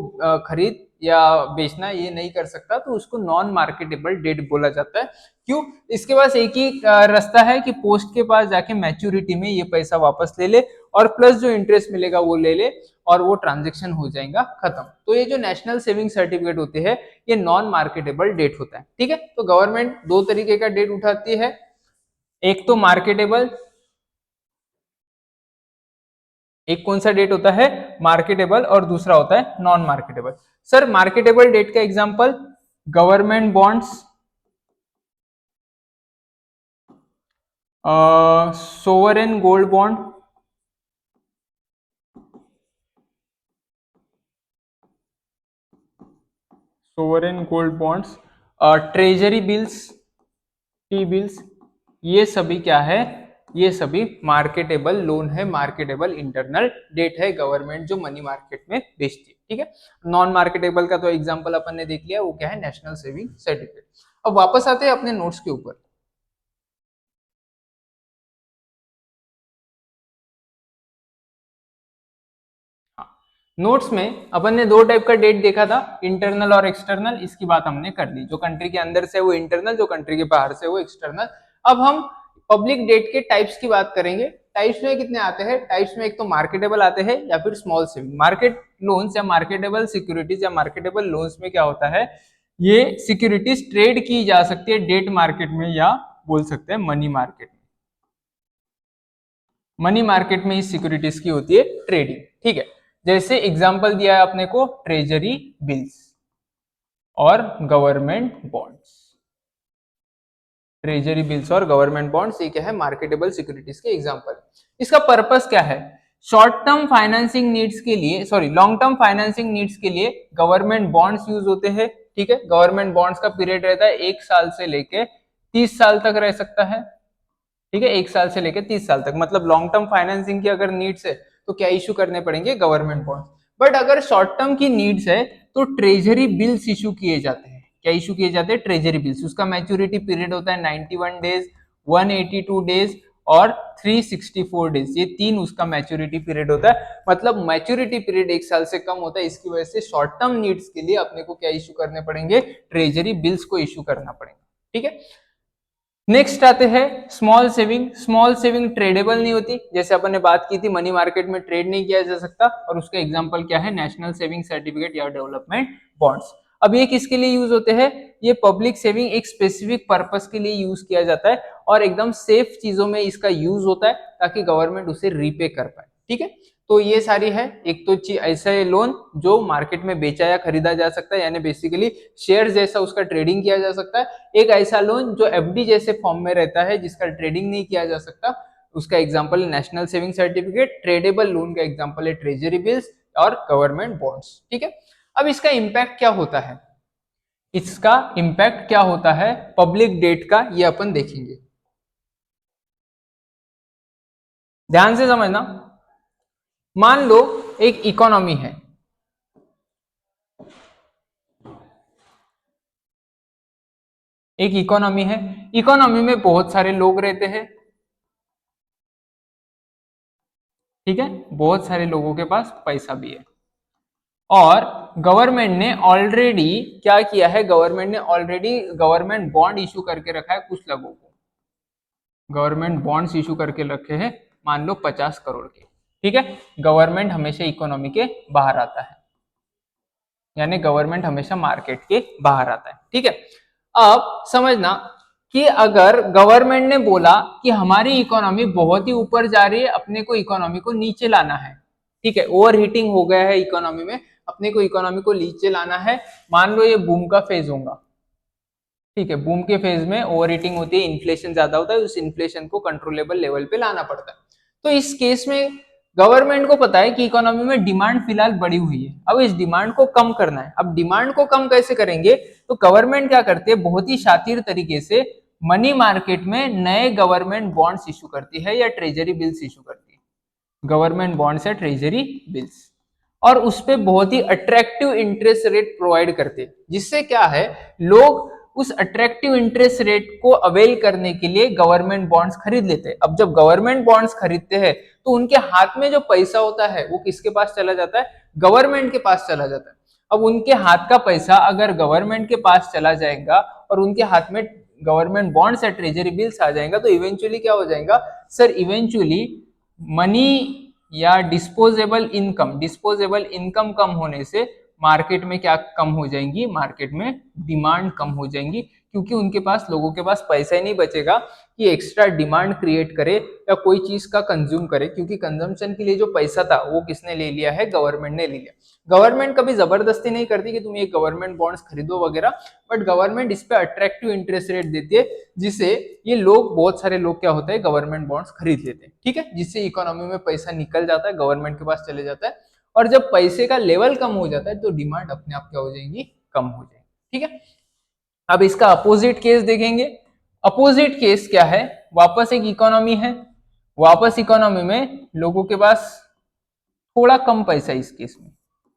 खरीद या बेचना ये नहीं कर सकता, तो उसको नॉन मार्केटेबल डेट बोला जाता है। क्यों? इसके पास एक ही रास्ता है कि पोस्ट के पास जाके मैच्योरिटी में ये पैसा वापस ले ले और प्लस जो इंटरेस्ट मिलेगा वो ले ले, और वो ट्रांजेक्शन हो जाएगा खत्म। तो ये जो नेशनल सेविंग सर्टिफिकेट होते हैं ये नॉन मार्केटेबल डेट होता है। ठीक है, तो गवर्नमेंट 2 तरीके का डेट उठाती है, एक तो मार्केटेबल, एक कौन सा डेट होता है? मार्केटेबल, और दूसरा होता है non marketable. Sir marketable debt का example government bonds, sovereign gold bond, sovereign gold bonds, treasury bills, T bills, ये सभी क्या है? ये सभी मार्केटेबल लोन है, मार्केटेबल इंटरनल डेट है गवर्नमेंट जो मनी मार्केट में बेचती है। ठीक है। नॉन मार्केटेबल का तो एग्जांपल अपन ने देख लिया, वो क्या है, नेशनल सेविंग सर्टिफिकेट। अब वापस आते हैं अपने नोट्स के ऊपर। नोट्स में अपन ने दो टाइप का डेट देखा था, इंटरनल और एक्सटर्नल। इसकी बात हमने कर ली, जो कंट्री के अंदर से वो इंटरनल, जो कंट्री के बाहर से वो एक्सटर्नल। अब हम पब्लिक डेट के टाइप्स की बात करेंगे। टाइप्स में कितने आते हैं? टाइप्स में एक तो मार्केटेबल आते हैं या फिर स्मॉल सेविंग। मार्केट लोन्स या मार्केटेबल सिक्योरिटीज या मार्केटेबल लोन्स में क्या होता है, ये सिक्योरिटीज ट्रेड की जा सकती है डेट मार्केट में या बोल सकते हैं मनी मार्केट में। मनी मार्केट में इस सिक्योरिटीज की होती है ट्रेडिंग, ठीक है। जैसे एग्जांपल दिया है अपने को ट्रेजरी बिल्स और गवर्नमेंट बॉन्ड्स। ट्रेजरी बिल्स और गवर्नमेंट बॉन्ड्स ये क्या है, मार्केटेबल सिक्योरिटीज के एग्जांपल। इसका पर्पस क्या है? शॉर्ट टर्म फाइनेंसिंग नीड्स के लिए, sorry long term financing needs के लिए गवर्नमेंट बॉन्ड्स यूज होते हैं, ठीक है। गवर्नमेंट बॉन्ड्स का पीरियड रहता है 1 साल से लेके 30 साल तक रह सकता है, ठीक है। 1 साल से लेकर 30 साल तक, मतलब लॉन्ग टर्म फाइनेंसिंग की अगर नीड्स है तो क्या इशू करने पड़ेंगे? Government bond. बट अगर शॉर्ट टर्म की नीड्स है तो ट्रेजरी बिल्स इशू किए जाते हैं। क्या इशू किए जाते हैं? Treasury bills. उसका मैच्योरिटी पीरियड होता है 91 डेज, 182 डेज और 364 डेज। ये तीन उसका मैच्योरिटी पीरियड होता है। मतलब मैच्योरिटी पीरियड 1 साल से कम होता है, इसकी वजह से शॉर्ट टर्म नीड्स के लिए अपने को क्या इशू करने पड़ेंगे? ट्रेजरी बिल्स को इशू करना पड़ेगा, ठीक है। नेक्स्ट आते हैं small saving. Small saving tradable नहीं होती, जैसे अपन ने बात की थी मनी मार्केट में ट्रेड नहीं किया जा सकता, और उसका एग्जांपल क्या है? नेशनल सेविंग सर्टिफिकेट या डेवलपमेंट बॉन्ड्स। अब ये किसके लिए यूज होते हैं? ये पब्लिक सेविंग एक स्पेसिफिक पर्पस के लिए यूज किया जाता है और एकदम सेफ चीजों में इसका यूज होता है ताकि गवर्नमेंट उसे रीपे कर पाए, ठीक है। तो ये सारी है। एक तो ऐसे लोन जो मार्केट में बेचा या खरीदा जा सकता है, यानी बेसिकली शेयर जैसा उसका ट्रेडिंग किया जा सकता है। एक ऐसा लोन जो एफडी जैसे फॉर्म में रहता है जिसका ट्रेडिंग नहीं किया जा सकता, उसका एग्जांपल है national saving certificate. Tradable loan का एग्जांपल है ट्रेजरी बिल्स और गवर्नमेंट बॉन्ड्स, ठीक है। अब इसका इंपैक्ट क्या होता है? इसका इंपैक्ट क्या होता है पब्लिक डेट का, ये अपन देखेंगे। ध्यान से समझना। मान लो एक इकोनॉमी है, एक इकोनॉमी है। इकोनॉमी में बहुत सारे लोग रहते हैं, ठीक है। बहुत सारे लोगों के पास पैसा भी है और गवर्नमेंट ने ऑलरेडी क्या किया है? गवर्नमेंट ने ऑलरेडी गवर्नमेंट बॉन्ड इशू करके रखा है कुछ लोगों को। गवर्नमेंट बॉन्ड्स इशू करके रखे हैं, मान लो 50 करोड़ के, ठीक है। गवर्नमेंट हमेशा इकोनॉमी के बाहर आता है, यानी गवर्नमेंट हमेशा मार्केट के बाहर आता है, ठीक है। अब समझना कि अगर गवर्नमेंट ने बोला कि हमारी इकोनॉमी बहुत ही ऊपर जा रही है, अपने को इकोनॉमी को नीचे लाना है, ठीक है, ओवर हीटिंग हो गया है इकोनॉमी में, अपने को इकोनॉमी को नीचे लाना है। मान लो ये बूम का फेज होगा, ठीक है। बूम के फेज में ओवर हीटिंग होती है, इन्फ्लेशन ज्यादा होता है, उस इन्फ्लेशन को कंट्रोलेबल लेवल पे लाना पड़ता है। तो इस केस में गवर्नमेंट को पता है कि इकोनॉमी में डिमांड फिलहाल बढ़ी हुई है, अब इस डिमांड को कम करना है। अब डिमांड को कम कैसे करेंगे? तो गवर्नमेंट क्या करती है? बहुत ही शातिर तरीके से मनी मार्केट में नए गवर्नमेंट बॉन्ड्स इशू करती है या ट्रेजरी बिल्स इशू करती है। गवर्नमेंट बॉन्ड्स या ट्रेजरी बिल्स, और उस पे बहुत ही अट्रैक्टिव इंटरेस्ट रेट प्रोवाइड करते हैं, जिससे क्या है, लोग उस अट्रैक्टिव इंटरेस्ट रेट को अवेल करने के लिए गवर्नमेंट बॉन्ड्स खरीद लेते हैं। अब जब गवर्नमेंट बॉन्ड्स खरीदते हैं तो उनके हाथ में जो पैसा होता है वो किसके पास चला जाता है? गवर्नमेंट के पास चला जाता है। अब उनके हाथ का पैसा अगर गवर्नमेंट के पास चला जाएगा और उनके हाथ में गवर्नमेंट बॉन्ड्स या ट्रेजरी बिल्स आ जाएगा, तो इवेंचुअली क्या हो जाएगा सर? इवेंचुअली मनी या डिस्पोजेबल इनकम कम होने से मार्केट में क्या कम हो जाएंगी? मार्केट में डिमांड कम हो जाएंगी, क्योंकि उनके पास, लोगों के पास पैसा ही नहीं बचेगा कि एक्स्ट्रा डिमांड क्रिएट करे या कोई चीज का कंज्यूम करे, क्योंकि कंजम्पशन के लिए जो पैसा था वो किसने ले लिया है? गवर्नमेंट ने ले लिया। गवर्नमेंट कभी जबरदस्ती नहीं करती कि तुम ये गवर्नमेंट बॉन्ड्स खरीदो वगैरह, बट गवर्नमेंट इस पे अट्रैक्टिव इंटरेस्ट रेट देती है, जिससे ये लोग, बहुत सारे लोग क्या होता है, गवर्नमेंट बॉन्ड्स खरीद लेते हैं, ठीक है। जिससे इकोनॉमी में पैसा निकल जाता है, गवर्नमेंट के पास चले जाता है, और जब पैसे का लेवल कम हो जाता है तो डिमांड अपने आप क्या हो जाएगी? कम हो जाएगी, ठीक है। अब इसका अपोजिट केस देखेंगे। अपोजिट केस क्या है? वापस एक इकोनॉमी है, वापस इकोनॉमी में लोगों के पास थोड़ा कम पैसा है इस केस में,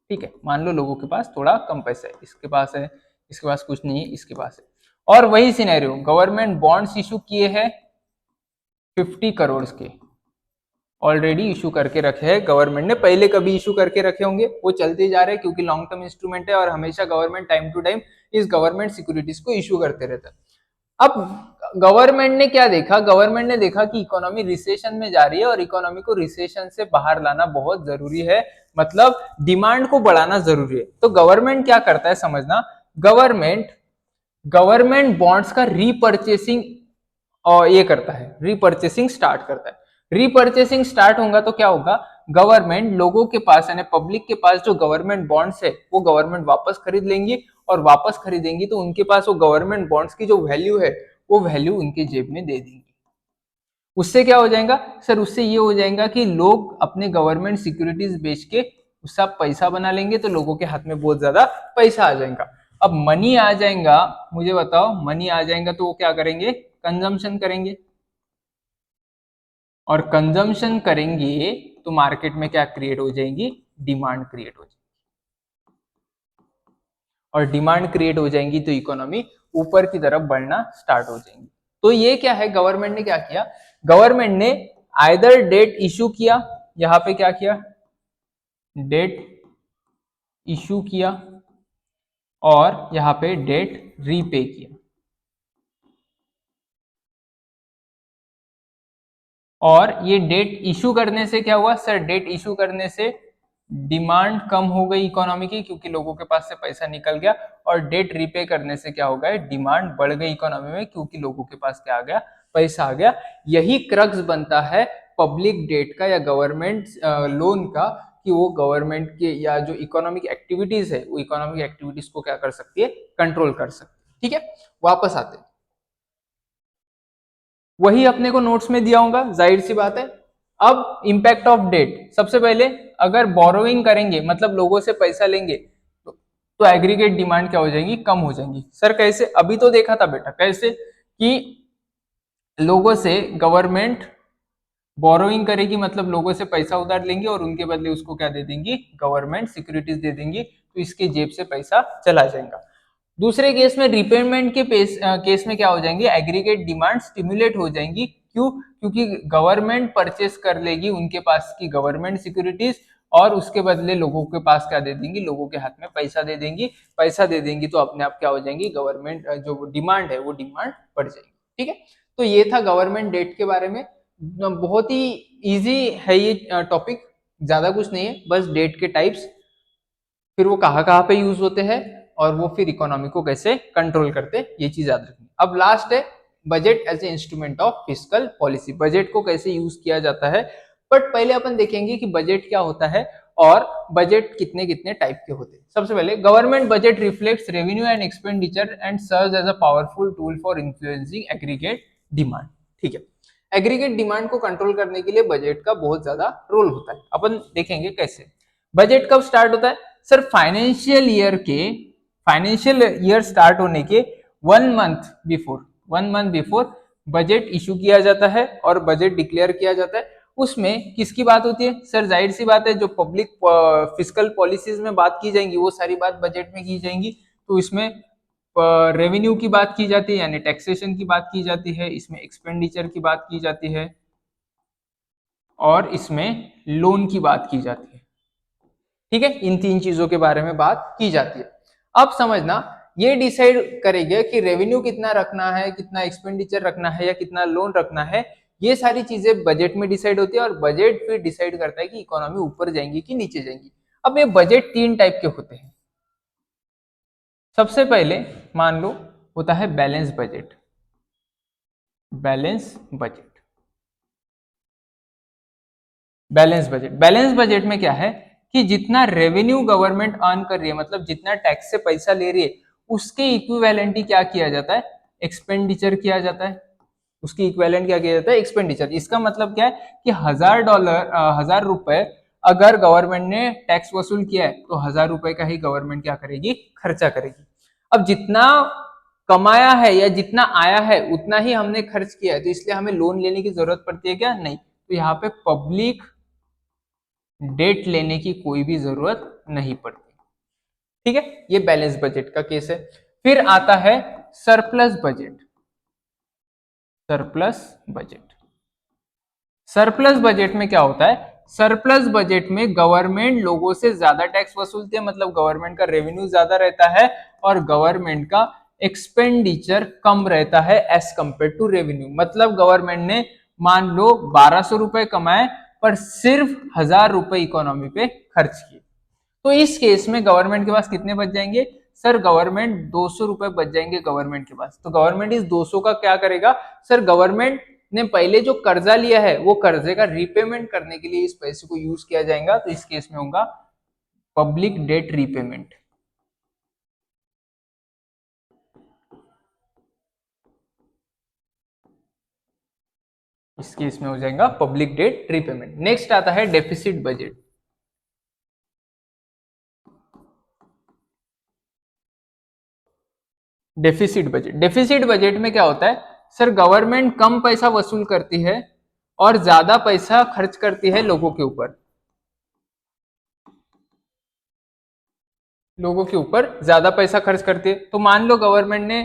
ठीक है, मान लो लोगों के पास थोड़ा कम पैसा है, इसके पास है, इसके पास कुछ नहीं है, इसके पास है, और वही सिनेरियो गवर्नमेंट बॉन्ड्स इशू किए हैं 50 करोड़ के, ऑलरेडी इशू करके रखे हैं गवर्नमेंट ने, पहले कभी इशू करके रखे होंगे, वो चलते जा रहे हैं क्योंकि लॉन्ग टर्म इंस्ट्रूमेंट है और हमेशा गवर्नमेंट टाइम टू टाइम इस गवर्नमेंट सिक्योरिटीज को इशू करते रहता है। अब गवर्नमेंट ने क्या देखा, गवर्नमेंट ने देखा कि इकोनॉमी रिसेशन में जा रही है और इकोनॉमी को रिसेशन से बाहर लाना बहुत जरूरी है, मतलब डिमांड को बढ़ाना जरूरी है। तो गवर्नमेंट क्या करता है समझना, गवर्नमेंट बॉन्ड्स का रीपर्चेसिंग और ये करता है, रीपर्चेसिंग स्टार्ट करता है। रीपर्चेसिंग स्टार्ट होगा तो क्या होगा, गवर्नमेंट लोगों के पास यानी पब्लिक के पास जो गवर्नमेंट बॉन्ड्स है वो गवर्नमेंट वापस खरीद लेंगी, और वापस खरीदेंगी तो उनके पास वो गवर्नमेंट बॉन्ड्स की जो वैल्यू है वो वैल्यू उनके जेब में दे देंगी। उससे क्या हो जाएगा सर, उससे ये हो जाएगा कि लोग अपने गवर्नमेंट सिक्योरिटीज बेच के उससे आप पैसा बना लेंगे, तो लोगों के हाथ में बहुत ज्यादा पैसा आ जाएगा। अब मनी आ जाएगा, मुझे बताओ मनी आ जाएगा तो वो क्या करेंगे, कंजम्पशन करेंगे, और कंजम्पशन करेंगे तो मार्केट में क्या क्रिएट हो जाएगी, डिमांड क्रिएट हो जाएगी, और डिमांड क्रिएट हो जाएंगी तो इकोनॉमी ऊपर की तरफ बढ़ना स्टार्ट हो जाएंगी। तो ये क्या है, गवर्नमेंट ने क्या किया, गवर्नमेंट ने आइदर डेट इशू किया, यहां पे क्या किया, डेट इशू किया, और यहां पे डेट रीपे किया। और ये डेट इशू करने से क्या हुआ सर, डेट इशू करने से डिमांड कम हो गई इकोनॉमी की क्योंकि लोगों के पास से पैसा निकल गया, और डेट रीपे करने से क्या हो गया, डिमांड बढ़ गई इकोनॉमी में क्योंकि लोगों के पास क्या आ गया, पैसा आ गया। यही क्रक्स बनता है पब्लिक डेट का या गवर्नमेंट लोन का, कि वो गवर्नमेंट के या जो इकोनॉमिक एक्टिविटीज है वो इकोनॉमिक एक्टिविटीज को क्या कर सकती है, कंट्रोल कर सकती है। ठीक है, वापस आते हैं, वही अपने को नोट्स में दिया होगा, जाहिर सी बात है। अब इंपैक्ट ऑफ डेट, सबसे पहले अगर बोरोइंग करेंगे मतलब लोगों से पैसा लेंगे तो एग्रीगेट डिमांड क्या हो जाएगी, कम हो जाएंगी। सर कैसे, अभी तो देखा था बेटा कैसे, कि लोगों से गवर्नमेंट बोरोइंग करेगी मतलब लोगों से पैसा उधार लेंगे और उनके बदले उसको क्या दे देंगी, गवर्नमेंट सिक्योरिटीज दे देंगी, तो इसके जेब से पैसा चला जाएगा। दूसरे केस में रिपेमेंट के केस में क्या हो जाएंगे, एग्रीगेट डिमांड स्टिमुलेट हो जाएंगी, क्यों, क्योंकि गवर्नमेंट परचेस कर लेगी उनके पास की गवर्नमेंट सिक्योरिटीज, और उसके बदले लोगों के पास क्या दे देंगी, लोगों के हाथ में पैसा दे देंगी, पैसा दे देंगी तो अपने आप क्या हो जाएंगी, गवर्नमेंट जो डिमांड है वो डिमांड बढ़ जाएगी। ठीक है, तो ये था गवर्नमेंट डेट के बारे में, बहुत ही इजी है ये टॉपिक, ज्यादा कुछ नहीं है, बस डेट के टाइप्स, फिर वो कहाँ कहाँ पे यूज होते हैं, और वो फिर इकोनॉमी को कैसे कंट्रोल करते, ये चीज याद रखनी। अब लास्ट है budget as a instrument of fiscal policy, budget को कैसे यूज किया जाता है। बट पहले अपन देखेंगे कि बजट क्या होता है और बजट कितने कितने टाइप के होते हैं। सबसे पहले government budget reflects revenue and expenditure and serves as a powerful tool for influencing aggregate demand. ठीक है, एग्रीगेट डिमांड को कंट्रोल करने के लिए बजट का बहुत ज्यादा रोल होता है। अपन देखेंगे कैसे। बजट कब स्टार्ट होता है सर, फाइनेंशियल ईयर स्टार्ट होने के 1 मंथ बिफोर बजट इशू किया जाता है और बजट डिक्लेयर किया जाता है। उसमें किसकी बात होती है सर, जाहिर सी बात है जो पब्लिक फिस्कल पॉलिसीज में बात की जाएंगी वो सारी बात बजट में की जाएंगी। तो इसमें रेवेन्यू की बात की जाती है यानी टैक्सेशन की बात की जाती है, इसमें एक्सपेंडिचर की बात की जाती है, और इसमें लोन की बात की जाती है। ठीक है, इन तीन चीजों के बारे में बात की जाती है। अब समझना, ये डिसाइड करेगा कि रेवेन्यू कितना रखना है, कितना एक्सपेंडिचर रखना है या कितना लोन रखना है, ये सारी चीजें बजट में डिसाइड होती है, और बजट फिर डिसाइड करता है कि इकोनॉमी ऊपर जाएंगी कि नीचे जाएंगी। अब ये बजट तीन टाइप के होते हैं। सबसे पहले मान लो होता है balance budget, balance budget, balance budget में क्या है कि जितना रेवेन्यू गवर्नमेंट अर्न कर रही है मतलब जितना टैक्स से पैसा ले रही है उसके इक्विवेलेंट ही क्या किया जाता है, एक्सपेंडिचर किया जाता है। उसकी इक्विवेलेंट क्या किया जाता है, एक्सपेंडिचर। इसका मतलब क्या है कि $1000 अगर गवर्नमेंट ने टैक्स वसूल किया है तो $1000 का ही गवर्नमेंट क्या करेगी, खर्चा करेगी। अब जितना कमाया है या जितना आया है उतना ही हमने खर्च किया है, तो इसलिए हमें लोन लेने की जरूरत पड़ती है क्या, नहीं। तो यहाँ पे पब्लिक डेट लेने की कोई भी जरूरत नहीं पड़ती। ठीक है, ये बैलेंस बजट का केस है। फिर आता है surplus budget. Surplus budget, surplus budget में क्या होता है? सरप्लस बजट में गवर्नमेंट लोगों से ज्यादा टैक्स वसूलती है, मतलब गवर्नमेंट का रेवेन्यू ज्यादा रहता है और गवर्नमेंट का एक्सपेंडिचर कम रहता है एज कंपेयर टू रेवेन्यू। मतलब गवर्नमेंट ने मान लो 1200 रुपए कमाए पर सिर्फ 1000 रुपए इकोनॉमी पे खर्च किए, तो इस केस में गवर्नमेंट के पास कितने बच जाएंगे? सर गवर्नमेंट 200 रुपए बच जाएंगे गवर्नमेंट के पास। तो गवर्नमेंट इस 200 का क्या करेगा? सर गवर्नमेंट ने पहले जो कर्जा लिया है वो कर्जे का रीपेमेंट करने के लिए इस पैसे को यूज किया जाएगा, तो इस केस में होगा पब्लिक डेट रीपेमेंट। इस केस में हो जाएगा पब्लिक डेट रीपेमेंट। नेक्स्ट आता है deficit budget. Deficit budget, deficit budget में क्या होता है? सर गवर्नमेंट कम पैसा वसूल करती है और ज्यादा पैसा खर्च करती है लोगों के ऊपर। लोगों के ऊपर ज्यादा पैसा खर्च करती है। तो मान लो गवर्नमेंट ने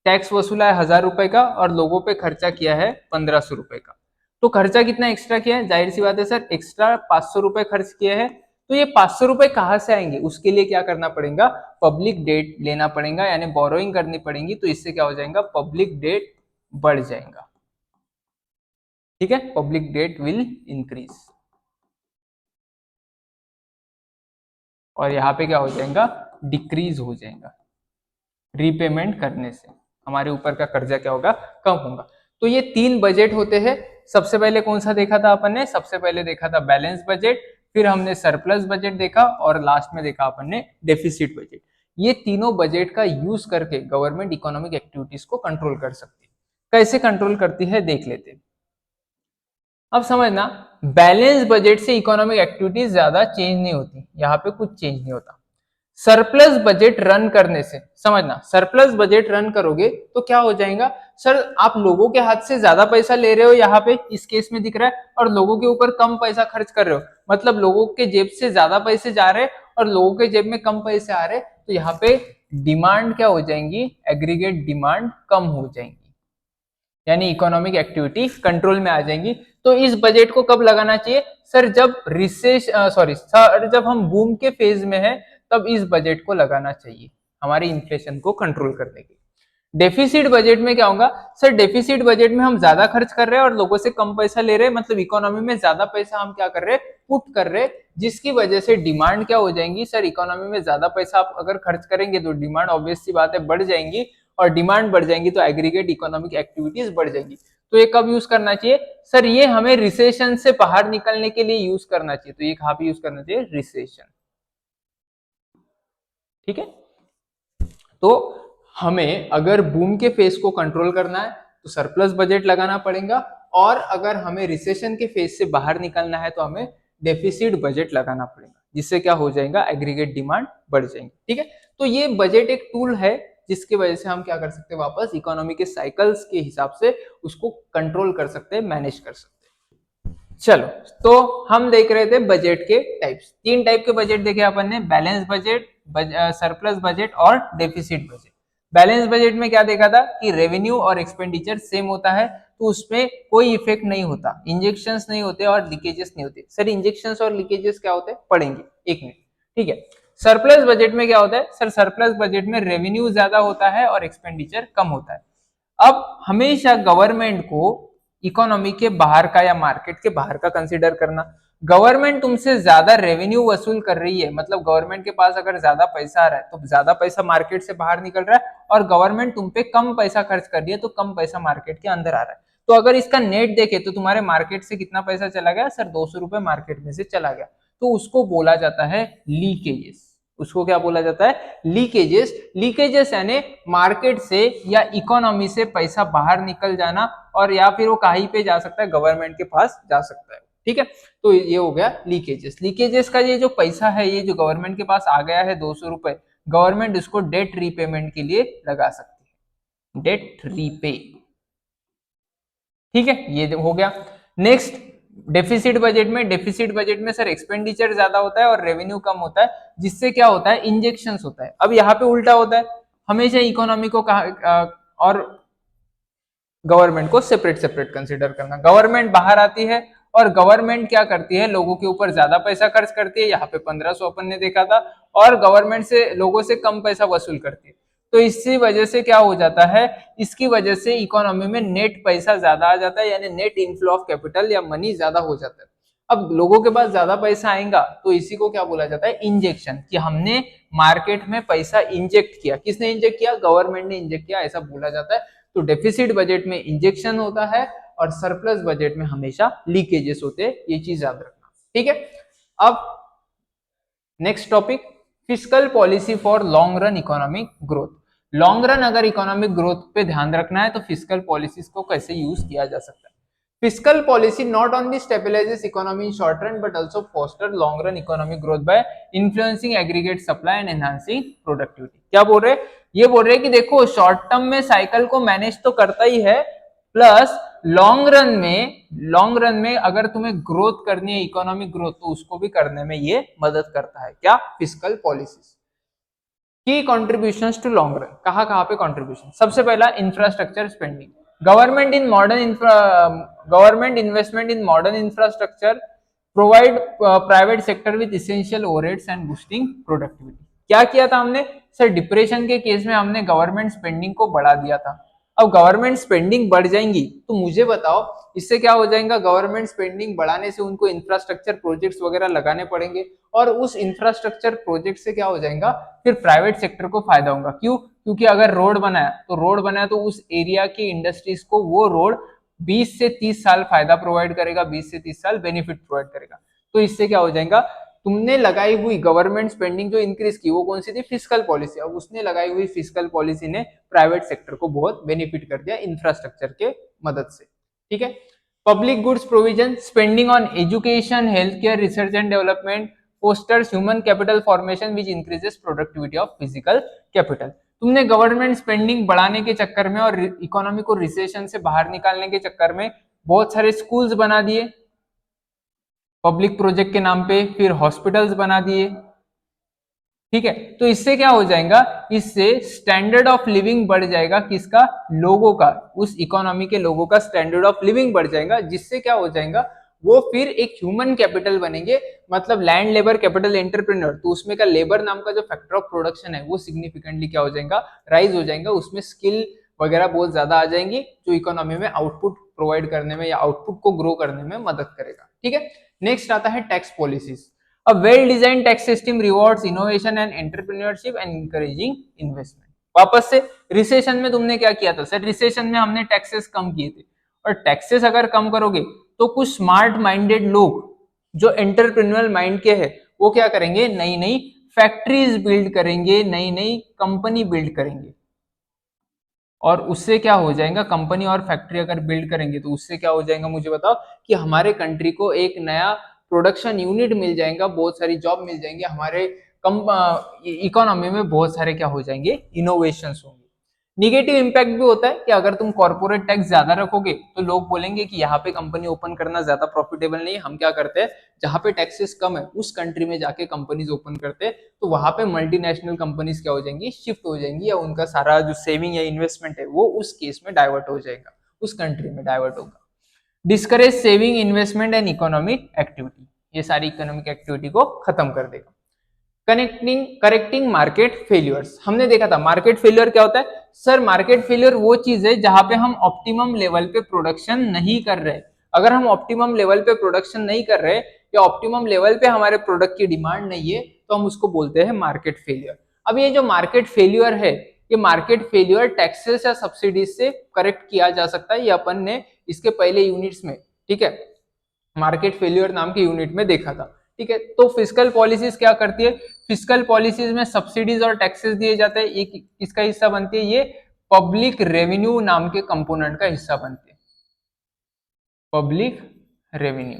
टैक्स वसूला है 1000 रुपए का और लोगों पे खर्चा किया है 1500 रुपए का, तो खर्चा कितना एक्स्ट्रा किया है? जाहिर सी बात है सर, एक्स्ट्रा 500 रुपए खर्च किए हैं। तो ये 500 रुपए कहां से आएंगे? उसके लिए क्या करना पड़ेगा? पब्लिक डेट लेना पड़ेगा, यानी बोरोइंग करनी पड़ेगी। तो इससे क्या हो जाएगा? पब्लिक डेट बढ़ जाएगा। ठीक है, पब्लिक डेट विल इंक्रीज। और यहाँ पे क्या हो जाएगा? डिक्रीज हो जाएगा। रीपेमेंट करने से हमारे ऊपर का कर्जा क्या होगा? कम होगा। तो ये 3 बजट होते हैं। सबसे पहले कौन सा देखा था अपन ने? सबसे पहले देखा था बैलेंस बजट, फिर हमने सरप्लस बजट देखा और लास्ट में देखा अपन ने डेफिसिट बजट। ये तीनों बजट का यूज करके गवर्नमेंट इकोनॉमिक एक्टिविटीज को कंट्रोल कर सकती है। कैसे कंट्रोल करती है देख लेते हैं। अब समझना, बैलेंस बजट से इकोनॉमिक एक्टिविटीज ज्यादा चेंज नहीं होती, यहाँ पे कुछ चेंज नहीं होता। सरप्लस बजट रन करने से, समझना, सरप्लस बजट रन करोगे तो क्या हो जाएगा? सर आप लोगों के हाथ से ज्यादा पैसा ले रहे हो, यहाँ पे इस केस में दिख रहा है, और लोगों के ऊपर कम पैसा खर्च कर रहे हो। मतलब लोगों के जेब से ज्यादा पैसे जा रहे और लोगों के जेब में कम पैसे आ रहे, तो यहाँ पे डिमांड क्या हो जाएंगी? एग्रीगेट डिमांड कम हो जाएंगी, यानी इकोनॉमिक एक्टिविटी कंट्रोल में आ जाएंगी। तो इस बजट को कब लगाना चाहिए? सर जब सर जब हम बूम के फेज में है तब इस बजट को लगाना चाहिए, हमारी इन्फ्लेशन को कंट्रोल करने के लिए। डेफिसिट बजट में क्या होगा? सर डेफिसिट बजट में हम ज्यादा खर्च कर रहे हैं और लोगों से कम पैसा ले रहे हैं, मतलब इकोनॉमी में ज्यादा पैसा हम क्या कर रहे हैं? पुट कर रहे हैं, जिसकी वजह से डिमांड क्या हो जाएंगी? सर इकोनॉमी में ज्यादा पैसा आप अगर खर्च करेंगे तो डिमांड ऑब्वियस सी बात है बढ़ जाएंगी, और डिमांड बढ़ जाएंगी तो एग्रीगेट इकोनॉमिक एक्टिविटीज बढ़ जाएंगी। तो ये कब यूज करना चाहिए? सर ये हमें रिसेशन से बाहर निकलने के लिए यूज करना चाहिए। तो ये कहां पे यूज करना चाहिए? रिसेशन। ठीक है, तो हमें अगर बूम के फेज को कंट्रोल करना है तो सरप्लस बजट लगाना पड़ेगा, और अगर हमें रिसेशन के फेज से बाहर निकलना है तो हमें डेफिसिट बजट लगाना पड़ेगा, जिससे क्या हो जाएगा? एग्रीगेट डिमांड बढ़ जाएगी। ठीक है, तो ये बजट एक टूल है जिसकी वजह से हम क्या कर सकते हैं? वापस इकोनॉमी के साइकिल्स के हिसाब से उसको कंट्रोल कर सकते हैं, मैनेज कर सकते हैं। चलो, तो हम देख रहे थे बजट के टाइप्स। 3 टाइप के बजट देखे अपन ने, बैलेंस बजट, सरप्लस बजट और डेफिसिट बजट। बैलेंस बजट में क्या देखा था कि रेवेन्यू और एक्सपेंडिचर सेम होता है, तो उसमें कोई इफेक्ट नहीं होता, इंजेक्शंस नहीं होते और लीकेजेस नहीं होते। सर इंजेक्शंस और लीकेजेस क्या होते हैं? पढ़ेंगे, एक मिनट। ठीक है, सरप्लस बजट में क्या होता है? सर सरप्लस बजट में रेवेन्यू ज्यादा होता है और एक्सपेंडिचर कम होता है। अब हमेशा गवर्नमेंट को इकोनॉमी के बाहर का या मार्केट के बाहर का कंसीडर करना। गवर्नमेंट तुमसे ज्यादा रेवेन्यू वसूल कर रही है, मतलब गवर्नमेंट के पास अगर ज्यादा पैसा आ रहा है तो ज्यादा पैसा मार्केट से बाहर निकल रहा है, और गवर्नमेंट तुम पे कम पैसा खर्च कर रही है तो कम पैसा मार्केट के अंदर आ रहा है। तो अगर इसका नेट देखे तो तुम्हारे मार्केट से कितना पैसा चला गया? सर 200 रुपए मार्केट में से चला गया, तो उसको बोला जाता है लीकेजेस। उसको क्या बोला जाता है? लीकेजेस। लीकेजेस यानी मार्केट से या इकोनॉमी से पैसा बाहर निकल जाना, और या फिर वो कहीं पे जा सकता है, गवर्नमेंट के पास जा सकता है। ठीक है, तो ये हो गया लीकेजेस। लीकेजेस का ये जो पैसा है, ये जो गवर्नमेंट के पास आ गया है 200 रुपए, गवर्नमेंट इसको डेट रीपेमेंट के लिए लगा सकती है, डेट रीपे। ठीक है, ये हो गया। नेक्स्ट डेफिसिट बजट में सर एक्सपेंडिचर ज्यादा होता है और रेवेन्यू कम होता है, जिससे क्या होता है, इंजेक्शंस होता है। अब यहाँ पे उल्टा होता है, हमेशा इकोनॉमी को और गवर्नमेंट को सेपरेट सेपरेट कंसीडर करना। गवर्नमेंट बाहर आती है और गवर्नमेंट क्या करती है, लोगों के ऊपर ज्यादा पैसा खर्च करती है, यहाँ पे 1500 अपन ने देखा था, और गवर्नमेंट से लोगों से कम पैसा वसूल करती है। तो इसी वजह से क्या हो जाता है, इसकी वजह से इकोनॉमी में नेट पैसा ज्यादा आ जाता है, यानी नेट इनफ्लो ऑफ कैपिटल या मनी ज्यादा हो जाता है। अब लोगों के पास ज्यादा पैसा आएगा तो इसी को क्या बोला जाता है, इंजेक्शन, कि हमने मार्केट में पैसा इंजेक्ट किया। किसने इंजेक्ट किया, गवर्नमेंट ने इंजेक्ट किया, ऐसा बोला जाता है। तो डेफिसिट बजट में इंजेक्शन होता है और सरप्लस बजट में हमेशा लीकेजेस होते हैं, ये चीज याद रखना, ठीक है। अब next topic, fiscal policy for long run economic growth. Long run अगर इकोनॉमिक ग्रोथ पे ध्यान रखना है तो फिस्कल पॉलिसीज को कैसे यूज किया जा सकता है। Fiscal policy not only stabilises economy in short run but also foster long run economic growth by influencing aggregate supply and enhancing productivity. क्या बोल रहे हैं, ये बोल रहे हैं कि देखो शॉर्ट टर्म में साइकिल को मैनेज तो करता ही है, प्लस लॉन्ग रन में अगर तुम्हें ग्रोथ करनी है, इकोनॉमिक ग्रोथ, तो उसको भी करने में ये मदद करता है। क्या, फिस्कल पॉलिसीज की कंट्रीब्यूशंस टू लॉन्ग रन, कहां पे कंट्रीब्यूशन। सबसे पहला, infrastructure spending. Government investment in modern infrastructure provide private sector with essential overheads and boosting productivity. क्या किया था हमने सर, डिप्रेशन के केस में हमने गवर्नमेंट स्पेंडिंग को बढ़ा दिया था। अब गवर्नमेंट स्पेंडिंग बढ़ जाएंगी तो मुझे बताओ इससे क्या हो जाएगा, गवर्नमेंट स्पेंडिंग बढ़ाने से उनको इंफ्रास्ट्रक्चर प्रोजेक्ट्स वगैरह लगाने पड़ेंगे, और उस इंफ्रास्ट्रक्चर प्रोजेक्ट से क्या हो जाएगा, फिर प्राइवेट सेक्टर को फायदा होगा। क्यों, क्योंकि अगर रोड बनाया तो उस एरिया की इंडस्ट्रीज को वो रोड 20 से 30 साल फायदा प्रोवाइड करेगा, 20 से 30 साल बेनिफिट प्रोवाइड करेगा। तो इससे क्या हो जाएगा, तुमने लगाई हुई गवर्नमेंट स्पेंडिंग जो इंक्रीज की वो कौन सी थी, फिस्कल पॉलिसी। अब उसने लगाई हुई फिस्कल पॉलिसी ने प्राइवेट सेक्टर को बहुत बेनिफिट कर दिया इंफ्रास्ट्रक्चर के मदद से, ठीक है। Public goods provision, spending on education, health care, research and development fosters human capital formation which increases productivity of physical capital. तुमने गवर्नमेंट स्पेंडिंग बढ़ाने के चक्कर में और इकोनॉमी को रिसेशन से बाहर निकालने के चक्कर में बहुत सारे स्कूल्स बना दिए पब्लिक प्रोजेक्ट के नाम पे, फिर हॉस्पिटल्स बना दिए, ठीक है। तो इससे क्या हो जाएगा, इससे स्टैंडर्ड ऑफ लिविंग बढ़ जाएगा, किसका, लोगों का, उस इकोनॉमी के लोगों का स्टैंडर्ड ऑफ लिविंग बढ़ जाएगा, जिससे क्या हो जाएगा, वो फिर एक ह्यूमन कैपिटल बनेंगे, मतलब लैंड लेबर कैपिटल एंटरप्रेन्योर। तो उसमें का लेबर नाम का जो फैक्टर ऑफ प्रोडक्शन है वो सिग्निफिकेंटली क्या हो जाएगा, राइज हो जाएगा, उसमें स्किल वगैरह बहुत ज्यादा आ जाएंगी, जो इकोनॉमी में आउटपुट प्रोवाइड करने में या आउटपुट को ग्रो करने में मदद करेगा, ठीक है। नेक्स्ट आता है tax policies. A well-designed tax system rewards innovation and entrepreneurship and encouraging investment। वापस से रिसेशन में तुमने क्या किया था सर, रिसेशन में हमने टैक्सेस कम किए थे, और टैक्सेस अगर कम करोगे तो कुछ स्मार्ट माइंडेड लोग जो एंटरप्रेन्योरल माइंड के हैं वो क्या करेंगे, नई नई फैक्ट्रीज बिल्ड करेंगे, नई नई कंपनी बिल्ड करेंगे, और उससे क्या हो जाएगा, कंपनी और फैक्ट्री अगर बिल्ड करेंगे तो उससे क्या हो जाएगा, मुझे बताओ, कि हमारे कंट्री को एक नया प्रोडक्शन यूनिट मिल जाएगा, बहुत सारी जॉब मिल जाएंगे, हमारे इकोनॉमी में बहुत सारे क्या हो जाएंगे, इनोवेशंस होंगे। निगेटिव इंपैक्ट भी होता है कि अगर तुम कॉर्पोरेट टैक्स ज्यादा रखोगे तो लोग बोलेंगे कि यहाँ पे कंपनी ओपन करना ज्यादा प्रॉफिटेबल नहीं है, हम क्या करते हैं, जहां पे टैक्सेस कम है उस कंट्री में जाके कंपनीज ओपन करते हैं, तो वहां पे मल्टीनेशनल कंपनीज क्या हो जाएंगी, शिफ्ट हो जाएंगी, या उनका सारा जो सेविंग या इन्वेस्टमेंट है वो उस केस में डाइवर्ट हो जाएगा, उस कंट्री में डाइवर्ट होगा। Discourage saving, investment and economic activity, ये सारी इकोनॉमिक एक्टिविटी को खत्म कर देगा। करेक्टिंग मार्केट फेलियर्स, हमने देखा था मार्केट फेलियर क्या होता है सर, मार्केट फेलियर वो चीज है जहां पे हम ऑप्टिमम लेवल पे प्रोडक्शन नहीं कर रहे। अगर हम ऑप्टिमम लेवल पे प्रोडक्शन नहीं कर रहे या ऑप्टिमम लेवल पे हमारे प्रोडक्ट की डिमांड नहीं है तो हम उसको बोलते हैं मार्केट फेलियर। अब ये जो मार्केट फेलियर है, ये मार्केट फेलियर टैक्सेस या सब्सिडीज से करेक्ट किया जा सकता है, ये अपन ने इसके पहले यूनिट्स में, ठीक है, मार्केट फेलियर नाम के यूनिट में देखा था, ठीक है। तो फिस्कल पॉलिसीज क्या करती है, फिस्कल पॉलिसीज में सब्सिडीज और टैक्सेस दिए जाते हैं, एक इसका हिस्सा बनती है, ये पब्लिक रेवेन्यू नाम के कंपोनेंट का हिस्सा बनती है, पब्लिक रेवेन्यू,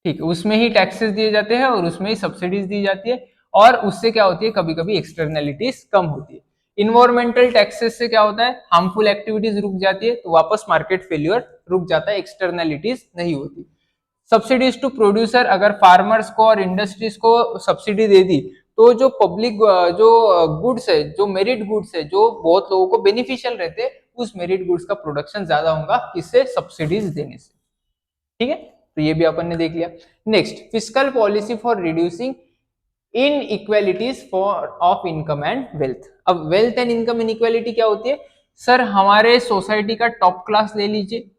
ठीक है, उसमें ही टैक्सेस दिए जाते हैं और उसमें ही सब्सिडीज दी जाती है, और उससे क्या होती है, कभी कभी एक्सटर्नलिटीज कम होती है। इन्वायरमेंटल टैक्सेस से क्या होता है, हार्मफुल एक्टिविटीज रुक जाती है, तो वापस मार्केट फेलियर रुक जाता है, एक्सटर्नलिटीज नहीं होती। सब्सिडीज टू प्रोड्यूसर, अगर फार्मर्स को और इंडस्ट्रीज को सब्सिडी दे दी तो जो पब्लिक जो गुड्स है, जो मेरिट गुड्स है, जो बहुत लोगों को बेनिफिशियल रहते हैं, उस मेरिट गुड्स का प्रोडक्शन ज्यादा होगा किससे, सब्सिडीज देने से। ठीक है, तो ये भी अपन ने देख लिया। Next, fiscal policy for reducing inequalities for of income and wealth. अब वेल्थ एंड इनकम इनइक्वालिटी क्या होती है सर, हमारे सोसाइटी का टॉप क्लास ले लीजिए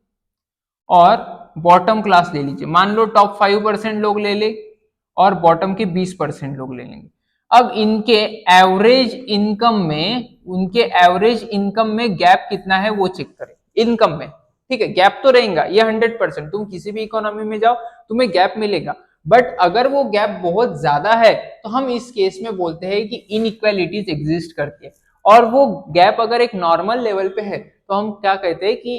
और बॉटम क्लास ले लीजिए। मान लो टॉप 5% लोग ले ले और बॉटम के 20% लोग ले लेंगे। अब इनके एवरेज इनकम में गैप कितना है वो चेक करें, इनकम में। ठीक है, गैप तो रहेगा, ये 100%, तुम किसी भी इकोनॉमी में जाओ तुम्हें गैप मिलेगा। बट अगर वो गैप बहुत ज्यादा है तो हम इस केस में बोलते हैं कि इनइक्वालिटीज एग्जिस्ट करती है। और वो गैप अगर एक नॉर्मल लेवल पे है तो हम क्या कहते हैं कि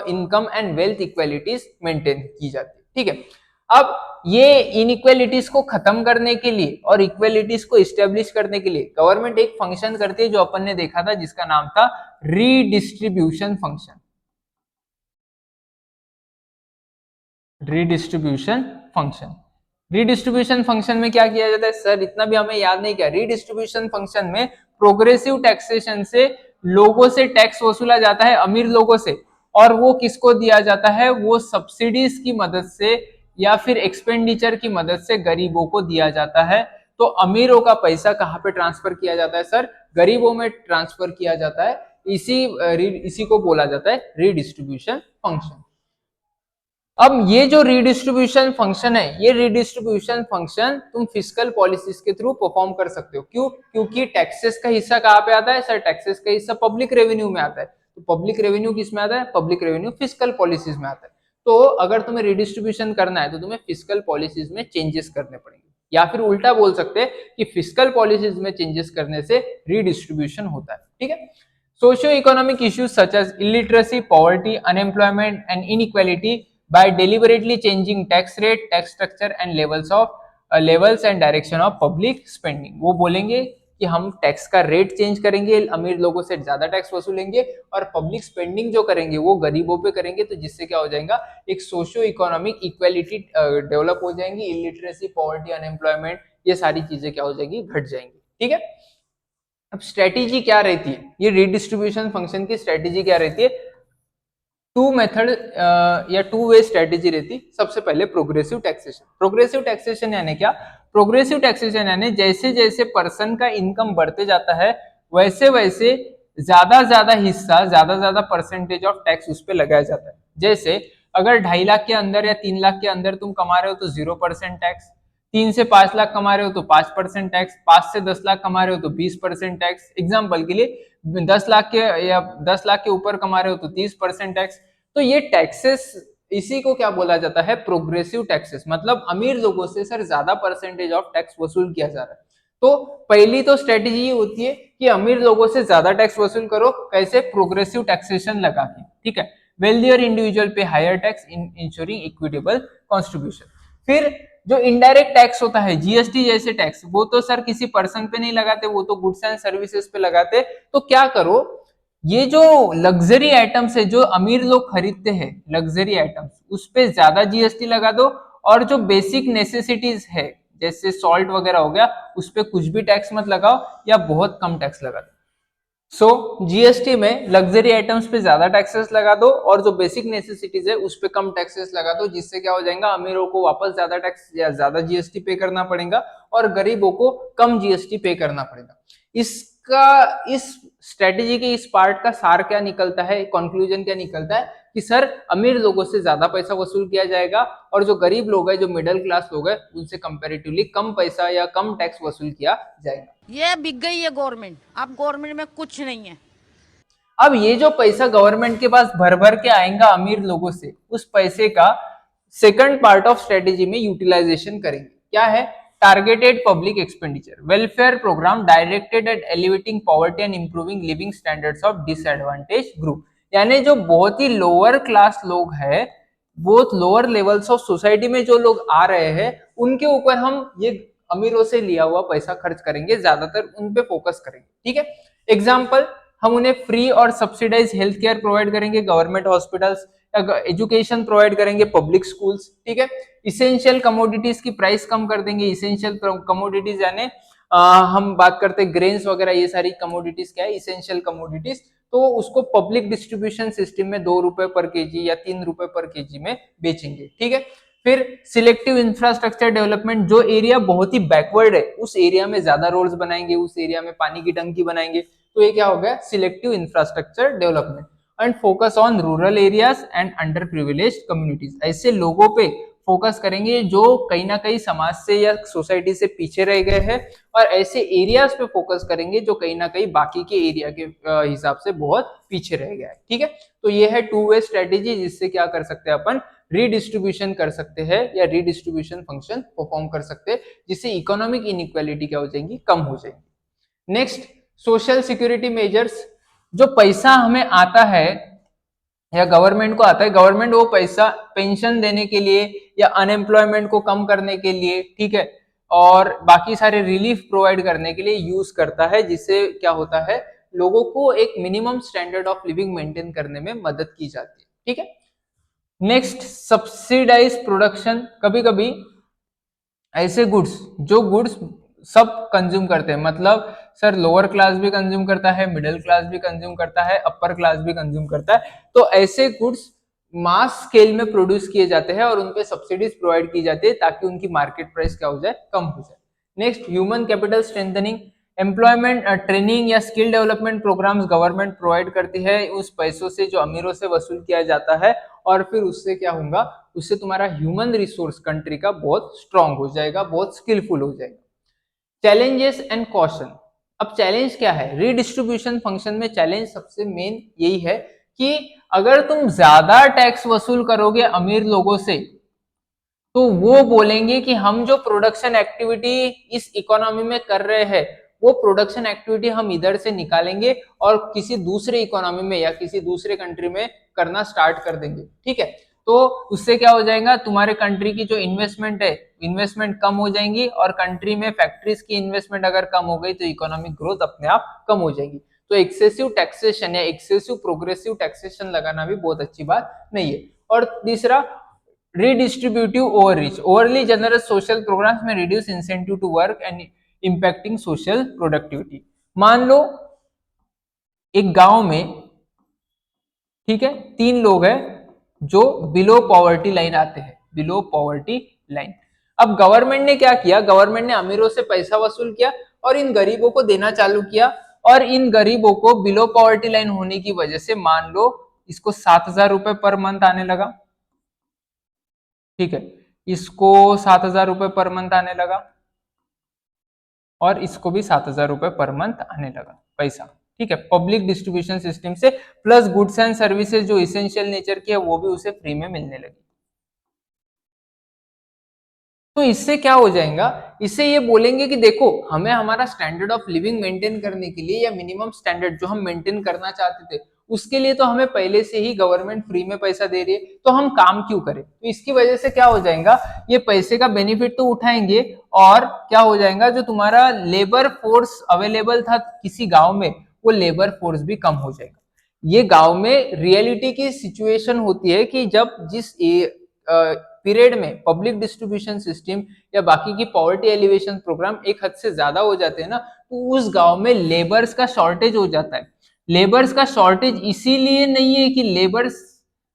income and wealth equalities maintain की जाती है। ठीक है, अब ये इनइक्वालिटीज को खत्म करने के लिए और इक्वालिटीज को इस्टेब्लिश करने के लिए गवर्नमेंट एक फंक्शन करती है जो अपन ने देखा था, जिसका नाम था redistribution function. Redistribution function, redistribution function में क्या किया जाता है सर, इतना भी हमें याद नहीं किया। रीडिस्ट्रीब्यूशन फंक्शन में प्रोग्रेसिव टैक्सेशन से लोगों से टैक्स वसूला जाता है, अमीर लोगों से, और वो किसको दिया जाता है, वो सब्सिडीज की मदद से या फिर एक्सपेंडिचर की मदद से गरीबों को दिया जाता है। तो अमीरों का पैसा कहाँ पे ट्रांसफर किया जाता है सर, गरीबों में ट्रांसफर किया जाता है। इसी को बोला जाता है रीडिस्ट्रीब्यूशन फंक्शन। अब ये जो रीडिस्ट्रीब्यूशन फंक्शन है, ये रीडिस्ट्रीब्यूशन फंक्शन तुम फिस्कल पॉलिसीज के थ्रू परफॉर्म कर सकते हो। क्यों? क्योंकि टैक्सेस का हिस्सा कहाँ पे आता है सर, टैक्सेस का हिस्सा पब्लिक रेवेन्यू में आता है। तो पब्लिक रेवेन्यू किस में आता है, पब्लिक रेवेन्यू फिस्कल पॉलिसीज में आता है। तो अगर तुम्हें रीडिस्ट्रीब्यूशन करना है तो तुम्हें फिस्कल पॉलिसीज में चेंजेस करने पड़ेंगे, या फिर उल्टा बोल सकते हैं कि फिस्कल पॉलिसीज में चेंजेस करने से रीडिस्ट्रीब्यूशन होता है। ठीक है, socio economic issues such as illiteracy, poverty, unemployment and inequality by deliberately changing tax rate, tax structure and levels and direction of public spending। वो बोलेंगे कि हम टैक्स का रेट चेंज करेंगे, अमीर लोगों से ज्यादा टैक्स वसूलेंगे और पब्लिक स्पेंडिंग जो करेंगे वो गरीबों पे करेंगे। तो जिससे क्या हो जाएगा, एक सोशियो इकोनॉमिक इक्वालिटी डेवलप हो जाएंगी, इलिटरेसी, पॉवर्टी, अनएम्प्लॉयमेंट, ये सारी चीजें क्या हो जाएगी, घट जाएंगी। ठीक है, अब स्ट्रेटेजी क्या रहती है, ये रीडिस्ट्रीब्यूशन फंक्शन की स्ट्रेटेजी क्या रहती है, टू मेथड या टू वे स्ट्रेटेजी रहती। सबसे पहले प्रोग्रेसिव टैक्सेशन। प्रोग्रेसिव टैक्सेशन यानी क्या, प्रोग्रेसिव टैक्सेशन यानी जैसे जैसे पर्सन का इनकम बढ़ते जाता है वैसे वैसे ज्यादा हिस्सा, ज्यादा परसेंटेज ऑफ टैक्स उस पर लगाया जाता है। जैसे अगर 2.5 लाख के अंदर या 3 लाख के अंदर तुम कमा रहे हो तो 0% टैक्स, 3 से 5 लाख कमा रहे हो तो 5% टैक्स, 5 से 10 लाख कमा रहे हो तो 20% टैक्स। एग्जाम्पल के लिए 10 लाख के ऊपर कमा रहे हो तो 30% टैक्स। तो ये टैक्सेस, इसी को क्या बोला जाता है, प्रोग्रेसिव टैक्सेस। मतलब अमीर लोगों से सर ज्यादा परसेंटेज ऑफ टैक्स वसूल किया जा रहा है। तो पहली तो स्ट्रेटेजी ये होती है कि अमीर लोगों से ज्यादा टैक्स वसूल करो, कैसे, प्रोग्रेसिव टैक्सेशन लगा के। ठीक है, wealthier individual pay higher tax in ensuring equitable contribution. फिर जो इनडायरेक्ट टैक्स होता है, जीएसटी जैसे टैक्स, वो तो सर किसी पर्सन पे नहीं लगाते, वो तो गुड्स एंड सर्विसेज पे लगाते। तो क्या करो, ये जो लग्जरी आइटम्स है जो अमीर लोग खरीदते हैं, लग्जरी आइटम्स, उस पे ज्यादा जीएसटी लगा दो, और जो बेसिक नेसेसिटीज है जैसे सॉल्ट वगैरह हो गया, उस पे कुछ भी टैक्स मत लगाओ या बहुत कम टैक्स लगा दो। सो जीएसटी में लग्जरी आइटम्स पे ज्यादा टैक्सेस लगा दो और जो बेसिक नेसेसिटीज है उस पे कम टैक्सेस लगा दो। जिससे क्या हो जाएगा, अमीरों को वापस ज्यादा टैक्स या ज्यादा जीएसटी पे करना पड़ेगा और गरीबों को कम जीएसटी पे करना पड़ेगा। इस स्ट्रेटेजी के इस पार्ट का सार क्या निकलता है, कंक्लूजन क्या निकलता है कि सर अमीर लोगों से ज्यादा पैसा वसूल किया जाएगा और जो गरीब लोग हैं, जो मिडिल क्लास लोग हैं, उनसे कंपैरेटिवली कम पैसा या कम टैक्स वसूल किया जाएगा। ये बिक गई है गवर्नमेंट, अब गवर्नमेंट में कुछ नहीं है। अब ये जो पैसा गवर्नमेंट के पास भर भर के आएगा अमीर लोगों से, उस पैसे का सेकंड पार्ट ऑफ स्ट्रेटेजी में यूटिलाइजेशन करेंगे। क्या है, targeted public expenditure, welfare program directed at elevating poverty and improving living standards of disadvantage group. यानी जो बहुत ही लोअर क्लास लोग हैं, बहुत लोअर लेवल्स ऑफ सोसाइटी में जो लोग आ रहे हैं, उनके ऊपर हम ये अमीरों से लिया हुआ पैसा खर्च करेंगे, ज्यादातर उन पे फोकस करेंगे। ठीक है, एग्जाम्पल, हम उन्हें फ्री और सब्सिडाइज हेल्थ केयर प्रोवाइड करेंगे, गवर्नमेंट हॉस्पिटल्स, एजुकेशन प्रोवाइड करेंगे पब्लिक स्कूल्स, ठीक है। इसेंशियल कमोडिटीज की प्राइस कम कर देंगे। इसेंशियल कमोडिटीज यानी हम बात करते हैं ग्रेन्स वगैरह, ये सारी कमोडिटीज क्या है, इसेंशियल कमोडिटीज। तो उसको पब्लिक डिस्ट्रीब्यूशन सिस्टम में 2 रुपए पर केजी या 3 रुपए पर केजी में बेचेंगे, ठीक है। फिर सिलेक्टिव इंफ्रास्ट्रक्चर डेवलपमेंट, जो एरिया बहुत ही बैकवर्ड है उस एरिया में ज्यादा रोड्स बनाएंगे, उस एरिया में पानी की टंकी बनाएंगे, तो ये क्या हो गया, selective infrastructure development. And focus on rural areas and under privileged communities, ऐसे लोगों पे फोकस करेंगे जो कहीं ना कहीं समाज से या सोसाइटी से पीछे रह गए हैं, और ऐसे एरियाज पे फोकस करेंगे जो कहीं ना कहीं बाकी के एरिया के हिसाब से बहुत पीछे रह गया है, ठीक है। तो ये है 2 वे स्ट्रेटेजी, जिससे क्या कर सकते हैं अपन, रीडिस्ट्रीब्यूशन कर सकते हैं या रीडिस्ट्रीब्यूशन फंक्शन परफॉर्म कर सकते हैं, जिससे इकोनॉमिक इनइक्वालिटी क्या हो जाएंगी, कम हो जाएंगी। नेक्स्ट, सोशल सिक्योरिटी मेजर्स, जो पैसा हमें आता है या गवर्नमेंट को आता है, गवर्नमेंट वो पैसा पेंशन देने के लिए या अनएम्प्लॉयमेंट को कम करने के लिए, ठीक है, और बाकी सारे रिलीफ प्रोवाइड करने के लिए यूज करता है, जिससे क्या होता है, लोगों को एक minimum standard of living maintain करने में मदद की जाती है, ठीक है। नेक्स्ट, सब्सिडाइज प्रोडक्शन, कभी कभी ऐसे गुड्स जो गुड्स सब कंज्यूम करते हैं, मतलब सर लोअर क्लास भी कंज्यूम करता है, मिडिल क्लास भी कंज्यूम करता है, अपर क्लास भी कंज्यूम करता है, तो ऐसे गुड्स मास स्केल में प्रोड्यूस किए जाते हैं और उनपे सब्सिडीज प्रोवाइड की जाती है ताकि उनकी मार्केट प्राइस क्या हो जाए, कम हो जाए। Next, human capital strengthening, employment training या skill development programmes government provide करती है उस पैसों से जो अमीरों से वसूल किया जाता है, और फिर उससे क्या होगा, उससे तुम्हारा ह्यूमन रिसोर्स कंट्री का बहुत स्ट्रांग हो जाएगा, बहुत स्किलफुल हो जाएगा। चैलेंजेस एंड कॉशन, अब चैलेंज क्या है, रीडिस्ट्रीब्यूशन फंक्शन में चैलेंज सबसे मेन यही है कि अगर तुम ज्यादा टैक्स वसूल करोगे अमीर लोगों से, तो वो बोलेंगे कि हम जो प्रोडक्शन एक्टिविटी इस इकोनॉमी में कर रहे हैं, वो प्रोडक्शन एक्टिविटी हम इधर से निकालेंगे और किसी दूसरे इकोनॉमी में या किसी दूसरे कंट्री में करना स्टार्ट कर देंगे, ठीक है। तो उससे क्या हो जाएगा, तुम्हारे कंट्री की जो इन्वेस्टमेंट है, इन्वेस्टमेंट कम हो जाएंगी, और कंट्री में फैक्ट्रीज की इन्वेस्टमेंट अगर कम हो गई तो इकोनॉमिक ग्रोथ अपने आप कम हो जाएगी। तो एक्सेसिव टैक्सेशन या एक्सेसिव प्रोग्रेसिव टैक्सेशन लगाना भी बहुत अच्छी बात नहीं है। और तीसरा, redistributive overreach, overly generous social programs में reduce incentive to work and impacting social productivity। मान लो एक गांव में, ठीक है, 3 लोग हैं जो बिलो पॉवर्टी लाइन आते हैं, बिलो पॉवर्टी लाइन। अब गवर्नमेंट ने क्या किया, गवर्नमेंट ने अमीरों से पैसा वसूल किया और इन गरीबों को देना चालू किया, और इन गरीबों को बिलो पॉवर्टी लाइन होने की वजह से मान लो इसको 7,000 रुपए पर मंथ आने लगा, ठीक है, इसको 7,000 रुपए पर मंथ आने लगा, और इसको भी 7,000 रुपए पर मंथ आने लगा पैसा, ठीक है, पब्लिक डिस्ट्रीब्यूशन सिस्टम से, प्लस गुड्स एंड सर्विसेज जो इसेंशियल नेचर की है वो भी उसे फ्री में मिलने लगी। तो इससे क्या हो जाएगा, इससे ये बोलेंगे कि देखो हमें हमारा स्टैंडर्ड ऑफ लिविंग मेंटेन करने के लिए या मिनिमम स्टैंडर्ड जो हम मेंटेन करना चाहते थे उसके लिए तो हमें पहले से ही गवर्नमेंट फ्री में पैसा दे रही है, तो हम काम क्यों करें। तो इसकी वजह से क्या हो जाएगा, ये पैसे का बेनिफिट तो उठाएंगे, और क्या हो जाएगा, जो तुम्हारा लेबर फोर्स अवेलेबल था किसी गांव में, वो लेबर फोर्स भी कम हो जाएगा। ये गांव में रियलिटी की सिचुएशन होती है कि जब जिस पीरियड में पब्लिक डिस्ट्रीब्यूशन सिस्टम या बाकी की पॉवर्टी एलिवेशन प्रोग्राम एक हद से ज्यादा हो जाते हैं ना, तो उस गांव में लेबर्स का शॉर्टेज हो जाता है। लेबर्स का शॉर्टेज इसीलिए नहीं है कि लेबर्स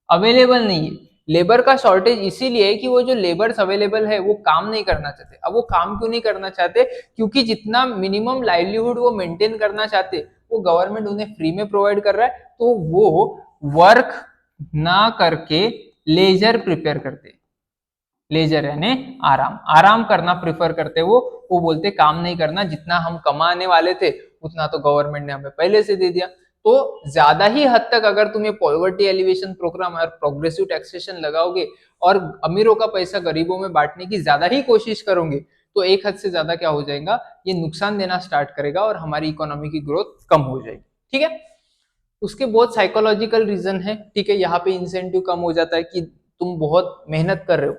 अवेलेबल नहीं है, लेबर का शॉर्टेज इसीलिए है कि वो जो लेबर्स अवेलेबल है वो काम नहीं करना चाहते। अब वो काम क्यों नहीं करना चाहते, क्योंकि जितना मिनिमम लाइवलीहुड वो मेंटेन करना चाहते वो गवर्नमेंट उन्हें फ्री में प्रोवाइड कर रहा है, तो वो वर्क ना करके लेजर प्रिपेयर करते, लेजर यानी आराम, आराम करना प्रिफर करते वो बोलते काम नहीं करना, जितना हम कमाने वाले थे उतना तो गवर्नमेंट ने हमें पहले से दे दिया। तो ज्यादा ही हद तक अगर तुम ये पॉवर्टी एलिवेशन प्रोग्राम और प्रोग्रेसिव टैक्सेशन लगाओगे और अमीरों का पैसा गरीबों में बांटने की ज्यादा ही कोशिश करोगे, तो एक हद से ज्यादा क्या हो जाएगा, ये नुकसान देना स्टार्ट करेगा और हमारी इकोनॉमी की ग्रोथ कम हो जाएगी, ठीक है। उसके बहुत साइकोलॉजिकल रीजन है, ठीक है, यहाँ पे इंसेंटिव कम हो जाता है कि तुम बहुत मेहनत कर रहे हो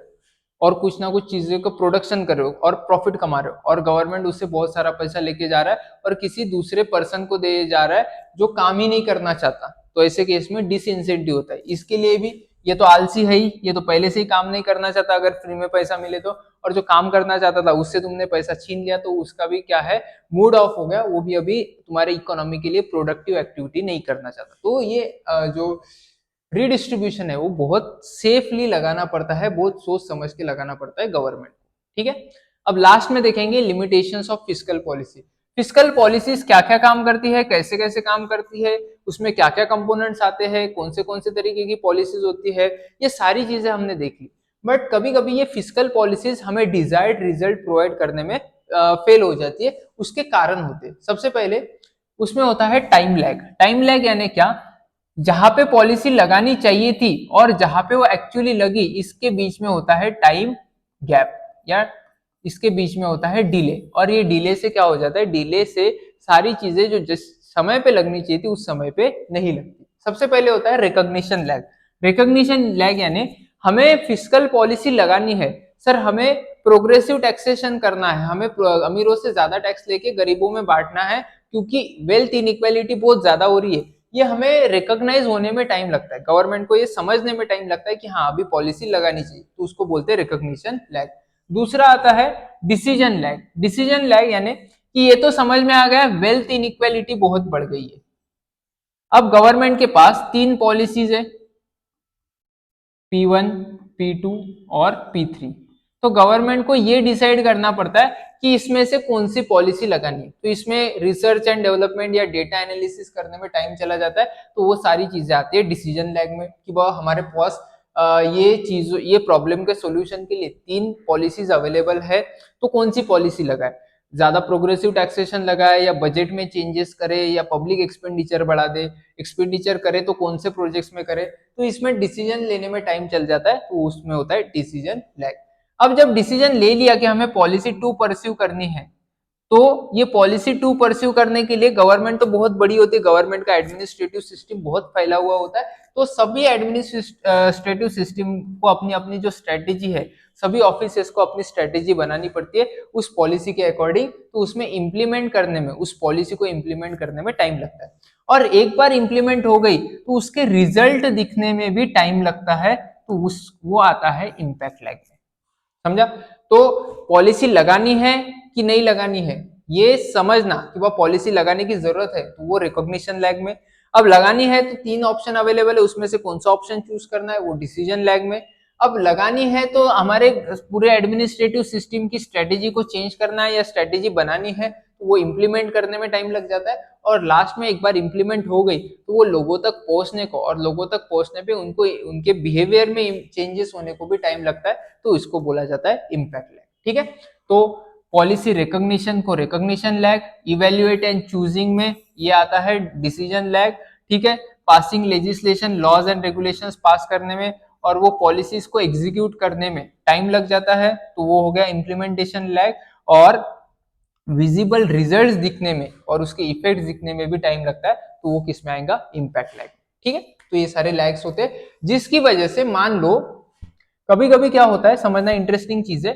और कुछ ना कुछ चीजों का प्रोडक्शन कर रहे हो और प्रॉफिट कमा रहे हो, और गवर्नमेंट उससे बहुत सारा पैसा लेके जा रहा है और किसी दूसरे पर्सन को दे जा रहा है जो काम ही नहीं करना चाहता, तो ऐसे केस में डिसइंसेंटिव होता है। इसके लिए भी ये तो आलसी है ही, ये तो पहले से ही काम नहीं करना चाहता अगर फ्री में पैसा मिले तो, और जो काम करना चाहता था उससे तुमने पैसा छीन लिया तो उसका भी क्या है, मूड ऑफ हो गया, वो भी अभी तुम्हारे इकोनॉमी के लिए प्रोडक्टिव एक्टिविटी नहीं करना चाहता। तो ये जो रीडिस्ट्रीब्यूशन है वो बहुत सेफली लगाना पड़ता है, बहुत सोच समझ के लगाना पड़ता है गवर्नमेंट को, ठीक है। अब लास्ट में देखेंगे limitations of fiscal policy. Fiscal policies क्या क्या काम करती है, कैसे कैसे काम करती है, उसमें क्या क्या कंपोनेंट्स आते हैं, कौन से तरीके की पॉलिसीज होती है, ये सारी चीजें हमने देख ली। बट कभी कभी ये फिस्कल पॉलिसीज हमें डिजायर्ड रिजल्ट प्रोवाइड करने में फेल हो जाती है, उसके कारण होते हैं। सबसे पहले उसमें होता है टाइम लैग। टाइम लैग यानी क्या, जहां पे पॉलिसी लगानी चाहिए थी और जहां पे वो एक्चुअली लगी, इसके बीच में होता है टाइम गैप, या इसके बीच में होता है डिले। और ये डिले से क्या हो जाता है, डिले से सारी चीजें जो जिस समय पे लगनी चाहिए थी उस समय पे नहीं लगती। सबसे पहले होता है रिकॉग्निशन लैग। रिकॉग्निशन लैग यानी हमें फिस्कल पॉलिसी लगानी है, सर हमें प्रोग्रेसिव टैक्सेशन करना है, हमें अमीरों से ज्यादा टैक्स लेके गरीबों में बांटना है क्योंकि वेल्थ इनइक्वालिटी बहुत ज्यादा हो रही है, ये हमें रिकॉग्नाइज होने में टाइम लगता है, गवर्नमेंट को ये समझने में टाइम लगता है कि हाँ अभी पॉलिसी लगानी चाहिए, तो उसको बोलते हैं रिकॉग्निशन लैग। दूसरा आता है डिसीजन लैग। डिसीजन लैग यानी कि ये तो समझ में आ गया वेल्थ इनइक्वालिटी बहुत बढ़ गई है, अब गवर्नमेंट के पास 3 पॉलिसीज है, P1, P2 और P3। तो गवर्नमेंट को ये डिसाइड करना पड़ता है कि इसमें से कौन सी पॉलिसी लगानी है। तो इसमें रिसर्च एंड डेवलपमेंट या डेटा एनालिसिस करने में टाइम चला जाता है, तो वो सारी चीजें आती है डिसीजन लैग में कि वह हमारे पास ये प्रॉब्लम के सॉल्यूशन के लिए 3 पॉलिसीज अवेलेबल है, तो कौन सी पॉलिसी लगाए, ज्यादा प्रोग्रेसिव टैक्सेशन लगाए या बजट में चेंजेस करे या पब्लिक एक्सपेंडिचर बढ़ा दे, एक्सपेंडिचर करे तो कौन से प्रोजेक्ट्स में करे। तो इसमें डिसीजन लेने में टाइम चल जाता है, तो उसमें होता है डिसीजन लैग। अब जब डिसीजन ले लिया कि हमें पॉलिसी 2 परस्यू करनी है, तो ये पॉलिसी 2 परस्यू करने के लिए गवर्नमेंट तो बहुत बड़ी होती है, गवर्नमेंट का एडमिनिस्ट्रेटिव सिस्टम बहुत फैला हुआ होता है, तो सभी एडमिनिस्ट्रेटिव सिस्टम को अपनी अपनी जो स्ट्रेटेजी है, सभी ऑफिसेस को अपनी स्ट्रेटेजी बनानी पड़ती है उस पॉलिसी के अकॉर्डिंग, तो उसमें इंप्लीमेंट करने में, उस पॉलिसी को इंप्लीमेंट करने में टाइम लगता है। और एक बार इंप्लीमेंट हो गई तो उसके रिजल्ट दिखने में भी टाइम लगता है, तो वो आता है इम्पैक्ट लैग में, समझा। तो पॉलिसी लगानी है कि नहीं लगानी है, ये समझना कि वह पॉलिसी लगाने की जरूरत है, तो वो रिकॉग्निशन लैग में। अब लगानी है तो 3 ऑप्शन अवेलेबल है, उसमें से कौन सा ऑप्शन चूज करना है, वो डिसीजन लैग में। अब लगानी है तो हमारे पूरे एडमिनिस्ट्रेटिव सिस्टम की स्ट्रेटेजी को चेंज करना है या स्ट्रेटेजी बनानी है, तो वो इंप्लीमेंट करने में टाइम लग जाता है। और लास्ट में एक बार इंप्लीमेंट हो गई तो वो लोगों तक पहुंचने को, और लोगों तक पहुंचने पे उनको उनके बिहेवियर में चेंजेस होने को भी टाइम लगता है, तो इसको बोला जाता है इम्पैक्ट लैग, ठीक है। तो पॉलिसी रिकॉग्निशन को recognition lag, evaluate and choosing में ये आता है डिसीजन लैग, ठीक है। Passing legislation, laws and regulations pass करने में और वो पॉलिसीज को एग्जीक्यूट करने में टाइम लग जाता है, तो वो हो गया इम्प्लीमेंटेशन लैग। और विजिबल रिजल्ट्स दिखने में और उसके इफेक्ट दिखने में भी टाइम लगता है, तो वो किस में आएगा, इम्पैक्ट लैग, ठीक है। तो ये सारे लैग्स होते हैं, जिसकी वजह से मान लो कभी कभी क्या होता है, समझना इंटरेस्टिंग चीज है,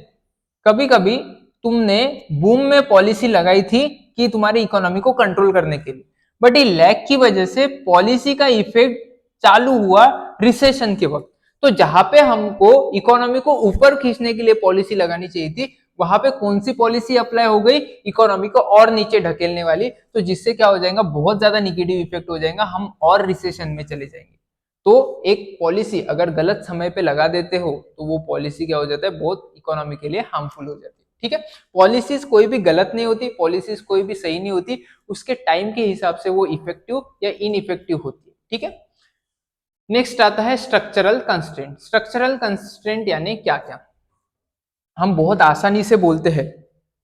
कभी कभी तुमने बूम में पॉलिसी लगाई थी कि तुम्हारी इकोनॉमी को कंट्रोल करने के लिए, बट ये लैग की वजह से पॉलिसी का इफेक्ट चालू हुआ रिसेशन के वक्त। तो जहां पे हमको इकोनॉमी को ऊपर खींचने के लिए पॉलिसी लगानी चाहिए थी, वहां पे कौन सी पॉलिसी अप्लाई हो गई, इकोनॉमी को और नीचे ढकेलने वाली, तो जिससे क्या हो जाएगा, बहुत ज्यादा निगेटिव इफेक्ट हो जाएगा, हम और रिसेशन में चले जाएंगे। तो एक पॉलिसी अगर गलत समय पे लगा देते हो तो वो पॉलिसी क्या हो जाता है, बहुत इकोनॉमी के लिए हार्मफुल हो जाती है, ठीक है। पॉलिसीज कोई भी गलत नहीं होती, पॉलिसीज कोई भी सही नहीं होती, उसके टाइम के हिसाब से वो इफेक्टिव या इनइफेक्टिव होती है, ठीक है। नेक्स्ट आता है स्ट्रक्चरल कंस्ट्रेंट। स्ट्रक्चरल कंस्ट्रेंट यानी क्या क्या, हम बहुत आसानी से बोलते हैं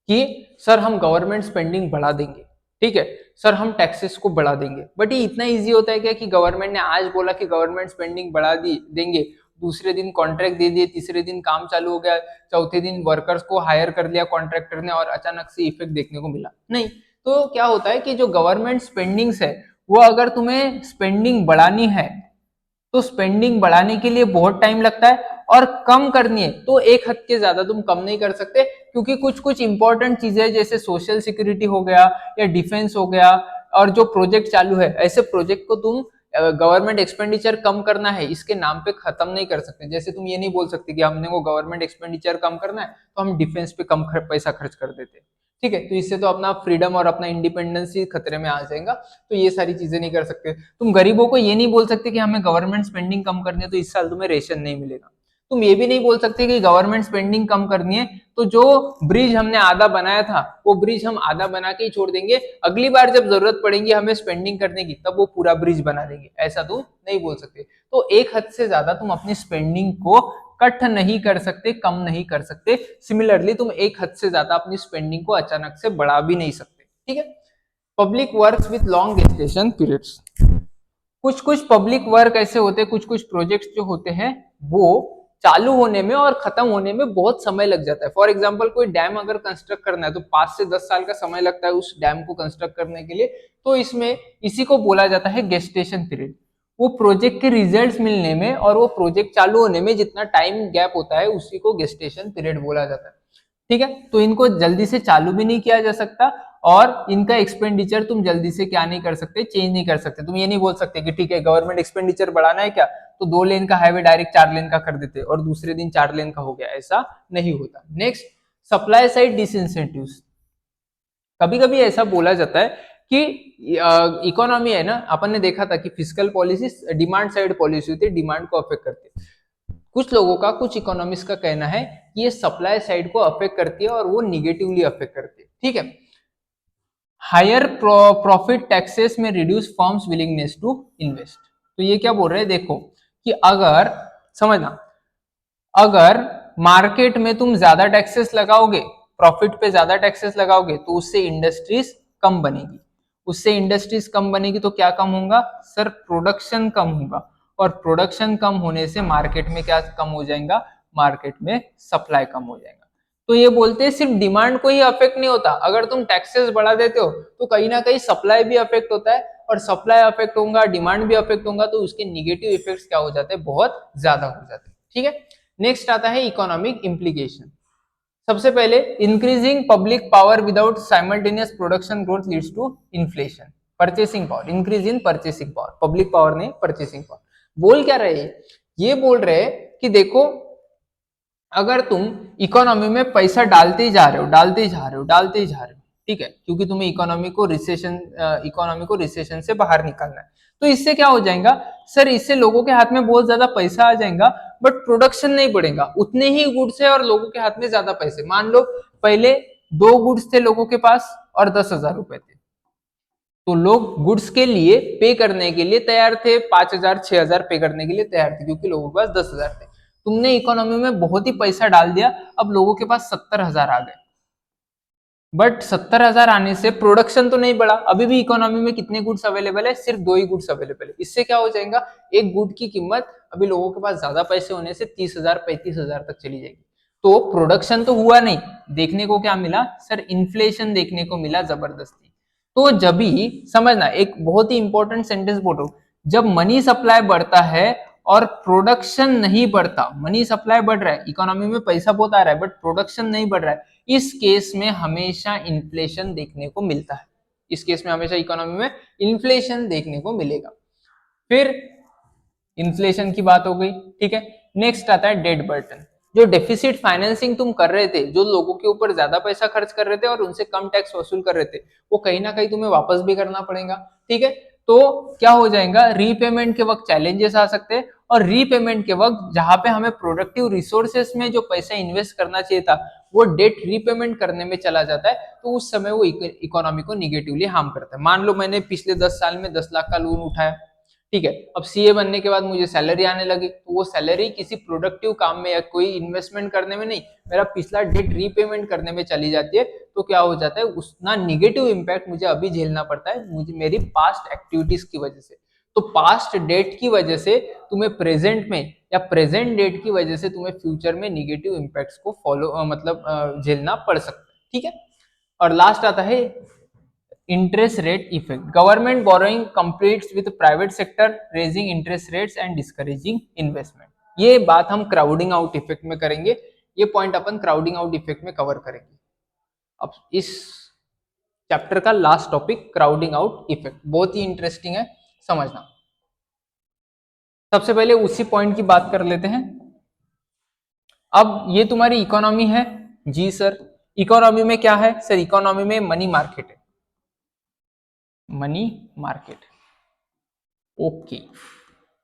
कि सर हम गवर्नमेंट स्पेंडिंग बढ़ा देंगे, ठीक है, सर हम टैक्सेस को बढ़ा देंगे, बट ये इतना इजी होता है क्या कि गवर्नमेंट ने आज बोला कि गवर्नमेंट स्पेंडिंग बढ़ा देंगे, दूसरे दिन कॉन्ट्रैक्ट दे दिए, तीसरे दिन काम चालू हो गया, चौथे दिन वर्कर्स को हायर कर लिया कॉन्ट्रैक्टर ने और अचानक से इफेक्ट देखने को मिला नहीं। तो क्या होता है कि जो गवर्नमेंट स्पेंडिंग्स है, वो अगर तुम्हें स्पेंडिंग बढ़ानी है तो स्पेंडिंग बढ़ाने के लिए बहुत टाइम लगता है, और कम करनी है तो एक हद के ज्यादा तुम कम नहीं कर सकते, क्योंकि कुछ कुछ इंपॉर्टेंट चीजें जैसे सोशल सिक्योरिटी हो गया या डिफेंस हो गया, और जो प्रोजेक्ट चालू है, ऐसे प्रोजेक्ट को तुम गवर्नमेंट एक्सपेंडिचर कम करना है इसके नाम पे खत्म नहीं कर सकते। जैसे तुम ये नहीं बोल सकते कि हमने वो गवर्नमेंट एक्सपेंडिचर कम करना है तो हम डिफेंस पे कम पैसा खर्च कर देते, ठीक है, तो इससे तो अपना फ्रीडम और अपना इंडिपेंडेंस ही खतरे में आ जाएगा। तो ये सारी चीजें नहीं कर सकते। तुम गरीबों को ये नहीं बोल सकते कि हमें गवर्नमेंट स्पेंडिंग कम करनी है तो इस साल तुम्हें रेशन नहीं मिलेगा। तुम ये भी नहीं बोल सकते कि गवर्नमेंट स्पेंडिंग कम करनी है तो जो ब्रिज हमने आधा बनाया था वो ब्रिज हम आधा बना के ही छोड़ देंगे, अगली बार जब जरूरत पड़ेगी हमें स्पेंडिंग करने की तब वो पूरा ब्रिज बना देंगे, ऐसा तुम नहीं बोल सकते। तो एक हद से ज्यादा तुम अपनी स्पेंडिंग को कट नहीं कर सकते, कम नहीं कर सकते। सिमिलरली तुम एक हद से ज्यादा अपनी स्पेंडिंग को अचानक से बढ़ा भी नहीं सकते, ठीक है। Public works with long gestation periods, कुछ कुछ पब्लिक वर्क ऐसे होते हैं, कुछ कुछ प्रोजेक्ट्स जो होते हैं वो चालू होने में और खत्म होने में बहुत समय लग जाता है। फॉर एग्जांपल कोई डैम अगर कंस्ट्रक्ट करना है तो 5 से 10 साल का समय लगता है उस डैम को कंस्ट्रक्ट करने के लिए, तो इसमें इसी को बोला जाता है गेस्टेशन पीरियड। वो प्रोजेक्ट के रिजल्ट्स मिलने में और वो प्रोजेक्ट चालू होने में जितना टाइम गैप होता है उसी को गेस्टेशन पीरियड बोला जाता है, ठीक है। तो इनको जल्दी से चालू भी नहीं किया जा सकता और इनका एक्सपेंडिचर तुम जल्दी से क्या नहीं कर सकते, चेंज नहीं कर सकते। तुम ये नहीं बोल सकते कि ठीक है गवर्नमेंट एक्सपेंडिचर बढ़ाना है क्या तो 2 लेन का हाईवे डायरेक्ट 4 लेन का कर देते और दूसरे दिन 4 लेन का हो गया, ऐसा नहीं होता। Next, supply side disincentives. कभी कभी ऐसा बोला जाता है कि इकोनॉमी है ना, अपन ने देखा था कि fiscal policy demand side policy होती है, डिमांड को अफेक्ट करती है। कुछ लोगों का, कुछ इकोनॉमिस्ट का कहना है कि ये सप्लाई साइड को अफेक्ट करती है और वो निगेटिवली अफेक्ट करती है, ठीक है। हायर प्रॉफिट टैक्सेस में reduce firms willingness to invest. तो ये क्या बोल रहे हैं, देखो कि अगर, समझना, अगर मार्केट में तुम ज्यादा टैक्सेस लगाओगे, प्रॉफिट पे ज्यादा टैक्सेस लगाओगे तो उससे इंडस्ट्रीज कम बनेगी, उससे इंडस्ट्रीज कम बनेगी तो क्या कम होगा सर, प्रोडक्शन कम होगा, और प्रोडक्शन कम होने से मार्केट में क्या कम हो जाएगा, मार्केट में सप्लाई कम हो जाएगा। तो ये बोलते हैं सिर्फ डिमांड को ही अफेक्ट नहीं होता, अगर तुम टैक्सेस बढ़ा देते हो तो कहीं ना कहीं सप्लाई भी अफेक्ट होता है, और सप्लाई अफेक्ट होगा, डिमांड भी अफेक्ट होगा, तो उसके निगेटिव इफेक्ट्स क्या हो जाते हैं, बहुत ज्यादा हो जाते हैं, ठीक है। नेक्स्ट आता है इकोनॉमिक इम्प्लीकेशन। सबसे पहले, increasing public power without simultaneous production growth leads to inflation. Purchasing power, increase in purchasing power, public power नहीं परचेसिंग पावर। बोल क्या रहे हैं, ये बोल रहे हैं कि देखो अगर तुम इकोनॉमी में पैसा डालते ही जा रहे हो, डालते जा रहे हो, डालते जा रहे हो, ठीक है, क्योंकि तुम्हें इकोनॉमी को रिसेशन से बाहर निकालना है, तो इससे क्या हो जाएगा सर, इससे लोगों के हाथ में बहुत ज्यादा पैसा आ जाएगा बट प्रोडक्शन नहीं बढ़ेगा, उतने ही गुड्स है और लोगों के हाथ में ज्यादा पैसे। मान लो पहले 2 गुड्स थे लोगों के पास और 10,000 रुपए थे, तो लोग गुड्स के लिए पे करने के लिए तैयार थे, 5,000 6,000 पे करने के लिए तैयार थे क्योंकि लोगों के पास 10,000 थे। तुमने इकोनॉमी में बहुत ही पैसा डाल दिया, अब लोगों के पास 70,000 आ गए, बट 70,000 आने से प्रोडक्शन तो नहीं बढ़ा। अभी भी इकोनॉमी में कितने गुड्स अवेलेबल है, सिर्फ 2 ही गुड्स अवेलेबल है। इससे क्या हो जाएगा, एक गुड की कीमत अभी लोगों के पास ज्यादा पैसे होने से 30,000 35,000 तक चली जाएगी। तो प्रोडक्शन तो हुआ नहीं, देखने को क्या मिला सर, इन्फ्लेशन देखने को मिला जबरदस्ती। तो जब भी समझना, एक बहुत ही इंपॉर्टेंट सेंटेंस बोल रहा हूं, जब मनी सप्लाई बढ़ता है और प्रोडक्शन नहीं बढ़ता, मनी सप्लाई बढ़ रहा है, इकोनॉमी में पैसा बहुत आ रहा है बट प्रोडक्शन नहीं बढ़ रहा है, इस केस में हमेशा इन्फ्लेशन देखने को मिलता है। इस केस में हमेशा इकोनॉमी में इन्फ्लेशन देखने को मिलेगा। फिर इन्फ्लेशन की बात हो गई, ठीक है। नेक्स्ट आता है डेट बर्डन। जो डेफिसिट फाइनेंसिंग तुम कर रहे थे, जो लोगों के ऊपर ज्यादा पैसा खर्च कर रहे थे और उनसे कम टैक्स वसूल कर रहे थे, वो कहीं ना कहीं तुम्हें वापस भी करना पड़ेगा, ठीक है। तो क्या हो जाएगा, रीपेमेंट के वक्त चैलेंजेस आ सकते हैं, और रीपेमेंट के वक्त जहां पे हमें प्रोडक्टिव रिसोर्सेस में जो पैसा इन्वेस्ट करना चाहिए था वो डेट रीपेमेंट करने में चला जाता है, तो उस समय वो इकोनॉमी को निगेटिवली हार्म करता है। मान लो मैंने पिछले 10 साल में 10 लाख का लोन उठाया, ठीक है, अब सीए बनने के बाद मुझे सैलरी आने लगी, तो वो सैलरी किसी प्रोडक्टिव काम में या कोई इन्वेस्टमेंट करने में नहीं, मेरा पिछला डेट रीपेमेंट करने में चली जाती है। तो क्या हो जाता है, उतना निगेटिव इंपैक्ट मुझे अभी झेलना पड़ता है, मुझे मेरी पास्ट एक्टिविटीज की वजह से। तो पास्ट डेट की वजह से तुम्हें प्रेजेंट में या प्रेजेंट डेट की वजह से तुम्हें फ्यूचर में निगेटिव इंपैक्ट्स को झेलना पड़ सकता है, ठीक है। और लास्ट आता है interest rate effect. Government borrowing competes with private sector, raising interest rates and discouraging investment. ये बात हम क्राउडिंग आउट इफेक्ट में करेंगे, ये पॉइंट अपन क्राउडिंग आउट इफेक्ट में कवर करेंगे। अब इस चैप्टर का last topic crowding out effect बहुत ही इंटरेस्टिंग है, समझना। सबसे पहले उसी पॉइंट की बात कर लेते हैं। अब ये तुम्हारी इकोनॉमी है जी सर। इकोनॉमी में क्या है सर? इकोनॉमी में मनी मार्केट है, money market. Okay,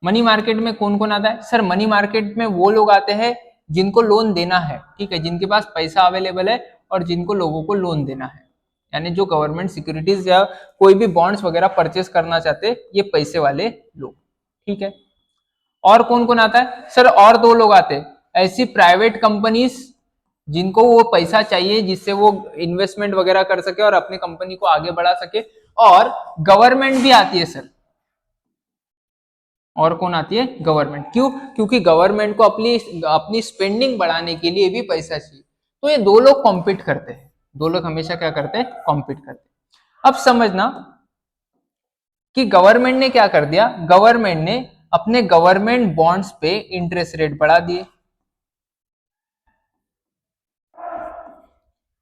money market में कौन कौन आता है सर? मनी मार्केट में वो लोग आते हैं जिनको लोन देना है, ठीक है, जिनके पास पैसा अवेलेबल है और जिनको लोगों को लोन देना है, यानी जो गवर्नमेंट सिक्योरिटीज या कोई भी बॉन्ड्स वगैरह परचेस करना चाहते हैं, ये पैसे वाले लोग, ठीक है। और कौन कौन आता है सर? और दो लोग आते हैं, ऐसी प्राइवेट कंपनीज जिनको वो पैसा चाहिए जिससे वो इन्वेस्टमेंट वगैरह कर सके और अपनी कंपनी को आगे बढ़ा सके, और गवर्नमेंट भी आती है सर। और कौन आती है? गवर्नमेंट। क्यों? क्योंकि गवर्नमेंट को अपनी स्पेंडिंग बढ़ाने के लिए भी पैसा चाहिए। तो ये दो लोग कॉम्पीट करते हैं, दो लोग हमेशा क्या करते हैं? कॉम्पीट करते हैं। अब समझना कि गवर्नमेंट ने क्या कर दिया, गवर्नमेंट ने अपने गवर्नमेंट बॉन्ड्स पे इंटरेस्ट रेट बढ़ा दिए।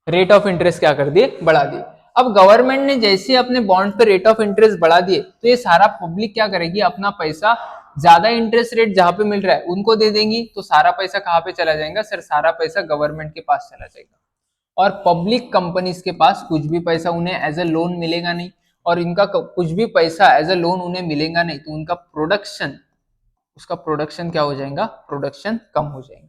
रेट ऑफ इंटरेस्ट क्या कर दिए? बढ़ा दिए। अब गवर्नमेंट ने जैसे अपने बॉन्ड पे रेट ऑफ इंटरेस्ट बढ़ा दिए, तो ये सारा पब्लिक क्या करेगी? अपना पैसा ज्यादा इंटरेस्ट रेट जहां पे मिल रहा है उनको दे देंगी, तो सारा पैसा कहां पे चला जाएगा सर? सारा पैसा गवर्नमेंट के पास चला जाएगा, और पब्लिक कंपनीज के पास कुछ भी पैसा उन्हें एज ए लोन मिलेगा नहीं, और इनका कुछ भी पैसा एज ए लोन उन्हें मिलेगा नहीं, तो उनका प्रोडक्शन, उसका प्रोडक्शन क्या हो जाएगा? प्रोडक्शन कम हो जाएगा।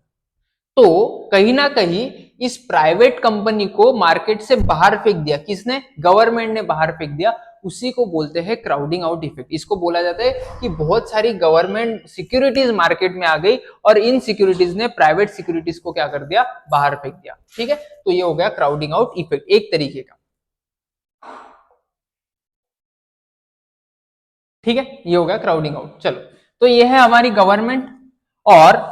तो कहीं ना कहीं इस प्राइवेट कंपनी को मार्केट से बाहर फेंक दिया। किसने? गवर्नमेंट ने बाहर फेंक दिया। उसी को बोलते हैं क्राउडिंग आउट इफेक्ट। इसको बोला जाता है कि बहुत सारी गवर्नमेंट सिक्योरिटीज मार्केट में आ गई और इन सिक्योरिटीज ने प्राइवेट सिक्योरिटीज को क्या कर दिया? बाहर फेंक दिया, ठीक है। तो ये हो गया क्राउडिंग आउट इफेक्ट, एक तरीके का, ठीक है, ये हो गया क्राउडिंग आउट। चलो, तो ये है हमारी गवर्नमेंट। और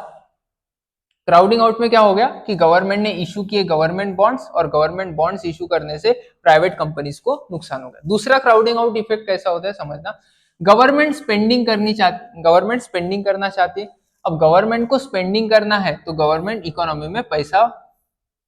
क्राउडिंग आउट में क्या हो गया कि गवर्नमेंट ने इशू किए गवर्नमेंट बॉन्ड्स, और गवर्नमेंट बॉन्ड्स इशू करने से प्राइवेट कंपनीज को नुकसान हो गया। दूसरा क्राउडिंग आउट इफेक्ट कैसा होता है समझना। गवर्नमेंट स्पेंडिंग करना चाहती है। अब गवर्नमेंट को स्पेंडिंग करना है तो गवर्नमेंट इकोनॉमी में पैसा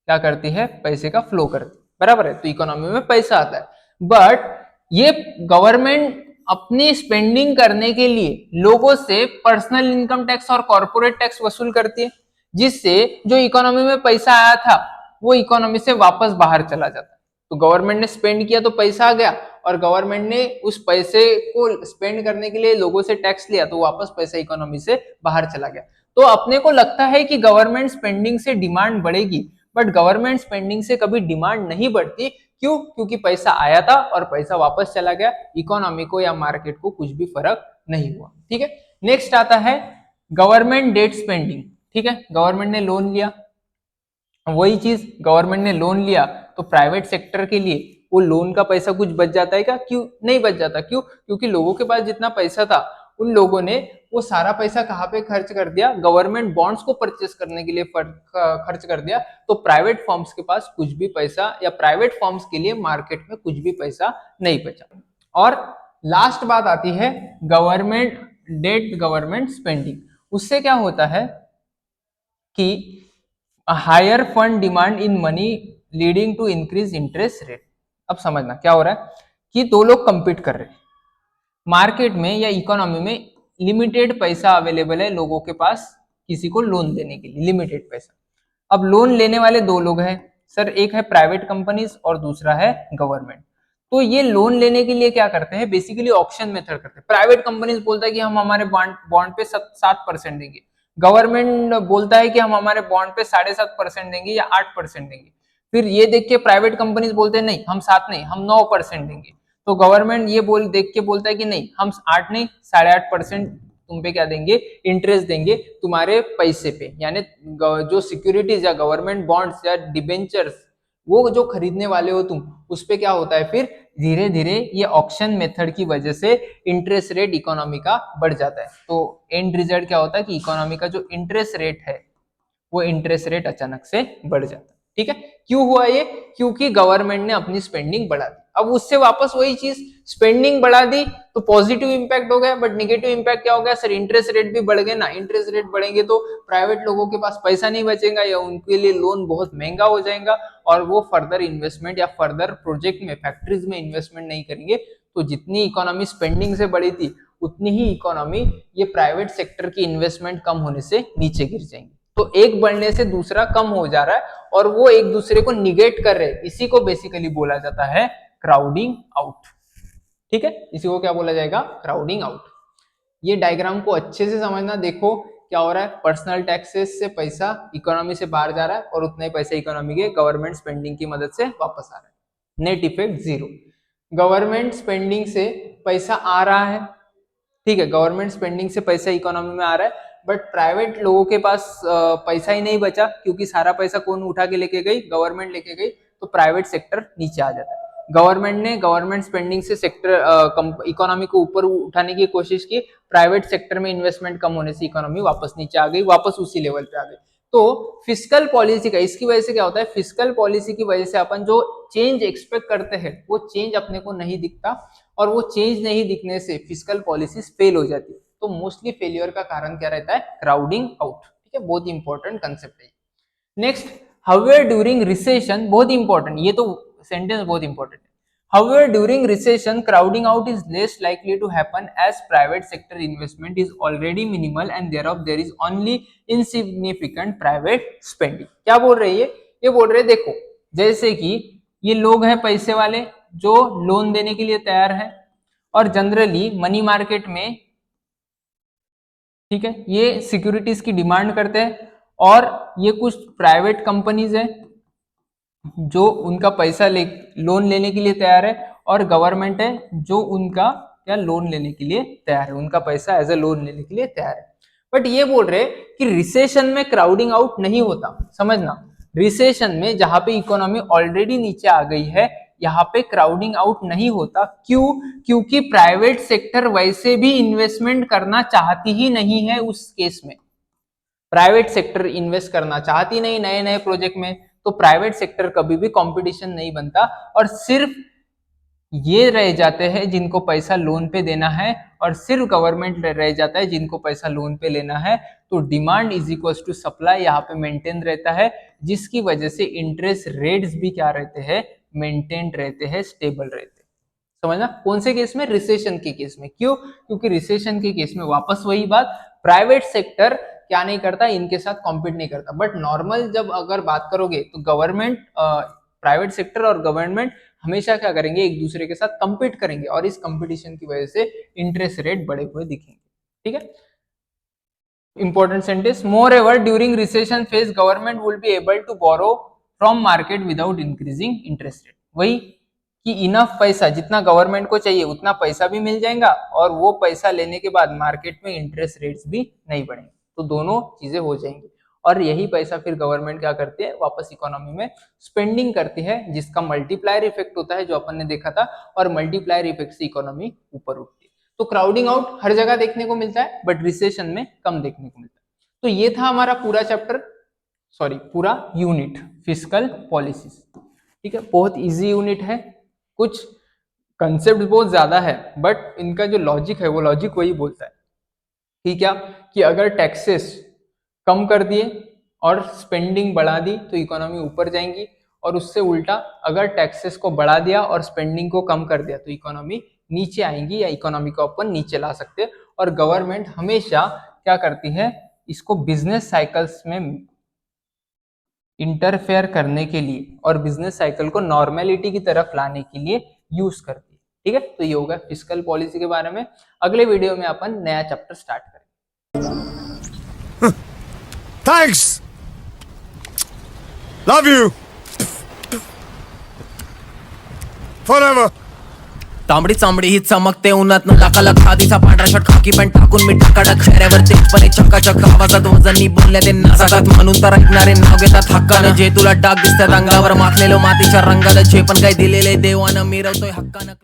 क्या करती है? पैसे का फ्लो करती है, बराबर है। तो इकोनॉमी में पैसा आता है, बट ये गवर्नमेंट अपनी स्पेंडिंग करने के लिए लोगों से पर्सनल इनकम टैक्स और कॉर्पोरेट टैक्स वसूल करती है, जिससे जो इकोनॉमी में पैसा आया था वो इकोनॉमी से वापस बाहर चला जाता है। तो गवर्नमेंट ने स्पेंड किया तो पैसा आ गया, और गवर्नमेंट ने उस पैसे को स्पेंड करने के लिए लोगों से टैक्स लिया तो वापस पैसा इकोनॉमी से बाहर चला गया। तो अपने को लगता है कि गवर्नमेंट स्पेंडिंग से डिमांड बढ़ेगी, बट गवर्नमेंट स्पेंडिंग से कभी डिमांड नहीं बढ़ती। क्यों? क्योंकि पैसा आया था और पैसा वापस चला गया, इकोनॉमी को या मार्केट को कुछ भी फर्क नहीं हुआ, ठीक है। नेक्स्ट आता है गवर्नमेंट डेट स्पेंडिंग, ठीक है। गवर्नमेंट ने लोन लिया, वही चीज गवर्नमेंट ने लोन लिया तो प्राइवेट सेक्टर के लिए वो लोन का पैसा कुछ बच जाता है क्या? क्यों नहीं बच जाता? क्यों? क्योंकि लोगों के पास जितना पैसा था उन लोगों ने वो सारा पैसा कहाँ पे खर्च कर दिया? गवर्नमेंट बॉन्ड्स को परचेस करने के लिए खर्च कर दिया। तो प्राइवेट फर्म्स के पास कुछ भी पैसा, या प्राइवेट फर्म्स के लिए मार्केट में कुछ भी पैसा नहीं बचा। और लास्ट बात आती है गवर्नमेंट डेट, गवर्नमेंट स्पेंडिंग। उससे क्या होता है कि higher fund demand in money leading to increase interest rate. अब समझना क्या हो रहा है कि दो लोग कंपीट कर रहे हैं मार्केट में या इकोनॉमी में। लिमिटेड पैसा अवेलेबल है लोगों के पास किसी को लोन देने के लिए, लिमिटेड पैसा। अब लोन लेने वाले दो लोग हैं सर, एक है प्राइवेट कंपनीज और दूसरा है गवर्नमेंट। तो ये लोन लेने के लिए क्या करते हैं? बेसिकली ऑक्शन मेथड करते हैं। प्राइवेट कंपनीज बोलता है कि हम हमारे बॉन्ड पे 7% देंगे, गवर्नमेंट बोलता है कि हम हमारे बॉन्ड पे 7.5% देंगे या 8% देंगे। फिर ये देख के प्राइवेट कंपनीज बोलते हैं नहीं हम 7 नहीं हम 9% देंगे। तो गवर्नमेंट ये देख के बोलता है कि नहीं हम 8 नहीं 8.5% तुम पे क्या देंगे? इंटरेस्ट देंगे तुम्हारे पैसे पे। यानी जो सिक्योरिटीज या गवर्नमेंट बॉन्ड्स या डिबेंचर्स वो जो खरीदने वाले हो तुम, उस पे क्या होता है? फिर धीरे धीरे ये ऑक्शन मेथड की वजह से इंटरेस्ट रेट इकोनॉमी का बढ़ जाता है। तो एंड रिजल्ट क्या होता है कि इकोनॉमी का जो इंटरेस्ट रेट है वो इंटरेस्ट रेट अचानक से बढ़ जाता है, ठीक है। क्यों हुआ ये? क्योंकि गवर्नमेंट ने अपनी स्पेंडिंग बढ़ा दी। अब उससे वापस वही चीज, स्पेंडिंग बढ़ा दी तो पॉजिटिव इंपैक्ट हो गया, बट नेगेटिव इंपैक्ट क्या हो गया सर? इंटरेस्ट रेट भी बढ़ गए ना। इंटरेस्ट रेट बढ़ेंगे तो प्राइवेट लोगों के पास पैसा नहीं बचेगा, या उनके लिए लोन बहुत महंगा हो जाएगा, और वो फर्दर इन्वेस्टमेंट या फर्दर प्रोजेक्ट में, फैक्ट्रीज में इन्वेस्टमेंट नहीं करेंगे। तो जितनी इकोनॉमी स्पेंडिंग से बढ़ी थी उतनी ही इकोनॉमी ये प्राइवेट सेक्टर की इन्वेस्टमेंट कम होने से नीचे गिर जाएंगी। तो एक बढ़ने से दूसरा कम हो जा रहा है और वो एक दूसरे को निगेट कर रहे हैं, इसी को बेसिकली बोला जाता है क्राउडिंग आउट। ठीक है, इसी को क्या बोला जाएगा? Crowding out. ये डायग्राम को अच्छे से समझना। देखो क्या हो रहा है, पर्सनल टैक्सेस से पैसा इकोनॉमी से बाहर जा रहा है और उतना ही पैसा इकोनॉमी के गवर्नमेंट स्पेंडिंग की मदद से वापस आ रहा है। Net effect zero. Government spending से पैसा आ रहा है, ठीक है, गवर्नमेंट स्पेंडिंग से पैसा इकोनॉमी में आ रहा है, बट प्राइवेट लोगों के पास पैसा ही नहीं बचा, क्योंकि सारा पैसा कौन उठा के लेके गई? गवर्नमेंट लेके गई। तो प्राइवेट सेक्टर नीचे आ जाता है। गवर्नमेंट ने गवर्नमेंट स्पेंडिंग से सेक्टर इकोनॉमी को ऊपर उठाने की कोशिश की, प्राइवेट सेक्टर में इन्वेस्टमेंट कम होने से इकोनॉमी वापस नीचे आ गई, वापस उसी लेवल पे आ गई। तो फिस्कल पॉलिसी का, इसकी वजह से क्या होता है? फिस्कल पॉलिसी की वजह से अपन जो चेंज एक्सपेक्ट करते हैं वो चेंज अपने को नहीं दिखता, और वो चेंज नहीं दिखने से फिस्कल पॉलिसीज फेल हो जाती है। तो मोस्टली फेलियर का कारण क्या रहता है? Crowding out. ठीक है, बहुत इंपॉर्टेंट कंसेप्ट है। नेक्स्ट, हाउएवर ड्यूरिंग रिसेशन, बहुत इंपॉर्टेंट, ये तो सेंटेंस बहुत इंपॉर्टेंट है। However, during recession, crowding out is less likely to happen as private sector investment is already minimal and thereof there is only insignificant private spending. क्या बोल रहे हैं ये बोल रहे हैं, देखो जैसे कि ये लोग हैं पैसे वाले जो लोन देने के लिए तैयार है, और जनरली मनी मार्केट में, ठीक है, ये सिक्योरिटीज की डिमांड करते हैं, और ये कुछ प्राइवेट कंपनीज है जो उनका पैसा लोन लेने के लिए तैयार है, और गवर्नमेंट है जो उनका क्या लोन लेने के लिए तैयार है, उनका पैसा एज ए लोन लेने के लिए तैयार है। बट ये बोल रहे कि रिसेशन में क्राउडिंग आउट नहीं होता। समझना, रिसेशन में जहां पे इकोनॉमी ऑलरेडी नीचे आ गई है, यहाँ पे क्राउडिंग आउट नहीं होता। क्यों? क्योंकि प्राइवेट सेक्टर वैसे भी इन्वेस्टमेंट करना चाहती ही नहीं है। उस केस में प्राइवेट सेक्टर इन्वेस्ट करना चाहती नहीं नए नए प्रोजेक्ट में, तो प्राइवेट सेक्टर कभी भी कंपटीशन नहीं बनता, और सिर्फ ये रह जाते हैं जिनको पैसा लोन पे देना है, और सिर्फ गवर्नमेंट रह जाता है जिनको पैसा लोन पे लेना है। तो demand is equals to supply यहाँ पे मेंटेन रहता है, जिसकी वजह से इंटरेस्ट रेट्स भी क्या रहते हैं? मेंटेन रहते हैं, स्टेबल रहते हैं। समझना, कौन से केस में? रिसेशन के केस में। क्यों? क्योंकि रिसेशन के केस में वापस वही बात, प्राइवेट सेक्टर क्या नहीं करता? इनके साथ कॉम्पीट नहीं करता। बट नॉर्मल जब अगर बात करोगे तो गवर्नमेंट, प्राइवेट सेक्टर और गवर्नमेंट हमेशा क्या करेंगे? एक दूसरे के साथ कम्पीट करेंगे, और इस कंपटीशन की वजह से इंटरेस्ट रेट बढ़े हुए दिखेंगे। ठीक है, important sentence, moreover during recession phase government will be able to borrow from market without increasing interest rate. वही कि इनफ पैसा, जितना गवर्नमेंट को चाहिए उतना पैसा भी मिल जाएगा, और वो पैसा लेने के बाद मार्केट में इंटरेस्ट रेट्स भी नहीं बढ़ेंगे। तो दोनों चीजें हो जाएंगी, और यही पैसा फिर गवर्नमेंट क्या करती है? वापस इकोनॉमी में स्पेंडिंग करती है, जिसका मल्टीप्लायर इफेक्ट होता है जो अपन ने देखा था, और मल्टीप्लायर इफेक्ट से इकोनॉमी ऊपर उठती है। तो क्राउडिंग आउट हर जगह देखने को मिलता है, बट रिसेशन में कम देखने को मिलता है। तो ये था हमारा पूरा चैप्टर, पूरा यूनिट फिस्कल पॉलिसीज। ठीक है, बहुत इजी यूनिट है, कुछ कंसेप्ट बहुत ज्यादा है, बट इनका जो लॉजिक है वो लॉजिक वही बोलता है कि क्या, कि अगर टैक्सेस कम कर दिए और स्पेंडिंग बढ़ा दी तो इकोनॉमी ऊपर जाएंगी, और उससे उल्टा अगर टैक्सेस को बढ़ा दिया और स्पेंडिंग को कम कर दिया तो इकोनॉमी नीचे आएंगी, या इकोनॉमी को अपन नीचे ला सकते हैं। और गवर्नमेंट हमेशा क्या करती है? इसको बिजनेस साइकिल्स में इंटरफेयर करने के लिए और बिजनेस साइकिल को नॉर्मेलिटी की तरफ लाने के लिए यूज करती है। ठीक है, तो ये होगा फिस्कल पॉलिसी के बारे में। अगले वीडियो में अपन नया चैप्टर स्टार्ट करेंगे। Thanks, love you forever. तांबडी चांबडी ही चमकते उन्हात लाखा लाख आधीचा पांढरा शर्ट खाकी पॅन्ट टाकून मी टकाटक चेहऱ्यावर तेजपणे चक्काचक आवाजात वजनी बोलले ते नाचात म्हणून तर ऐकणारे नाव घेतात हक्कानं। जे तुला डाग दिसतात अंगावर माखलेलो मातीच्या रंगाला, जे पण काही दिलेले देवानं मिरवतोय हक्कानं।